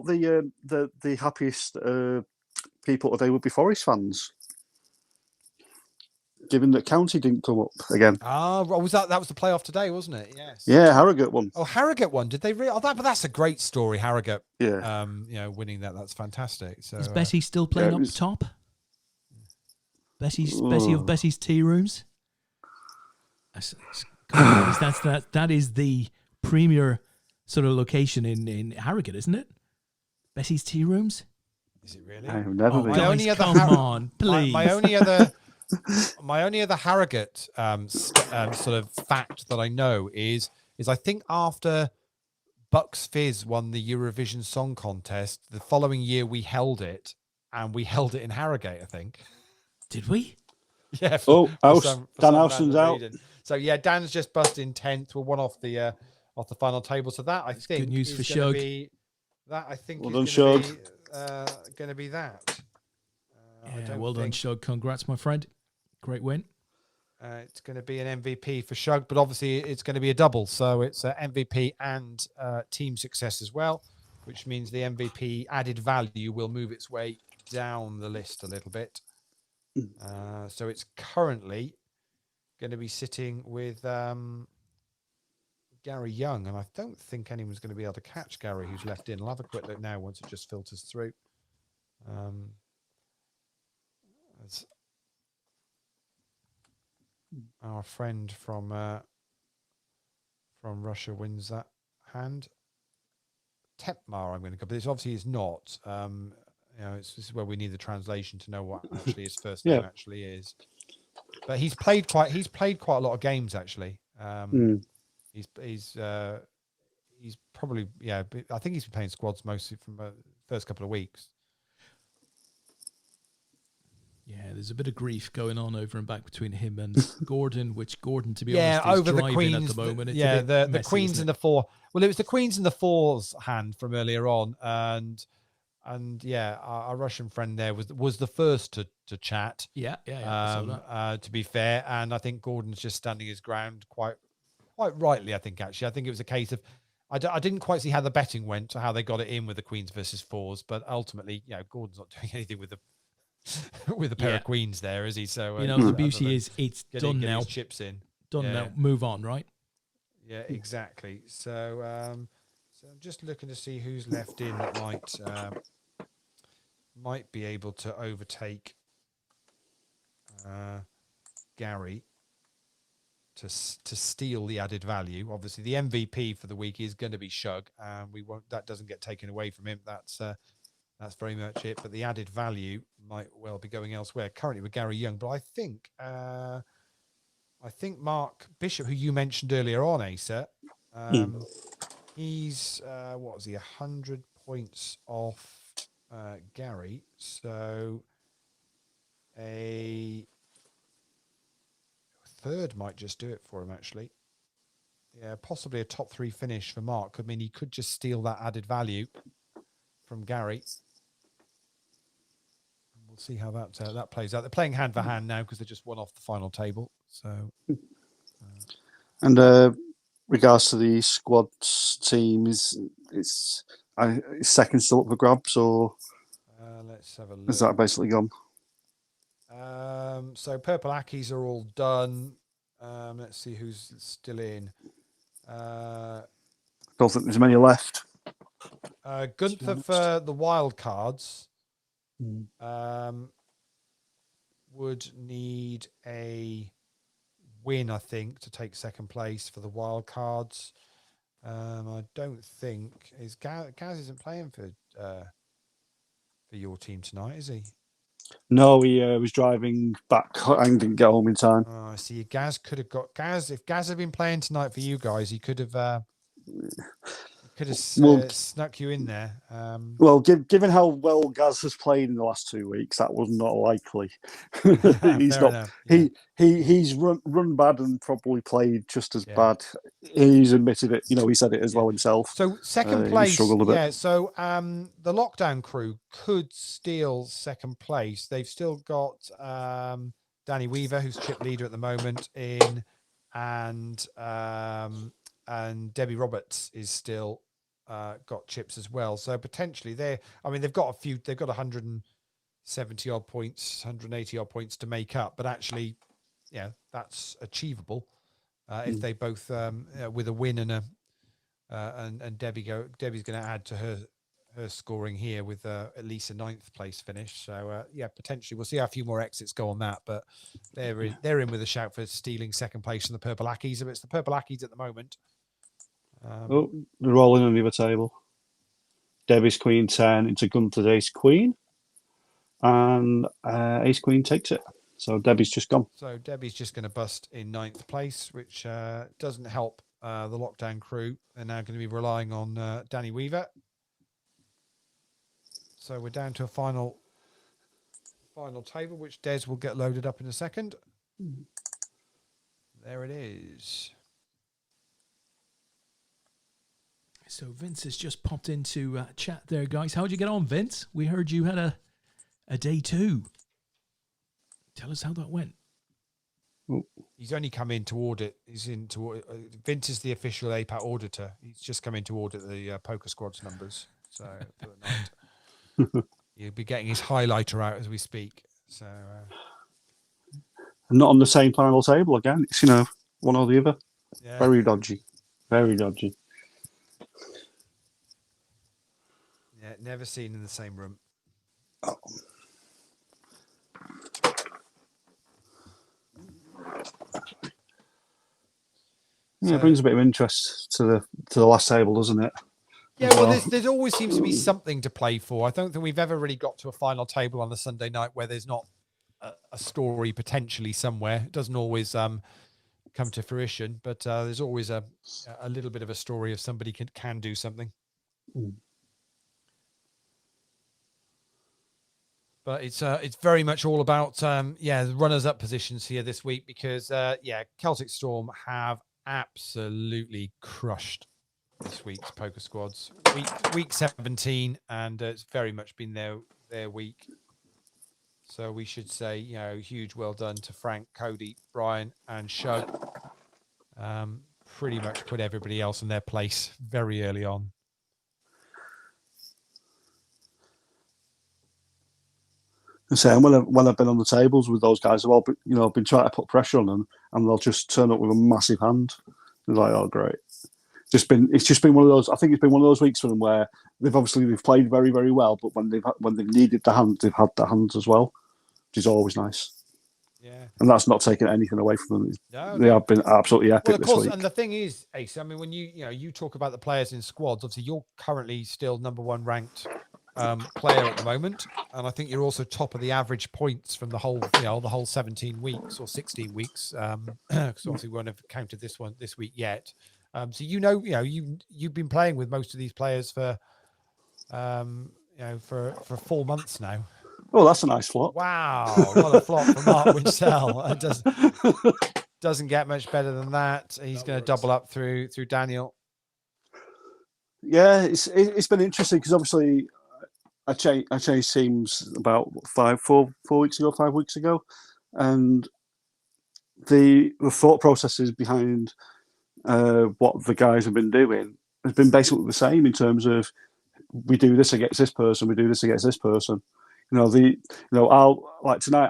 [SPEAKER 3] the happiest people today would be Forest fans, given that County didn't come up again.
[SPEAKER 2] Was that was the playoff today, wasn't it? Yes.
[SPEAKER 3] Yeah, Harrogate won.
[SPEAKER 2] Oh, Harrogate won. Did they? But that's a great story. Harrogate.
[SPEAKER 3] Yeah.
[SPEAKER 2] Winning that's fantastic. So
[SPEAKER 1] is Betty still playing up top? Betty of Betty's Tea Rooms. That is the premier sort of location in Harrogate, isn't it? Betty's Tea Rooms.
[SPEAKER 2] Is it really?
[SPEAKER 3] I've never been.
[SPEAKER 1] Come on, please.
[SPEAKER 2] My only other Harrogate sort of fact that I know is I think after Bucks Fizz won the Eurovision Song Contest, the following year we held it, and we held it in Harrogate, I think.
[SPEAKER 1] Did we?
[SPEAKER 2] Yeah.
[SPEAKER 3] Dan Howson's out.
[SPEAKER 2] So yeah, Dan's just busted in 10th. We're one off the final table. So that
[SPEAKER 1] That's good news for Shug.
[SPEAKER 2] That I think
[SPEAKER 3] well
[SPEAKER 2] is
[SPEAKER 3] done,
[SPEAKER 2] going to be that.
[SPEAKER 1] Well done, Shug. Congrats, my friend. Great win.
[SPEAKER 2] it's going to be an MVP for Shug, but obviously it's going to be a double. So it's MVP and team success as well, which means the MVP added value will move its way down the list a little bit. So it's currently going to be sitting with Gary Young, and I don't think anyone's going to be able to catch Gary, who's left in. I'll have a quick look now once it just filters through. Our friend from Russia wins that hand. Tepmar, I'm going to go, but it's obviously is not. This is where we need the translation to know what actually his first name actually is. But he's played quite a lot of games actually. He's probably I think he's been playing squads mostly from the first couple of weeks.
[SPEAKER 1] Yeah, there's a bit of grief going on over and back between him and Gordon, which Gordon, to be honest, is
[SPEAKER 2] over the Queens
[SPEAKER 1] at the moment. It's
[SPEAKER 2] the
[SPEAKER 1] messy,
[SPEAKER 2] Queens and the four. Well, it was the Queens and the fours hand from earlier on, and our Russian friend there was the first to chat. To be fair, and I think Gordon's just standing his ground quite rightly. I think it was a case of I didn't quite see how the betting went or how they got it in with the Queens versus fours, but ultimately, Gordon's not doing anything with the pair of queens there, is he? So
[SPEAKER 1] the beauty is it's done now.
[SPEAKER 2] Chips in.
[SPEAKER 1] Done now. Move on, right?
[SPEAKER 2] Yeah, exactly. So I'm just looking to see who's left in that might be able to overtake Gary to steal the added value. Obviously, the MVP for the week is going to be Shug, and that doesn't get taken away from him. That's very much it. But the added value might well be going elsewhere. Currently with Gary Young, but I think Mark Bishop, who you mentioned earlier on, Asa, he's 100 points off Gary. So a third might just do it for him, actually. Yeah, possibly a top 3 finish for Mark. I mean, he could just steal that added value from Gary. We'll see how that plays out. They're playing hand for hand now because they just won off the final table. So,
[SPEAKER 3] and regards to the squads team, is second still up for grabs, or
[SPEAKER 2] let's have a look.
[SPEAKER 3] Is that basically gone?
[SPEAKER 2] So purple Ackies are all done. Let's see who's still in.
[SPEAKER 3] Don't think there's many left.
[SPEAKER 2] Gunther for the wild cards would need a win, I think, to take second place for the wild cards. I don't think Gaz isn't playing for your team tonight, is he?
[SPEAKER 3] No, he was driving back and didn't get home in time.
[SPEAKER 2] Oh, I see. Gaz could have got Gaz. If Gaz had been playing tonight for you guys, he could have snuck you in there.
[SPEAKER 3] Well, given how well Gaz has played in the last 2 weeks, that was not likely. He's not.
[SPEAKER 2] Enough, yeah.
[SPEAKER 3] He's run bad and probably played just as bad. He's admitted it. He said it as well himself.
[SPEAKER 2] So second place,
[SPEAKER 3] struggled a bit.
[SPEAKER 2] yeah. So the lockdown crew could steal second place. They've still got Danny Weaver, who's chip leader at the moment, in, and Debbie Roberts is still got chips as well. So potentially they've got a few. They've got 170 odd points, 180 odd points to make up. But actually, that's achievable if they both with a win and Debbie's going to add to her scoring here with at least a 9th place finish. So potentially we'll see how a few more exits go on that. But they're in with a shout for stealing second place from the purple Ackies. It's the purple Ackies at the moment.
[SPEAKER 3] They're rolling on the other table. Debbie's Queen 10 into Gunther's Ace Queen, and Ace Queen takes it. So Debbie's just gone.
[SPEAKER 2] So Debbie's just going to bust in 9th place, which doesn't help the lockdown crew. They're now going to be relying on Danny Weaver. So we're down to a final table, which Des will get loaded up in a second. There it is.
[SPEAKER 1] So Vince has just popped into chat there, guys. How'd you get on, Vince? We heard you had a day 2. Tell us how that went.
[SPEAKER 2] He's only come in to audit. He's in to Vince is the official APAT auditor. He's just come in to audit the poker squad's numbers. So for the night, he'll be getting his highlighter out as we speak. So
[SPEAKER 3] not on the same final table again. It's one or the other.
[SPEAKER 2] yeah.
[SPEAKER 3] Very dodgy. Very dodgy.
[SPEAKER 2] Yeah, never seen in the same room.
[SPEAKER 3] Oh. Yeah, it brings a bit of interest to the last table, doesn't it?
[SPEAKER 2] Yeah, well, there always seems to be something to play for. I don't think we've ever really got to a final table on a Sunday night where there's not a story potentially somewhere. It doesn't always come to fruition, but there's always a little bit of a story if somebody can do something. But it's very much all about the runners-up positions here this week because Celtic Storm have absolutely crushed this week's poker squads. Week 17, and it's very much been their week. So we should say, huge well done to Frank, Cody, Brian, and Shug. Pretty much put everybody else in their place very early on.
[SPEAKER 3] And when I've been on the tables with those guys, I've been trying to put pressure on them, and they'll just turn up with a massive hand. They're like, "Oh, great!" It's just been one of those. I think it's been one of those weeks for them where they've played very, very well, but when they've needed the hand, they've had the hands as well, which is always nice.
[SPEAKER 2] Yeah,
[SPEAKER 3] and that's not taking anything away from them.
[SPEAKER 2] No,
[SPEAKER 3] they have been absolutely epic
[SPEAKER 2] of course,
[SPEAKER 3] this week.
[SPEAKER 2] And the thing is, Asa, I mean, when you talk about the players in squads, obviously you're currently still number one ranked player at the moment, and I think you're also top of the average points from the whole 17 weeks or 16 weeks. Because obviously we won't have counted this week yet. So you've been playing with most of these players for 4 months now.
[SPEAKER 3] Oh, that's a nice flop.
[SPEAKER 2] Wow, what a flop for Mark Winchell. It doesn't get much better than that. He's going to double up through Daniel.
[SPEAKER 3] Yeah, it's been interesting because obviously I changed teams about 5 weeks ago, and the thought processes behind what the guys have been doing has been basically the same in terms of we do this against this person, we do this against this person. Tonight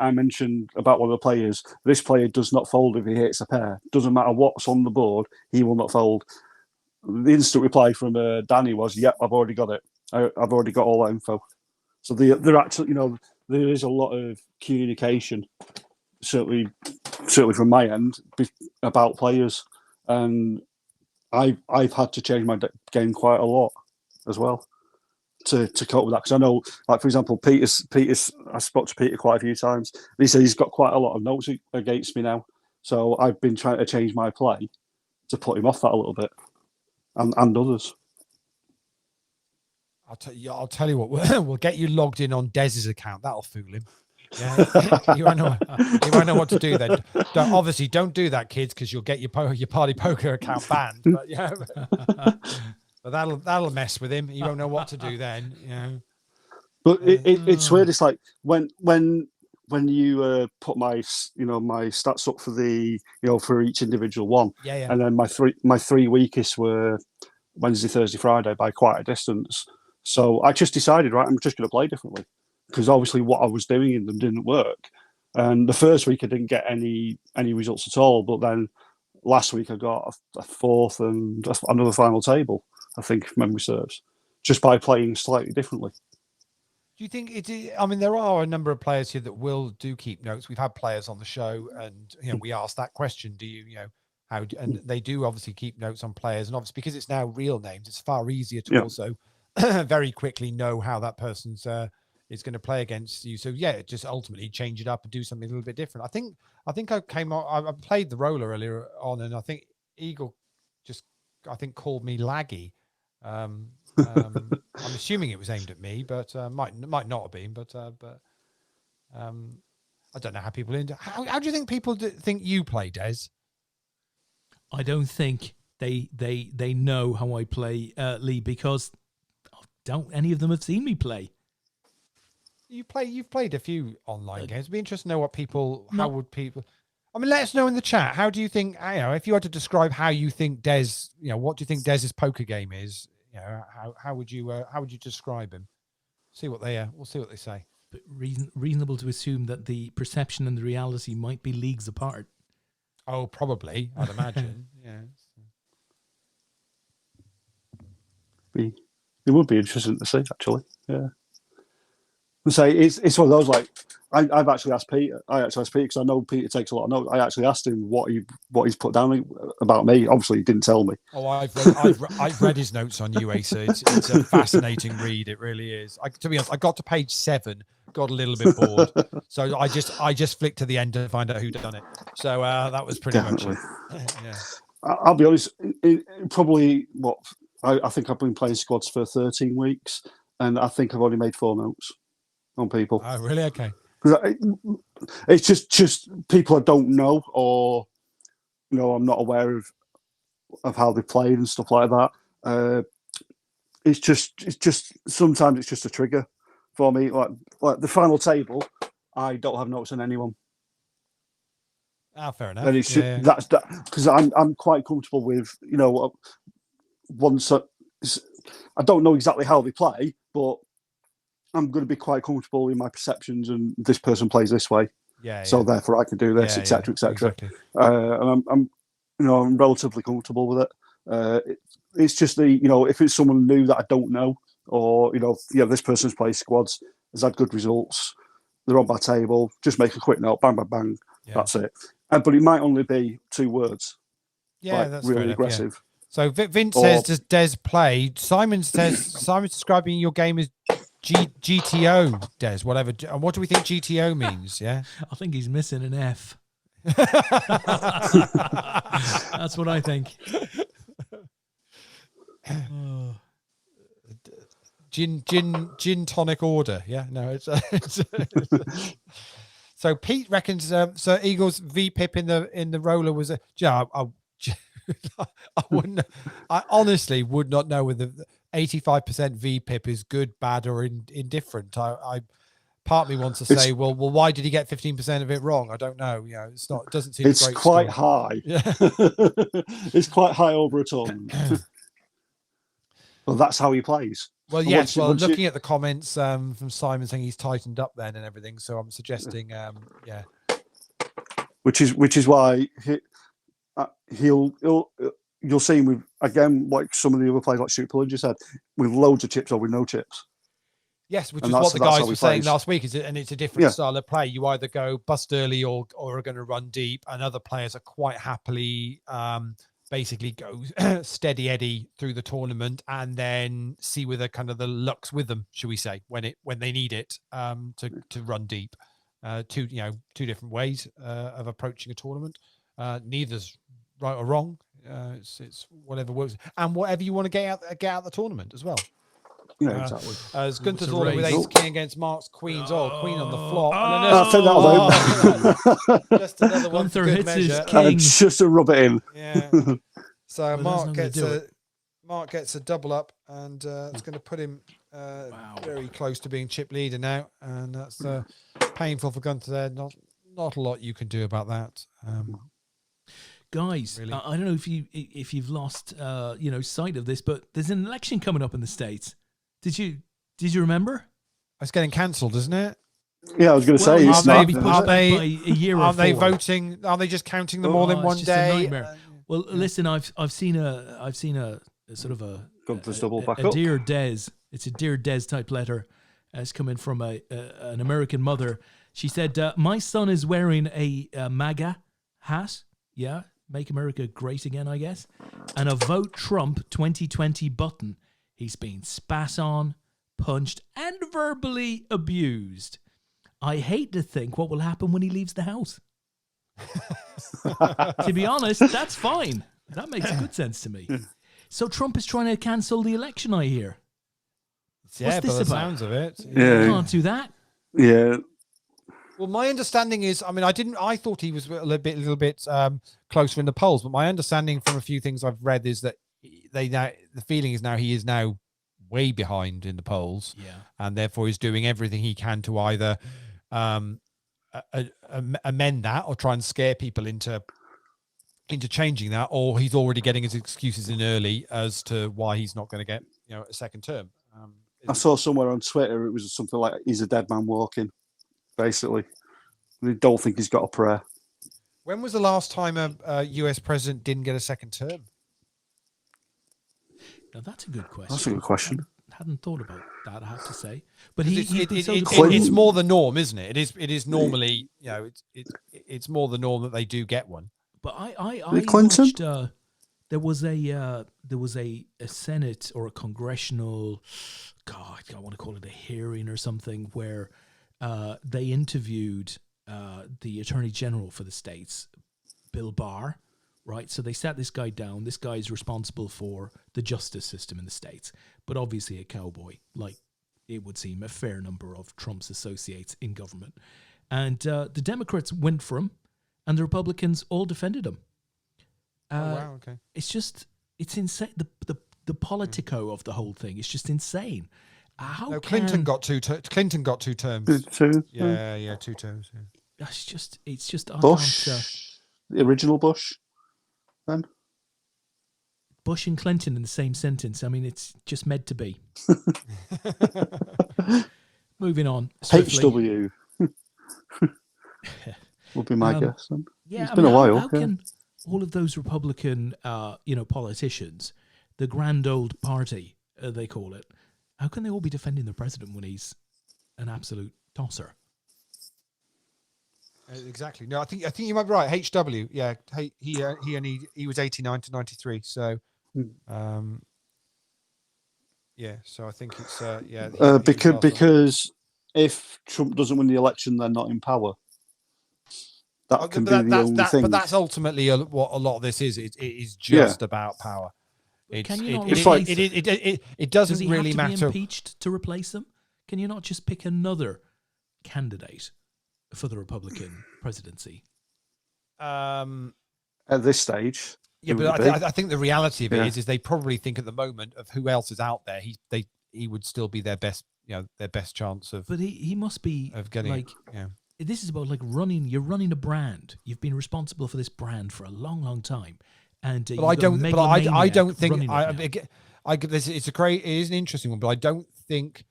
[SPEAKER 3] I mentioned about one of the players. This player does not fold if he hits a pair. Doesn't matter what's on the board, he will not fold. The instant reply from Danny was, "Yep, I've already got it. I've already got all that info." So they're actually, there is a lot of communication, certainly from my end, about players, and I've had to change my game quite a lot as well to cope with that, because I know, like for example, Peter's. I spoke to Peter quite a few times. And he said he's got quite a lot of notes against me now, so I've been trying to change my play to put him off that a little bit, and others.
[SPEAKER 2] I'll tell you what. We'll get you logged in on Des's account. That'll fool him. Yeah, you won't know what to do then. Obviously, don't do that, kids, because you'll get your party poker account banned. But yeah. But that'll mess with him. You won't know what to do then.
[SPEAKER 3] But it's weird. It's like when you put my my stats up for the for each individual one, and then my three weakest were Wednesday, Thursday, Friday by quite a distance. So I just decided, right, I'm just going to play differently, because obviously what I was doing in them didn't work. And the first week I didn't get any results at all, but then last week I got a fourth and another final table, I think, if memory serves, just by playing slightly differently.
[SPEAKER 2] Do you think I mean, there are a number of players here that do keep notes. We've had players on the show, and we asked that question: do you and they do obviously keep notes on players, and obviously because it's now real names, it's far easier to also very quickly know how that person's is going to play against you. So just ultimately change it up and do something a little bit different. I think I came on. I played the roller earlier on, and I think Eagle just called me laggy. I'm assuming it was aimed at me, but might not have been. But I don't know how people how do you think people think you play, Des?
[SPEAKER 1] I don't think they know how I play, Lee, because don't any of them have seen me play. You've
[SPEAKER 2] played a few online games. It'd be interesting to know what people. How would people? I mean, let us know in the chat. How do you think, if you had to describe how you think Des, what do you think Des's poker game is? How would you describe him? We'll see what they say.
[SPEAKER 1] But reasonable to assume that the perception and the reality might be leagues apart.
[SPEAKER 2] Oh, probably. I'd imagine. Yeah.
[SPEAKER 3] It would be interesting to see, actually. Yeah. So it's one of those, like, I've actually asked Peter. I actually asked Peter because I know Peter takes a lot of notes. I actually asked him what he's put down about me. Obviously, he didn't tell me.
[SPEAKER 2] Oh, I've read his notes on you, Asa. It's a fascinating read. It really is. To be honest, I got to page 7, got a little bit bored, so I just flicked to the end to find out who done it. So that was pretty
[SPEAKER 3] Definitely.
[SPEAKER 2] much it. Yeah.
[SPEAKER 3] I'll be honest. Probably what I think I've been playing squads for 13 weeks, and I think I've only made 4 notes on people.
[SPEAKER 2] Oh, really? Okay.
[SPEAKER 3] It's just people I don't know, or I'm not aware of how they played and stuff like that. It's just sometimes it's just a trigger for me. Like the final table, I don't have notes on anyone.
[SPEAKER 2] Ah, fair enough.
[SPEAKER 3] And it's that's because I'm quite comfortable with once I don't know exactly how they play, but I'm going to be quite comfortable in my perceptions, and this person plays this way. So therefore I can do this, etc., etc.
[SPEAKER 2] Exactly.
[SPEAKER 3] And I'm relatively comfortable with it. It's just if it's someone new that I don't know, or this person's played squads, has had good results, they're on my table, just make a quick note, bang, bang, bang. Yeah. That's it. But it might only be 2 words.
[SPEAKER 2] Yeah, that's
[SPEAKER 3] really aggressive.
[SPEAKER 2] Yeah. So Vince says, does Des play? Simon says, Simon's describing your game as GTO, Des, whatever. And what do we think GTO means? Yeah,
[SPEAKER 1] I think he's missing an F. That's what I think.
[SPEAKER 2] Gin tonic order. Yeah, no, it's So Pete reckons Sir Eagles VPIP in the roller was a. I honestly would not know whether 85% VPIP is good, bad, or indifferent. Part of me wants to say, well, why did he get 15% of it wrong? I don't know. It's not. It doesn't seem.
[SPEAKER 3] It's
[SPEAKER 2] great
[SPEAKER 3] quite
[SPEAKER 2] score.
[SPEAKER 3] high. Yeah. It's quite high over a tournament. Well, that's how he plays.
[SPEAKER 2] Well, yes. Looking at the comments from Simon saying he's tightened up then and everything, so I'm suggesting,
[SPEAKER 3] Which is why you'll see him with, again, like some of the other players, like Super Pillage said, with loads of chips or with no chips.
[SPEAKER 2] Yes, which is what the guys were saying last week. And it's a different style of play. You either go bust early or are going to run deep, and other players are quite happily basically go steady Eddie through the tournament and then see whether kind of the luck's with them, shall we say, when they need it to run deep. Two different ways of approaching a tournament. Neither's right or wrong. It's whatever works, and whatever you want to get out the tournurnament as well.
[SPEAKER 3] Yeah, exactly.
[SPEAKER 2] As Gunther's order with Ace King against Mark's Queens. Queen on the flop. Just another one for good measure.
[SPEAKER 3] Just to rub it in.
[SPEAKER 2] Yeah. So Mark gets a double up, and it's going to put him very close to being chip leader now, and that's painful for Gunther there. Not a lot you can do about that.
[SPEAKER 1] Guys, really? I don't know if you've lost sight of this, but there's an election coming up in the States. Did you remember?
[SPEAKER 2] It's getting cancelled, isn't it?
[SPEAKER 3] Yeah, I was going to say.
[SPEAKER 2] Are they voting? Are they just counting them all in one day?
[SPEAKER 1] Well, listen, I've seen a sort of a
[SPEAKER 3] Dear
[SPEAKER 1] Des. It's a Dear Des type letter. It's coming from an American mother. She said, "My son is wearing a MAGA hat. Yeah, Make America Great Again, I guess, and a Vote Trump 2020 button. He's been spat on, punched, and verbally abused. I hate to think what will happen when he leaves the house." To be honest, that's fine. That makes good sense to me. So Trump is trying to cancel the election, I hear.
[SPEAKER 2] Yeah, What's this about? Sounds of it.
[SPEAKER 3] Yeah.
[SPEAKER 1] Can't do that.
[SPEAKER 3] Yeah.
[SPEAKER 2] Well, my understanding is, I thought he was a little bit closer in the polls, but my understanding from a few things I've read is that the feeling is now he is now way behind in the polls, and therefore is doing everything he can to either amend that or try and scare people into changing that, or he's already getting his excuses in early as to why he's not going to get a second term.
[SPEAKER 3] I saw somewhere on Twitter it was something like he's a dead man walking, basically. They don't think he's got a prayer.
[SPEAKER 2] When was the last time a US president didn't get a second term?
[SPEAKER 1] Now that's a good question.
[SPEAKER 3] That's a good question.
[SPEAKER 1] I hadn't thought about that, I have to say. But
[SPEAKER 2] it's more the norm, isn't it? It is normally, it's more the norm that they do get one.
[SPEAKER 1] But I
[SPEAKER 3] Clinton?
[SPEAKER 1] watched, there was a Senate or a congressional, God, I want to call it a hearing or something, where they interviewed the Attorney General for the states, Bill Barr, right? So they sat this guy down. This guy is responsible for the justice system in the states, but obviously a cowboy, like it would seem a fair number of Trump's associates in government. And the Democrats went for him, and the Republicans all defended him.
[SPEAKER 2] Wow, okay.
[SPEAKER 1] It's insane. The politico of the whole thing is just insane.
[SPEAKER 2] Clinton got two terms.
[SPEAKER 3] 2.
[SPEAKER 2] Yeah, 2 terms. Yeah.
[SPEAKER 1] It's just
[SPEAKER 3] Bush, the original Bush, then
[SPEAKER 1] Bush and Clinton in the same sentence. I mean, it's just meant to be. Moving on.
[SPEAKER 3] swiftly. HW would be my guess. Then.
[SPEAKER 1] Yeah,
[SPEAKER 3] it's been a while.
[SPEAKER 1] How can all of those Republican, politicians, the grand old party, they call it, how can they all be defending the president when he's an absolute tosser?
[SPEAKER 2] Exactly. No, I think you might be right. HW, yeah, he was 89 to 93. So, yeah. So I think it's
[SPEAKER 3] because if Trump doesn't win the election, they're not in power. That can be the only thing.
[SPEAKER 2] But that's ultimately what a lot of this is. It is just about power. It doesn't really matter.
[SPEAKER 1] Does he have to be impeached to replace them? Can you not just pick another candidate for the Republican presidency?
[SPEAKER 3] At this stage,
[SPEAKER 2] yeah, but I think the reality of it is they probably think at the moment of who else is out there. He would still be their best, their best chance of.
[SPEAKER 1] But he must be
[SPEAKER 2] of getting
[SPEAKER 1] This is about running. You're running a brand. You've been responsible for this brand for a long, long time. And
[SPEAKER 2] I don't think it is an interesting one, but I don't think.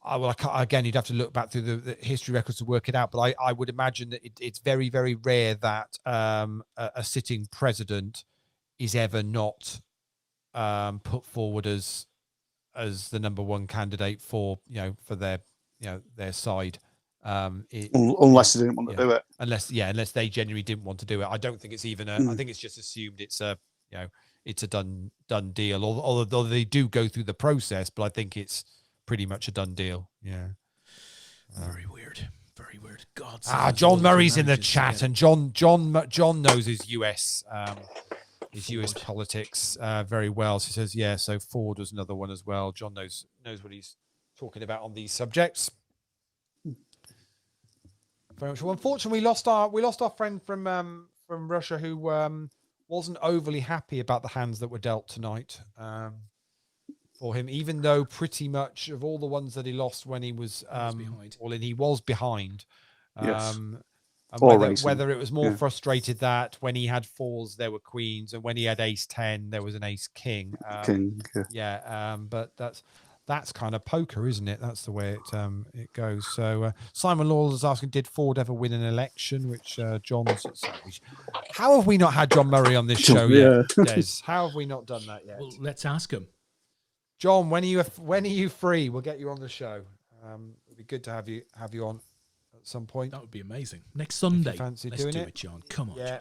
[SPEAKER 2] Again, you'd have to look back through the history records to work it out. But I would imagine that it's very, very rare that a sitting president is ever not put forward as the number one candidate for their side.
[SPEAKER 3] Unless they didn't want to do it.
[SPEAKER 2] Unless they genuinely didn't want to do it. I don't think it's even I think it's just assumed it's a done deal. Although they do go through the process, but I think it's pretty much a done deal. Yeah.
[SPEAKER 1] Very weird. Very weird. God.
[SPEAKER 2] John Murray's in the chat, and John knows his US politics very well. So he says, yeah. So Ford was another one as well. John knows what he's talking about on these subjects. Very much. Well, unfortunately, we lost our friend from Russia who wasn't overly happy about the hands that were dealt tonight for him, even though pretty much of all the ones that he lost when he was he was behind.
[SPEAKER 3] Yes.
[SPEAKER 2] And whether it was more frustrated that when he had fours there were queens, and when he had ace 10 there was an ace king. But that's kind of poker, isn't it? That's the way it goes. So Simon Law is asking, did Ford ever win an election? Which John's... How have we not had John Murray on this show yet, Des? How have we not done that yet?
[SPEAKER 1] Well, let's ask him.
[SPEAKER 2] John, when are you free? We'll get you on the show. It'd be good to have you on at some point.
[SPEAKER 1] That would be amazing. Next Sunday.
[SPEAKER 2] Let's do
[SPEAKER 1] it, John. Come on.
[SPEAKER 2] Yeah.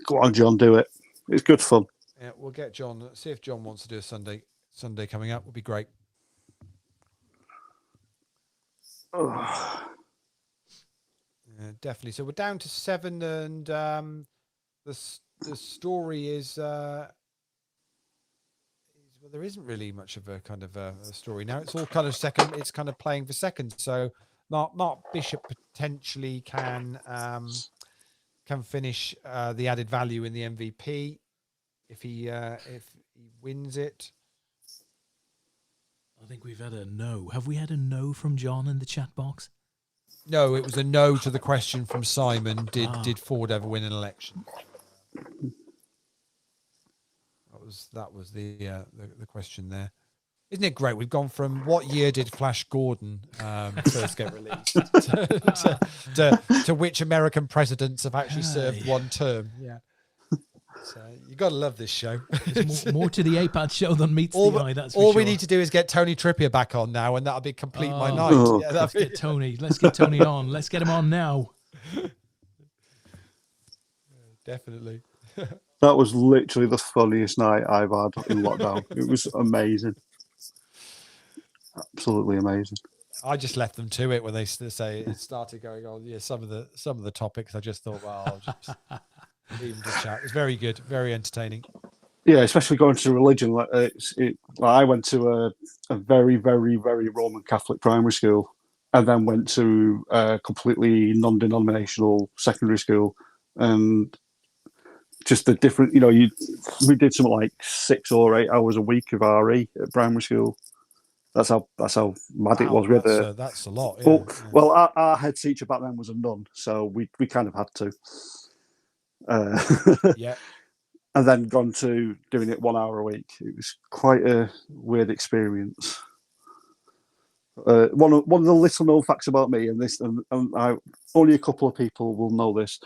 [SPEAKER 3] Go on, John, do it. It's good fun.
[SPEAKER 2] Yeah, we'll get John. See if John wants to do a Sunday coming up. Would be great.
[SPEAKER 3] Oh.
[SPEAKER 2] Yeah, definitely. So we're down to 7, and the story is well, there isn't really much of a kind of a story now. It's all kind of second. It's kind of playing for second. So Mark Bishop potentially can finish the added value in the MVP if he wins it.
[SPEAKER 1] I think we've had a no. Have we had a no from John in the chat box?
[SPEAKER 2] No, it was a no to the question from Simon. Did Ford ever win an election? That was the question there. Isn't it great? We've gone from what year did Flash Gordon first get released to which American presidents have actually served one term. Yeah. So you got to love this show.
[SPEAKER 1] There's more to the APAT show than meets the eye. That's for
[SPEAKER 2] all
[SPEAKER 1] sure.
[SPEAKER 2] we need to do is get Tony Trippier back on now, and that'll be complete my night.
[SPEAKER 3] Oh.
[SPEAKER 2] Yeah,
[SPEAKER 1] Let's get Tony. Let's get Tony on. Let's get him on now.
[SPEAKER 2] Definitely.
[SPEAKER 3] That was literally the funniest night I've had in lockdown. It was amazing. Absolutely amazing.
[SPEAKER 2] I just left them to it when they say it started going on. Yeah, some of the topics. I just thought, well, I'll just leave them to chat. It's very good, very entertaining.
[SPEAKER 3] Yeah, especially going to religion. I went to a very, very, very Roman Catholic primary school, and then went to a completely non-denominational secondary school, and just the different. We did something like 6 or 8 hours a week of RE at primary school. That's how mad it was. We had
[SPEAKER 2] that's a lot. Yeah,
[SPEAKER 3] well, our head teacher back then was a nun, so we kind of had to.
[SPEAKER 2] Yeah.
[SPEAKER 3] And then gone to doing it 1 hour a week. It was quite a weird experience. One of the little known facts about me, and only a couple of people will know this.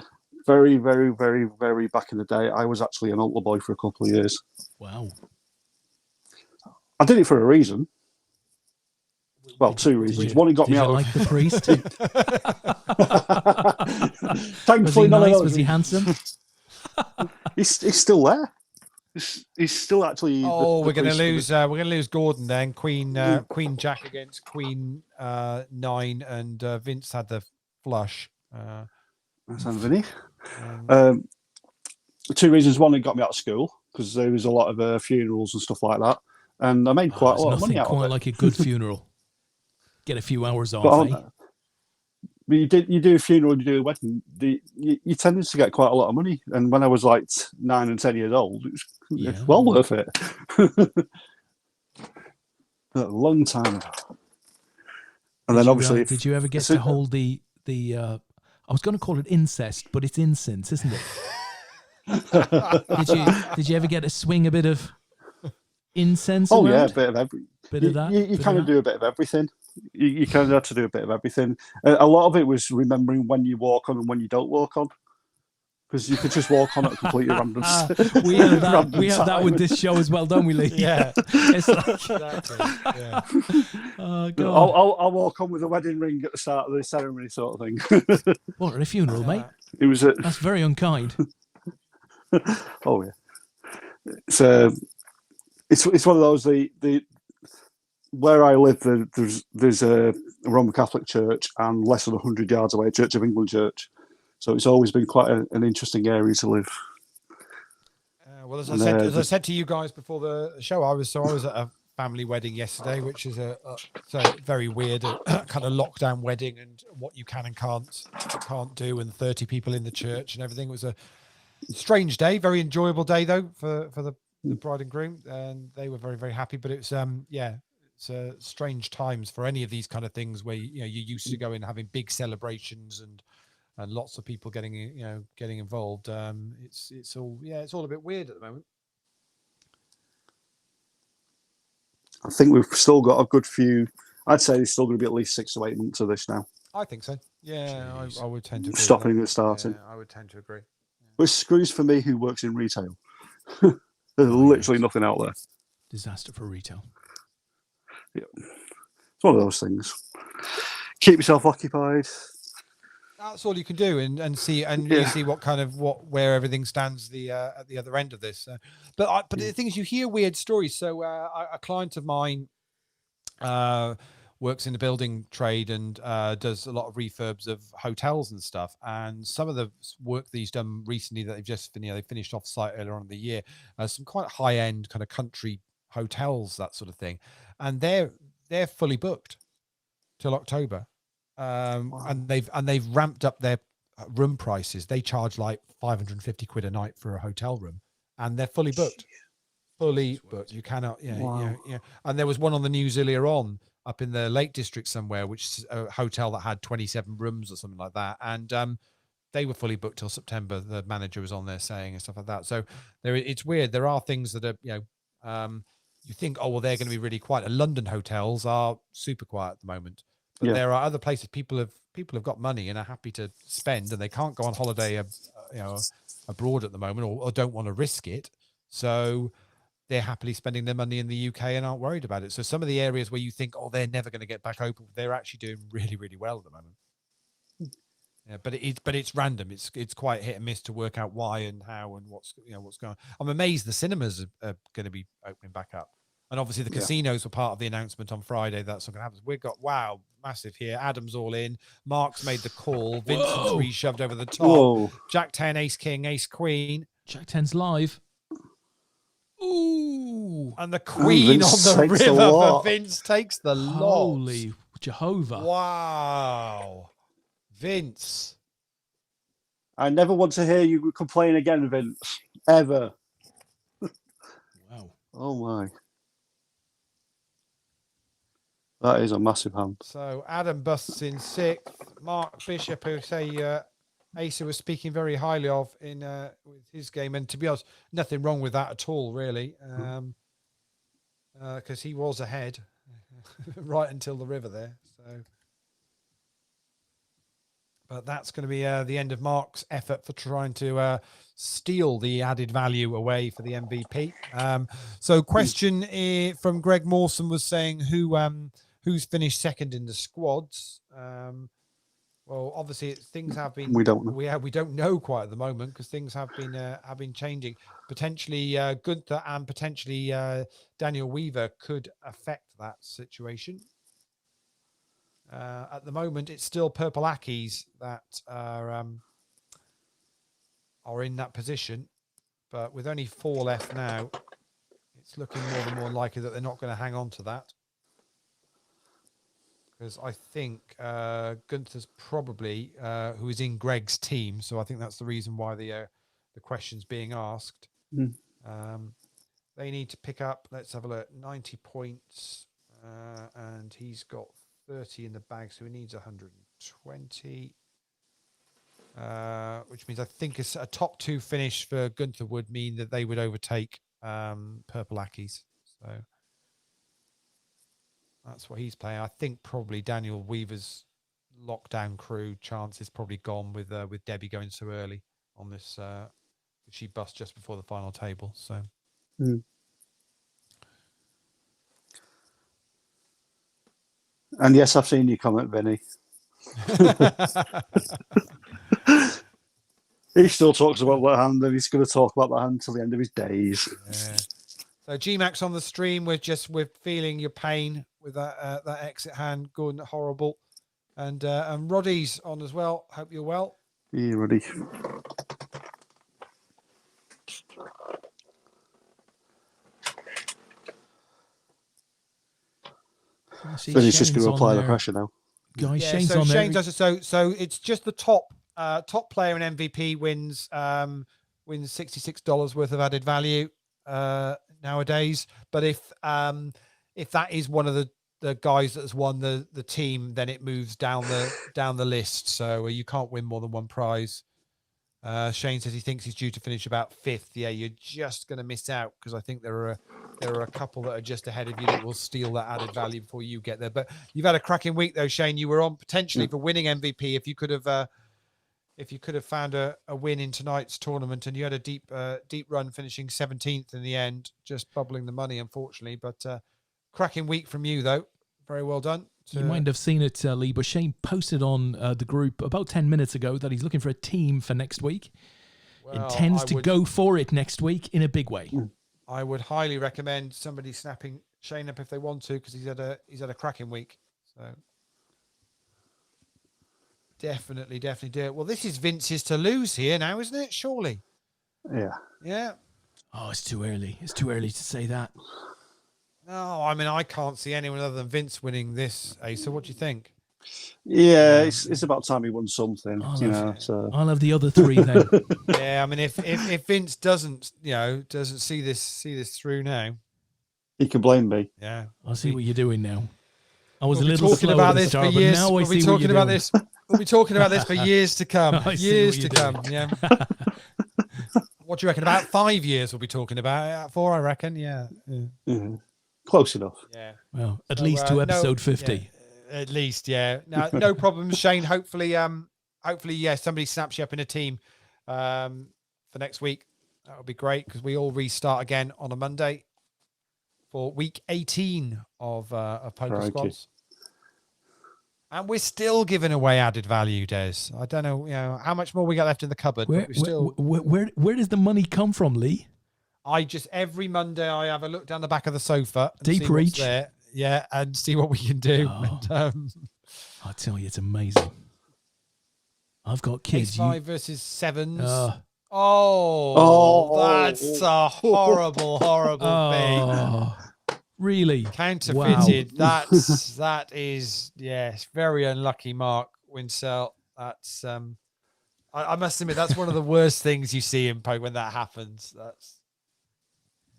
[SPEAKER 3] Very, very, very, very back in the day, I was actually an altar boy for a couple of years.
[SPEAKER 1] Wow.
[SPEAKER 3] I did it for a reason. Well, 2 reasons. One, it got me out.
[SPEAKER 1] Like the priest?
[SPEAKER 3] Thankfully,
[SPEAKER 1] was he nice? Was he handsome?
[SPEAKER 3] He's still there. He's still actually.
[SPEAKER 2] We're going to lose. We're going to lose Gordon then. Queen Jack against Queen 9, and Vince had the flush.
[SPEAKER 3] That's Vinny. 2 reasons. One, it got me out of school because there was a lot of funerals and stuff like that, and I made quite a lot of money out of it.
[SPEAKER 1] Quite like a good funeral. Get a few hours off.
[SPEAKER 3] But you do a funeral, you do a wedding. You tended to get quite a lot of money, and when I was like 9 and 10 years old, it's well worth it. A long time ago. And then obviously,
[SPEAKER 1] did you ever get to hold the? I was going to call it incest, but it's incense, isn't it? Did you ever get to swing a bit of incense?
[SPEAKER 3] Oh
[SPEAKER 1] around?
[SPEAKER 3] yeah, a bit of every.
[SPEAKER 1] Bit of that.
[SPEAKER 3] You kind of do a bit of everything. You kind of had to do a bit of everything. A lot of it was remembering when you walk on and when you don't walk on, because you could just walk on at a completely random.
[SPEAKER 1] We have that with this show as well, don't we, Lee?
[SPEAKER 2] Yeah,
[SPEAKER 1] it's like,
[SPEAKER 2] exactly. Yeah.
[SPEAKER 1] Oh God.
[SPEAKER 3] I'll walk on with a wedding ring at the start of the ceremony, sort of thing.
[SPEAKER 1] What, at a funeral, mate?
[SPEAKER 3] It was.
[SPEAKER 1] That's very unkind.
[SPEAKER 3] Oh yeah. It's one of those where I live, there's a Roman Catholic church, and less than 100 yards away, a Church of England church. So it's always been quite an interesting area to live.
[SPEAKER 2] Well, as I said to you guys before the show, I was at a family wedding yesterday, which is a very weird kind of lockdown wedding, and what you can and can't do, and 30 people in the church and everything. It was a strange day, very enjoyable day though for the bride and groom, and they were very, very happy. But it's it's strange times for any of these kind of things where you used to go in having big celebrations and lots of people getting involved. It's all a bit weird at the moment.
[SPEAKER 3] I think we've still got a good few. I'd say there's still going to be at least 6 to 8 months of this now.
[SPEAKER 2] I think so. Yeah, I would tend to agree.
[SPEAKER 3] Stopping and starting.
[SPEAKER 2] Yeah, I would tend to agree.
[SPEAKER 3] Which screws for me, who works in retail. There's literally nothing out there.
[SPEAKER 1] Disaster for retail.
[SPEAKER 3] Yeah, it's one of those things. Keep yourself occupied.
[SPEAKER 2] That's all you can do, and see, and you see where everything stands at the other end of this. But the thing is, you hear weird stories. So a client of mine works in the building trade and does a lot of refurbs of hotels and stuff. And some of the work that he's done recently that they've just they finished off site earlier on in the year, some quite high end kind of country hotels, that sort of thing, and they're fully booked till October.
[SPEAKER 3] Wow.
[SPEAKER 2] And they've ramped up their room prices. They charge like 550 quid a night for a hotel room, and they're fully booked. You cannot. Yeah. And there was one on the news earlier on up in the Lake District somewhere, which is a hotel that had 27 rooms or something like that. And they were fully booked till September. The manager was on there saying and stuff like that. So it's weird. There are things that are, you think, oh, well, they're going to be really quiet. London hotels are super quiet at the moment. But there are other places people have got money and are happy to spend, and they can't go on holiday, abroad at the moment, or don't want to risk it. So they're happily spending their money in the UK and aren't worried about it. So some of the areas where you think, oh, they're never going to get back open, they're actually doing really, really well at the moment. Yeah, but it's random. It's quite hit and miss to work out why and how and what's going on. I'm amazed the cinemas are going to be opening back up. And obviously the casinos were part of the announcement on Friday. That's not going to happen. We've got, massive here. Adam's all in. Mark's made the call. Vincent's reshoved over the top.
[SPEAKER 3] Whoa.
[SPEAKER 2] Jack 10, ace king, ace queen.
[SPEAKER 1] Jack 10's live. Ooh.
[SPEAKER 2] And the queen on the river for Vince takes the lot.
[SPEAKER 1] Holy Jehovah.
[SPEAKER 2] Wow. Vince.
[SPEAKER 3] I never want to hear you complain again, Vince. Ever.
[SPEAKER 1] Wow.
[SPEAKER 3] Oh, my. That is a massive hand.
[SPEAKER 2] So Adam busts in 6th. Mark Bishop, who say Asa was speaking very highly of in with his game, and to be honest, nothing wrong with that at all, really, because he was ahead right until the river there. So, but that's going to be the end of Mark's effort for trying to steal the added value away for the MVP. So, question from Greg Mawson was saying who's finished second in the squads. Well, obviously things have been.
[SPEAKER 3] We don't know.
[SPEAKER 2] We don't know quite at the moment because things have been changing. Potentially Gunther and potentially Daniel Weaver could affect that situation. At the moment, it's still Purple Ackies that are in that position, but with only 4 left now, it's looking more and more likely that they're not going to hang on to that. Because I think Gunther's probably who is in Greg's team, so I think that's the reason why the question's being asked. They need to pick up. Let's have a look. 90 points, and he's got 30 in the bag, so he needs 120. Which means I think a top 2 finish for Gunther would mean that they would overtake Purple Ackies. So. That's what he's playing. I think probably Daniel Weaver's lockdown crew chance is probably gone with Debbie going so early on this. She bust just before the final table. So.
[SPEAKER 3] And yes, I've seen your comment, Vinny. He still talks about that hand, and he's going to talk about that hand until the end of his days.
[SPEAKER 2] Yeah. So G-Max on the stream, we're feeling your pain with that exit hand, good and horrible. And Roddy's on as well. Hope you're well.
[SPEAKER 3] Yeah, Roddy. Then he's just going to apply the pressure now.
[SPEAKER 1] Guys,
[SPEAKER 2] yeah,
[SPEAKER 1] Shane's
[SPEAKER 2] so
[SPEAKER 1] on
[SPEAKER 2] Shane
[SPEAKER 1] there.
[SPEAKER 2] does it. So it's just the top player in MVP wins $66 worth of added value nowadays. But if that is one of the guys that's won the team, then it moves down the list. So you can't win more than one prize. Shane says he thinks he's due to finish about 5th. Yeah, you're just going to miss out because I think there are a couple that are just ahead of you that will steal that added value before you get there. But you've had a cracking week though, Shane. You were on potentially for winning MVP if you could have found a win in tonight's tournament, and you had a deep run finishing 17th in the end, just bubbling the money, unfortunately. But cracking week from you though. Very well done.
[SPEAKER 1] You might have seen it, Lee, but Shane posted on the group about 10 minutes ago that he's looking for a team for next week. Well, intends to go for it next week in a big way.
[SPEAKER 2] I would highly recommend somebody snapping Shane up if they want to, because he's had a cracking week. So definitely do it. Well, this is Vince's to lose here now, isn't it? Surely. Yeah.
[SPEAKER 1] Oh, it's too early. It's too early to say that.
[SPEAKER 2] No, I mean, I can't see anyone other than Vince winning this, Asa. What do you think?
[SPEAKER 3] Yeah, it's about time he won something.
[SPEAKER 1] I'll have the other 3 then.
[SPEAKER 2] Yeah, I mean, if Vince doesn't see this through now,
[SPEAKER 3] he can blame me.
[SPEAKER 2] Yeah,
[SPEAKER 1] I'll see what you're doing now. I was
[SPEAKER 2] we'll
[SPEAKER 1] a little
[SPEAKER 2] talking
[SPEAKER 1] slow
[SPEAKER 2] about
[SPEAKER 1] at the
[SPEAKER 2] this
[SPEAKER 1] start,
[SPEAKER 2] for
[SPEAKER 1] but
[SPEAKER 2] years.
[SPEAKER 1] now I
[SPEAKER 2] We'll
[SPEAKER 1] see
[SPEAKER 2] be
[SPEAKER 1] what
[SPEAKER 2] talking
[SPEAKER 1] you're
[SPEAKER 2] about
[SPEAKER 1] doing.
[SPEAKER 2] this. We'll be talking about this for years to come.
[SPEAKER 1] I see
[SPEAKER 2] Years
[SPEAKER 1] what
[SPEAKER 2] to
[SPEAKER 1] you're
[SPEAKER 2] come. Yeah. What do you reckon? About 5 years we'll be talking about it. 4, I reckon. Yeah.
[SPEAKER 3] Close enough.
[SPEAKER 2] Yeah.
[SPEAKER 1] Well, at least to episode 50.
[SPEAKER 2] Yeah, at least, yeah. No problem, Shane. Hopefully, yeah, somebody snaps you up in a team for next week. That would be great because we all restart again on a Monday for week 18 of Poker Squads. And we're still giving away added value, Des. I don't know, how much more we got left in the cupboard.
[SPEAKER 1] Where,
[SPEAKER 2] but we still...
[SPEAKER 1] where does the money come from, Lee?
[SPEAKER 2] Every Monday I have a look down the back of the sofa and
[SPEAKER 1] Deep
[SPEAKER 2] see
[SPEAKER 1] reach.
[SPEAKER 2] what's there. Yeah, and see what we can do.
[SPEAKER 1] Oh.
[SPEAKER 2] And,
[SPEAKER 1] I tell you, it's amazing. I've got kids.
[SPEAKER 2] Ace-5 versus 7s.
[SPEAKER 3] Oh,
[SPEAKER 2] that's a horrible thing.
[SPEAKER 1] Really?
[SPEAKER 2] Counterfeited.
[SPEAKER 1] Wow.
[SPEAKER 2] That is, yes, very unlucky, Mark Winsell. That's I must admit that's one of the worst things you see in poker when that happens. That's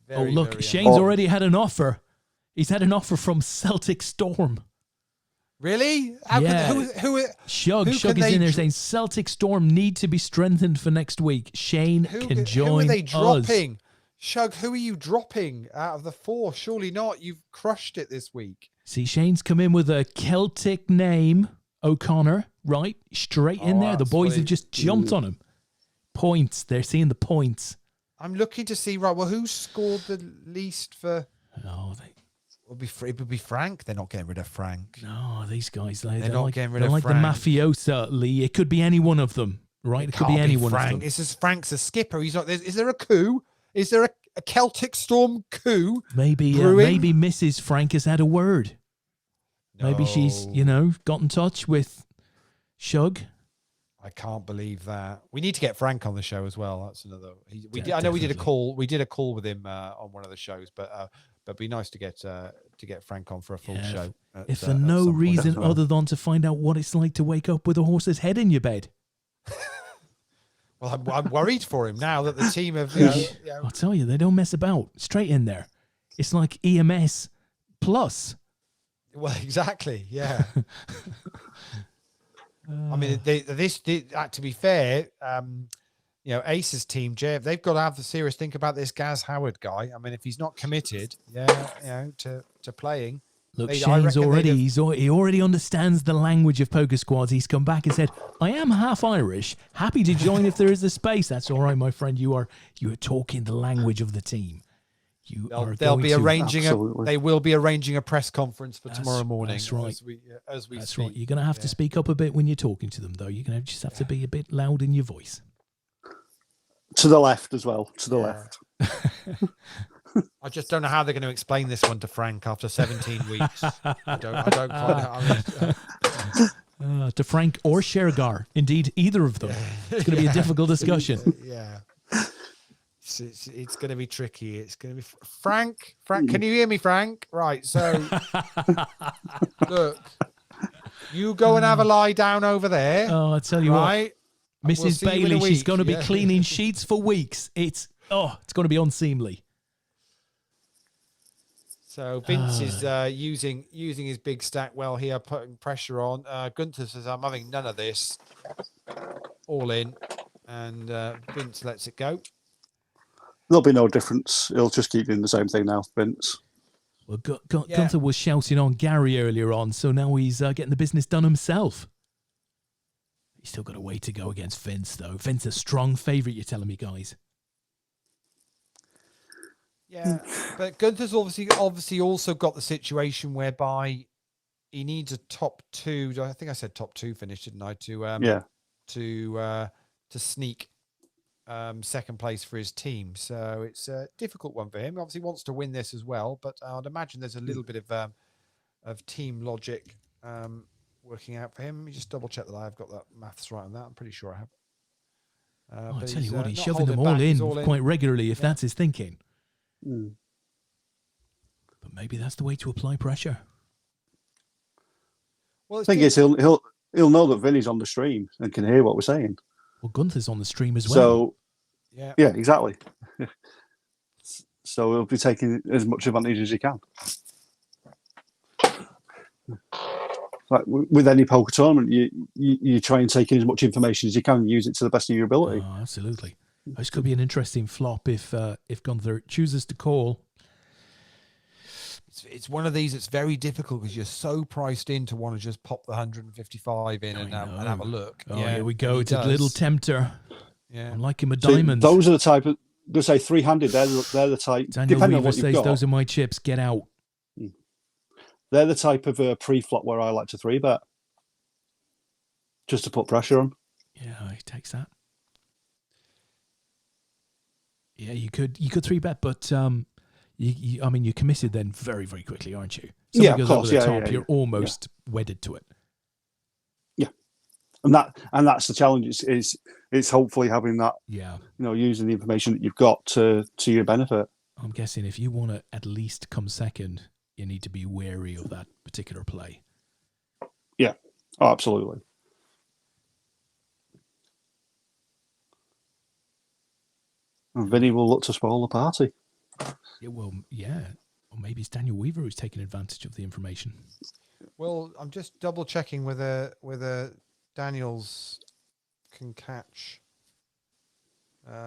[SPEAKER 2] very,
[SPEAKER 1] look,
[SPEAKER 2] very
[SPEAKER 1] Shane's already had an offer. He's had an offer from Celtic Storm.
[SPEAKER 2] Really?
[SPEAKER 1] Shug is in there saying Celtic Storm need to be strengthened for next week. Shane can join
[SPEAKER 2] Who are they
[SPEAKER 1] us.
[SPEAKER 2] dropping? Shug, who are you dropping out of the 4? Surely not. You've crushed it this week.
[SPEAKER 1] See, Shane's come in with a Celtic name, O'Connor, right? Straight in there. The boys have just jumped on him. Points. They're seeing the points.
[SPEAKER 2] I'm looking to see, right, well, who scored the least for...
[SPEAKER 1] Oh,
[SPEAKER 2] it would be Frank. They're not getting rid of Frank.
[SPEAKER 1] No, these guys, they're
[SPEAKER 2] not
[SPEAKER 1] like,
[SPEAKER 2] getting rid
[SPEAKER 1] they're
[SPEAKER 2] of
[SPEAKER 1] like
[SPEAKER 2] Frank.
[SPEAKER 1] the mafiosa, Lee. It could be any one of them, right? It could be any one of them.
[SPEAKER 2] This is Frank's a skipper. He's not. Is there a coup? Is there a Celtic Storm coup?
[SPEAKER 1] Maybe Mrs. Frank has had a word.
[SPEAKER 2] No.
[SPEAKER 1] Maybe she's, got in touch with Shug.
[SPEAKER 2] I can't believe that. We need to get Frank on the show as well. That's another. I know we did a
[SPEAKER 1] Definitely.
[SPEAKER 2] call. We did a call with him on one of the shows, but it'd be nice to get Frank on for a full show.
[SPEAKER 1] If for no reason other than to find out what it's like to wake up with a horse's head in your bed.
[SPEAKER 2] Well, I'm worried for him now that the team have.
[SPEAKER 1] I'll tell you, they don't mess about. Straight in there. It's like EMS plus.
[SPEAKER 2] Well, exactly. Yeah. I mean, to be fair, Ace's team, Jeff, they've got to have the serious think about this Gaz Howard guy. I mean, if he's not committed, to playing.
[SPEAKER 1] Look, Shane's he already understands the language of Poker Squads. He's come back and said, I am half Irish. Happy to join if there is a space. That's all right, my friend. You are talking the language of the team.
[SPEAKER 2] They will be arranging a press conference for tomorrow morning.
[SPEAKER 1] That's right.
[SPEAKER 2] As we
[SPEAKER 1] That's
[SPEAKER 2] speak.
[SPEAKER 1] right. You're going to have to speak up a bit when you're talking to them, though. You're going to just have to be a bit loud in your voice.
[SPEAKER 3] To the left as well. To the left.
[SPEAKER 2] I just don't know how they're going to explain this one to Frank after 17 weeks. I don't quite know.
[SPEAKER 1] To Frank or Shergar. Indeed, either of them. It's going to be a difficult discussion.
[SPEAKER 2] Yeah. It's going to be tricky. It's going to be Frank. Can you hear me, Frank? Right. So, look, you go and have a lie down over there.
[SPEAKER 1] Oh, I tell you
[SPEAKER 2] right?
[SPEAKER 1] what, Mrs. Bailey, she's going to be cleaning sheets for weeks. It's going to be unseemly.
[SPEAKER 2] So Vince is using his big stack well here, putting pressure on. Gunther says, "I'm having none of this." All in, and Vince lets it go.
[SPEAKER 3] There'll be no difference. He'll just keep doing the same thing now, Vince.
[SPEAKER 1] Well, Gunther was shouting on Gary earlier on, so now he's getting the business done himself. He's still got a way to go against Vince, though. Vince a strong favourite, you're telling me, guys.
[SPEAKER 2] Yeah, but Gunther's obviously also got the situation whereby he needs a top 2. I think I said top 2 finish, didn't I? To sneak second place for his team. So it's a difficult one for him. Obviously wants to win this as well, but I'd imagine there's a little bit of team logic working out for him. Let me just double check that I've got that maths right on that. I'm pretty sure I have.
[SPEAKER 1] I tell you what, he's shoving them all in quite regularly if that's his thinking. But maybe that's the way to apply pressure.
[SPEAKER 3] Well, the thing is, he'll know that Vinny's on the stream and can hear what we're saying.
[SPEAKER 1] Well, Gunther's on the stream as well.
[SPEAKER 3] So, yeah, exactly. So he'll be taking as much advantage as he can. like with any poker tournament, you try and take in as much information as you can and use it to the best of your ability.
[SPEAKER 1] Oh, absolutely. This could be an interesting flop if Gunther chooses to call.
[SPEAKER 2] It's one of these that's very difficult because you're so priced in to want to just pop the 155 in and have a look.
[SPEAKER 1] Oh, here we go. It's a little tempter.
[SPEAKER 2] Yeah,
[SPEAKER 1] I'm liking my
[SPEAKER 3] So
[SPEAKER 1] diamonds.
[SPEAKER 3] those are the type of, let's say 3-handed. They're the type.
[SPEAKER 1] Daniel
[SPEAKER 3] Depending
[SPEAKER 1] Weaver
[SPEAKER 3] on what
[SPEAKER 1] says
[SPEAKER 3] you've got,
[SPEAKER 1] those are my chips. Get out.
[SPEAKER 3] they're the type of pre-flop where I like to 3-bet, just to put pressure on.
[SPEAKER 1] Yeah, he takes that. Yeah, you could 3-bet, but I mean, you're committed then very, very quickly, aren't you? Someone goes over the top, you're almost wedded to it.
[SPEAKER 3] Yeah, and that's the challenge. Is hopefully having that.
[SPEAKER 1] Yeah,
[SPEAKER 3] using the information that you've got to your benefit.
[SPEAKER 1] I'm guessing if you want to at least come second, you need to be wary of that particular play.
[SPEAKER 3] Yeah, absolutely. And Vinny will look to spoil the party.
[SPEAKER 1] Yeah, well, yeah. Or maybe it's Daniel Weaver who's taking advantage of the information.
[SPEAKER 2] Well, I'm just double checking whether Daniels can catch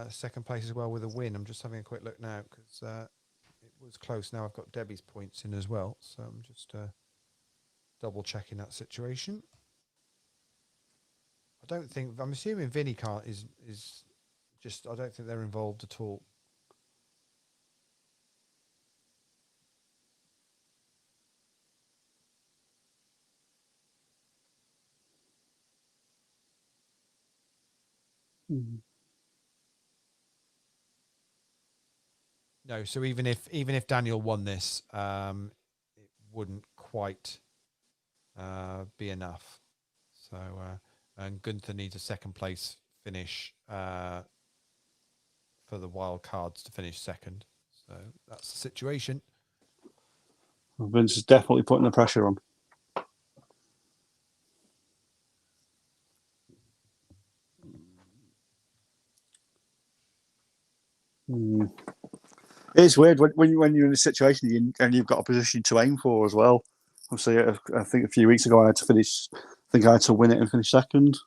[SPEAKER 2] second place as well with a win. I'm just having a quick look now because it was close. Now I've got Debbie's points in as well, so I'm just double checking that situation. I'm assuming Vinny can't is just. I don't think they're involved at all.
[SPEAKER 3] Mm-hmm.
[SPEAKER 2] No, so even if Daniel won this, it wouldn't quite be enough. So and Gunther needs a second place finish for the wild cards to finish second. So that's the situation.
[SPEAKER 3] Vince is definitely putting the pressure on. It's weird when you're in a situation and you've got a position to aim for as well. Obviously, I think a few weeks ago I had to finish. I think I had to win it and finish second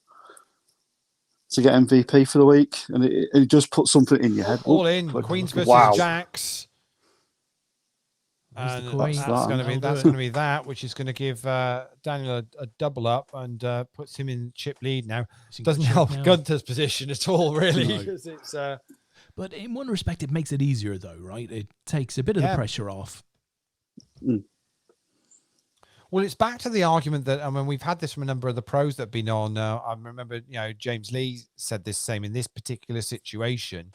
[SPEAKER 3] to get MVP for the week, and it just puts something in your head.
[SPEAKER 2] All in Queens versus Jacks. And that's going to be that, which is going to give Daniel a double up and puts him in chip lead now. Doesn't help Gunther's position at all, really, because it's.
[SPEAKER 1] But in one respect, it makes it easier, though, right? It takes a bit of the pressure off.
[SPEAKER 3] Mm.
[SPEAKER 2] Well, it's back to the argument that, I mean, we've had this from a number of the pros that have been on. I remember, James Leigh said this same in this particular situation.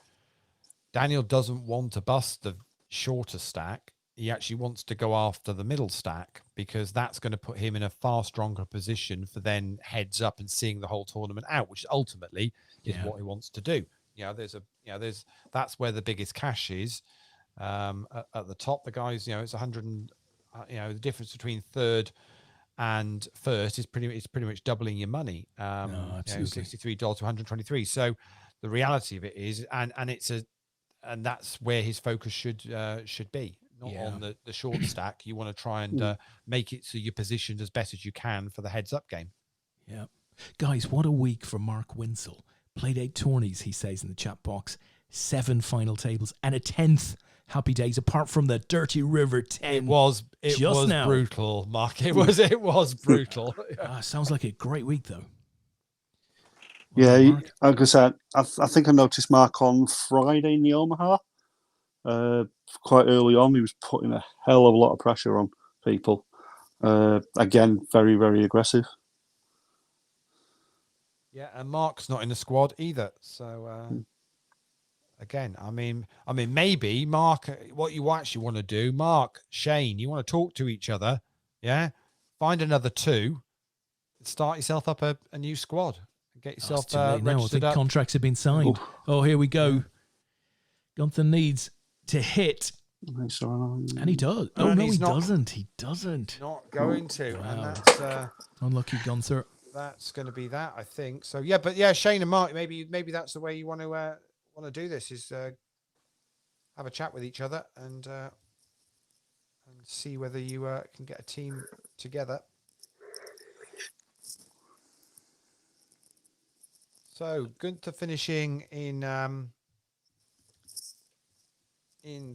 [SPEAKER 2] Daniel doesn't want to bust the shorter stack. He actually wants to go after the middle stack because that's going to put him in a far stronger position for then heads up and seeing the whole tournament out, which ultimately is what he wants to do. That's where the biggest cash is. At the top, the guys, it's 100 and, the difference between third and first is pretty much doubling your money. $63 to 123. So the reality of it is, and that's where his focus should be, not on the short stack. You want to try and make it so you're positioned as best as you can for the heads up game.
[SPEAKER 1] Yeah, guys, what a week for Mark Winsell. Played 8 tourneys, he says in the chat box, 7 final tables, and a 10th. Happy days, apart from the Dirty River 10.
[SPEAKER 2] It was brutal, Mark. It was brutal.
[SPEAKER 1] Sounds like a great week, though.
[SPEAKER 3] Like I said, I think I noticed Mark on Friday in the Omaha. Quite early on, he was putting a hell of a lot of pressure on people. Again, very, very aggressive.
[SPEAKER 2] Yeah, and Mark's not in the squad either. So again, I mean, maybe Mark, what you actually want to do, Mark, Shane, you want to talk to each other, yeah? Find another 2, start yourself up a new squad, and get yourself registered up.
[SPEAKER 1] Contracts have been signed. Oh, here we go. Gunther needs to hit. And he does. Oh, no, he doesn't. He doesn't.
[SPEAKER 2] Not going to.
[SPEAKER 1] Wow.
[SPEAKER 2] And that's
[SPEAKER 1] unlucky, Gunther.
[SPEAKER 2] That's going to be that, I think. So yeah, but yeah, Shane and Mark, maybe that's the way you want to do this, is have a chat with each other and see whether you can get a team together. So Gunther finishing in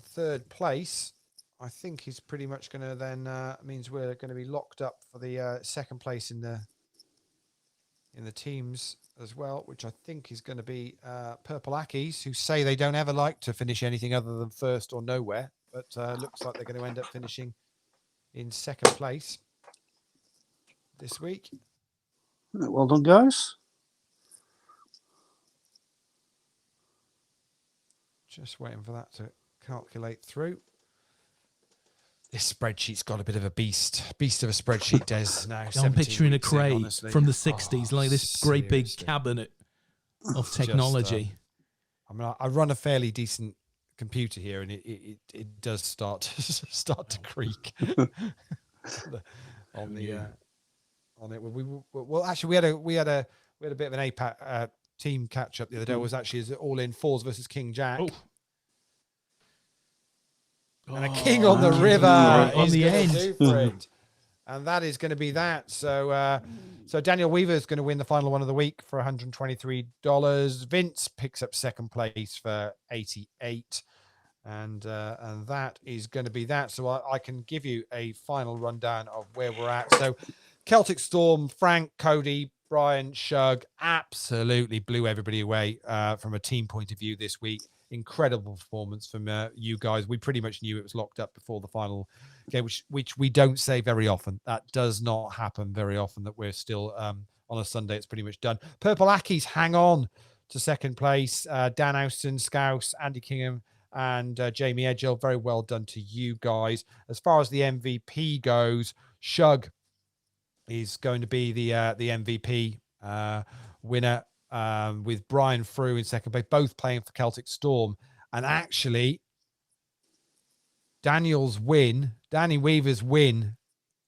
[SPEAKER 2] third place. I think he's pretty much going to then means we're going to be locked up for the second place in the teams as well, which I think is going to be Purple Ackies, who say they don't ever like to finish anything other than first or nowhere, but looks like they're going to end up finishing in second place this week.
[SPEAKER 3] Well done, guys.
[SPEAKER 2] Just waiting for that to calculate through. This spreadsheet's got a bit of a beast of a spreadsheet, Des. Now,
[SPEAKER 1] I'm picturing a crate from the 60s, like this great big cabinet of technology.
[SPEAKER 2] I run a fairly decent computer here, and it does start to creak on it. Well, actually, we had a bit of an APAT team catch up the other day. It was actually all in Fours versus King Jack. And a king on the river on the end. And that is going to be that. So Daniel Weaver is going to win the final one of the week for $123. Vince picks up second place for $88. And that is going to be that. So I can give you a final rundown of where we're at. So Celtic Storm, Frank, Cody, Brian, Shug absolutely blew everybody away from a team point of view this week. Incredible performance from you guys. We pretty much knew it was locked up before the final game, which we don't say very often. That does not happen very often, that we're still on a Sunday. It's pretty much done. Purple Ackies hang on to second place. Dan Austin, Scouse, Andy Kingham, and Jamie Edgell. Very well done to you guys. As far as the MVP goes, Shug is going to be the MVP winner. With Brian Frew in second place, both playing for Celtic Storm. And actually, Danny Weaver's win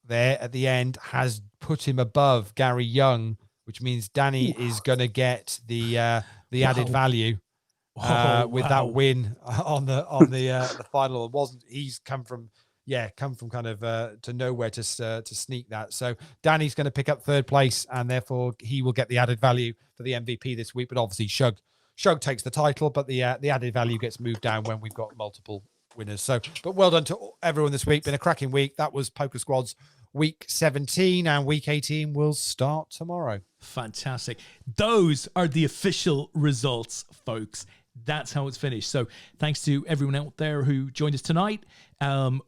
[SPEAKER 2] there at the end has put him above Gary Young, which means Danny is going to get the added value that win on the final. He's come from kind of to nowhere to sneak that. So Danny's going to pick up third place, and therefore he will get the added value for the MVP this week. But obviously Shug takes the title, but the added value gets moved down when we've got multiple winners. So, but well done to everyone this week. Been a cracking week. That was Poker Squad's week 17, and week 18 will start tomorrow.
[SPEAKER 1] Fantastic. Those are the official results, folks. That's how it's finished. So thanks to everyone out there who joined us tonight.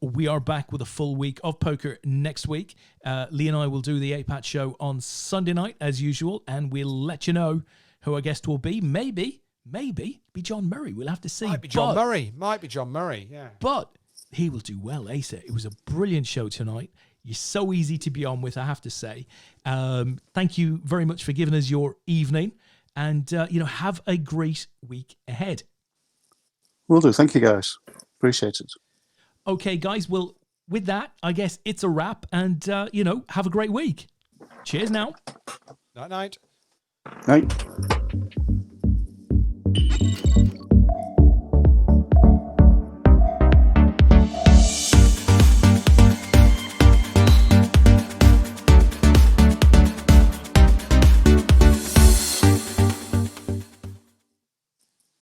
[SPEAKER 1] We are back with a full week of poker next week. Lee and I will do the APAT show on Sunday night as usual, and we'll let you know who our guest will be. Maybe be John Murray. We'll have to see.
[SPEAKER 2] Might be John Murray. Yeah.
[SPEAKER 1] But he will do well, Asa. It was a brilliant show tonight. You're so easy to be on with, I have to say. Thank you very much for giving us your evening. And, have a great week ahead.
[SPEAKER 3] Will do. Thank you, guys. Appreciate it.
[SPEAKER 1] Okay, guys. Well, with that, I guess it's a wrap. And, have a great week. Cheers now.
[SPEAKER 2] Night.
[SPEAKER 3] Night.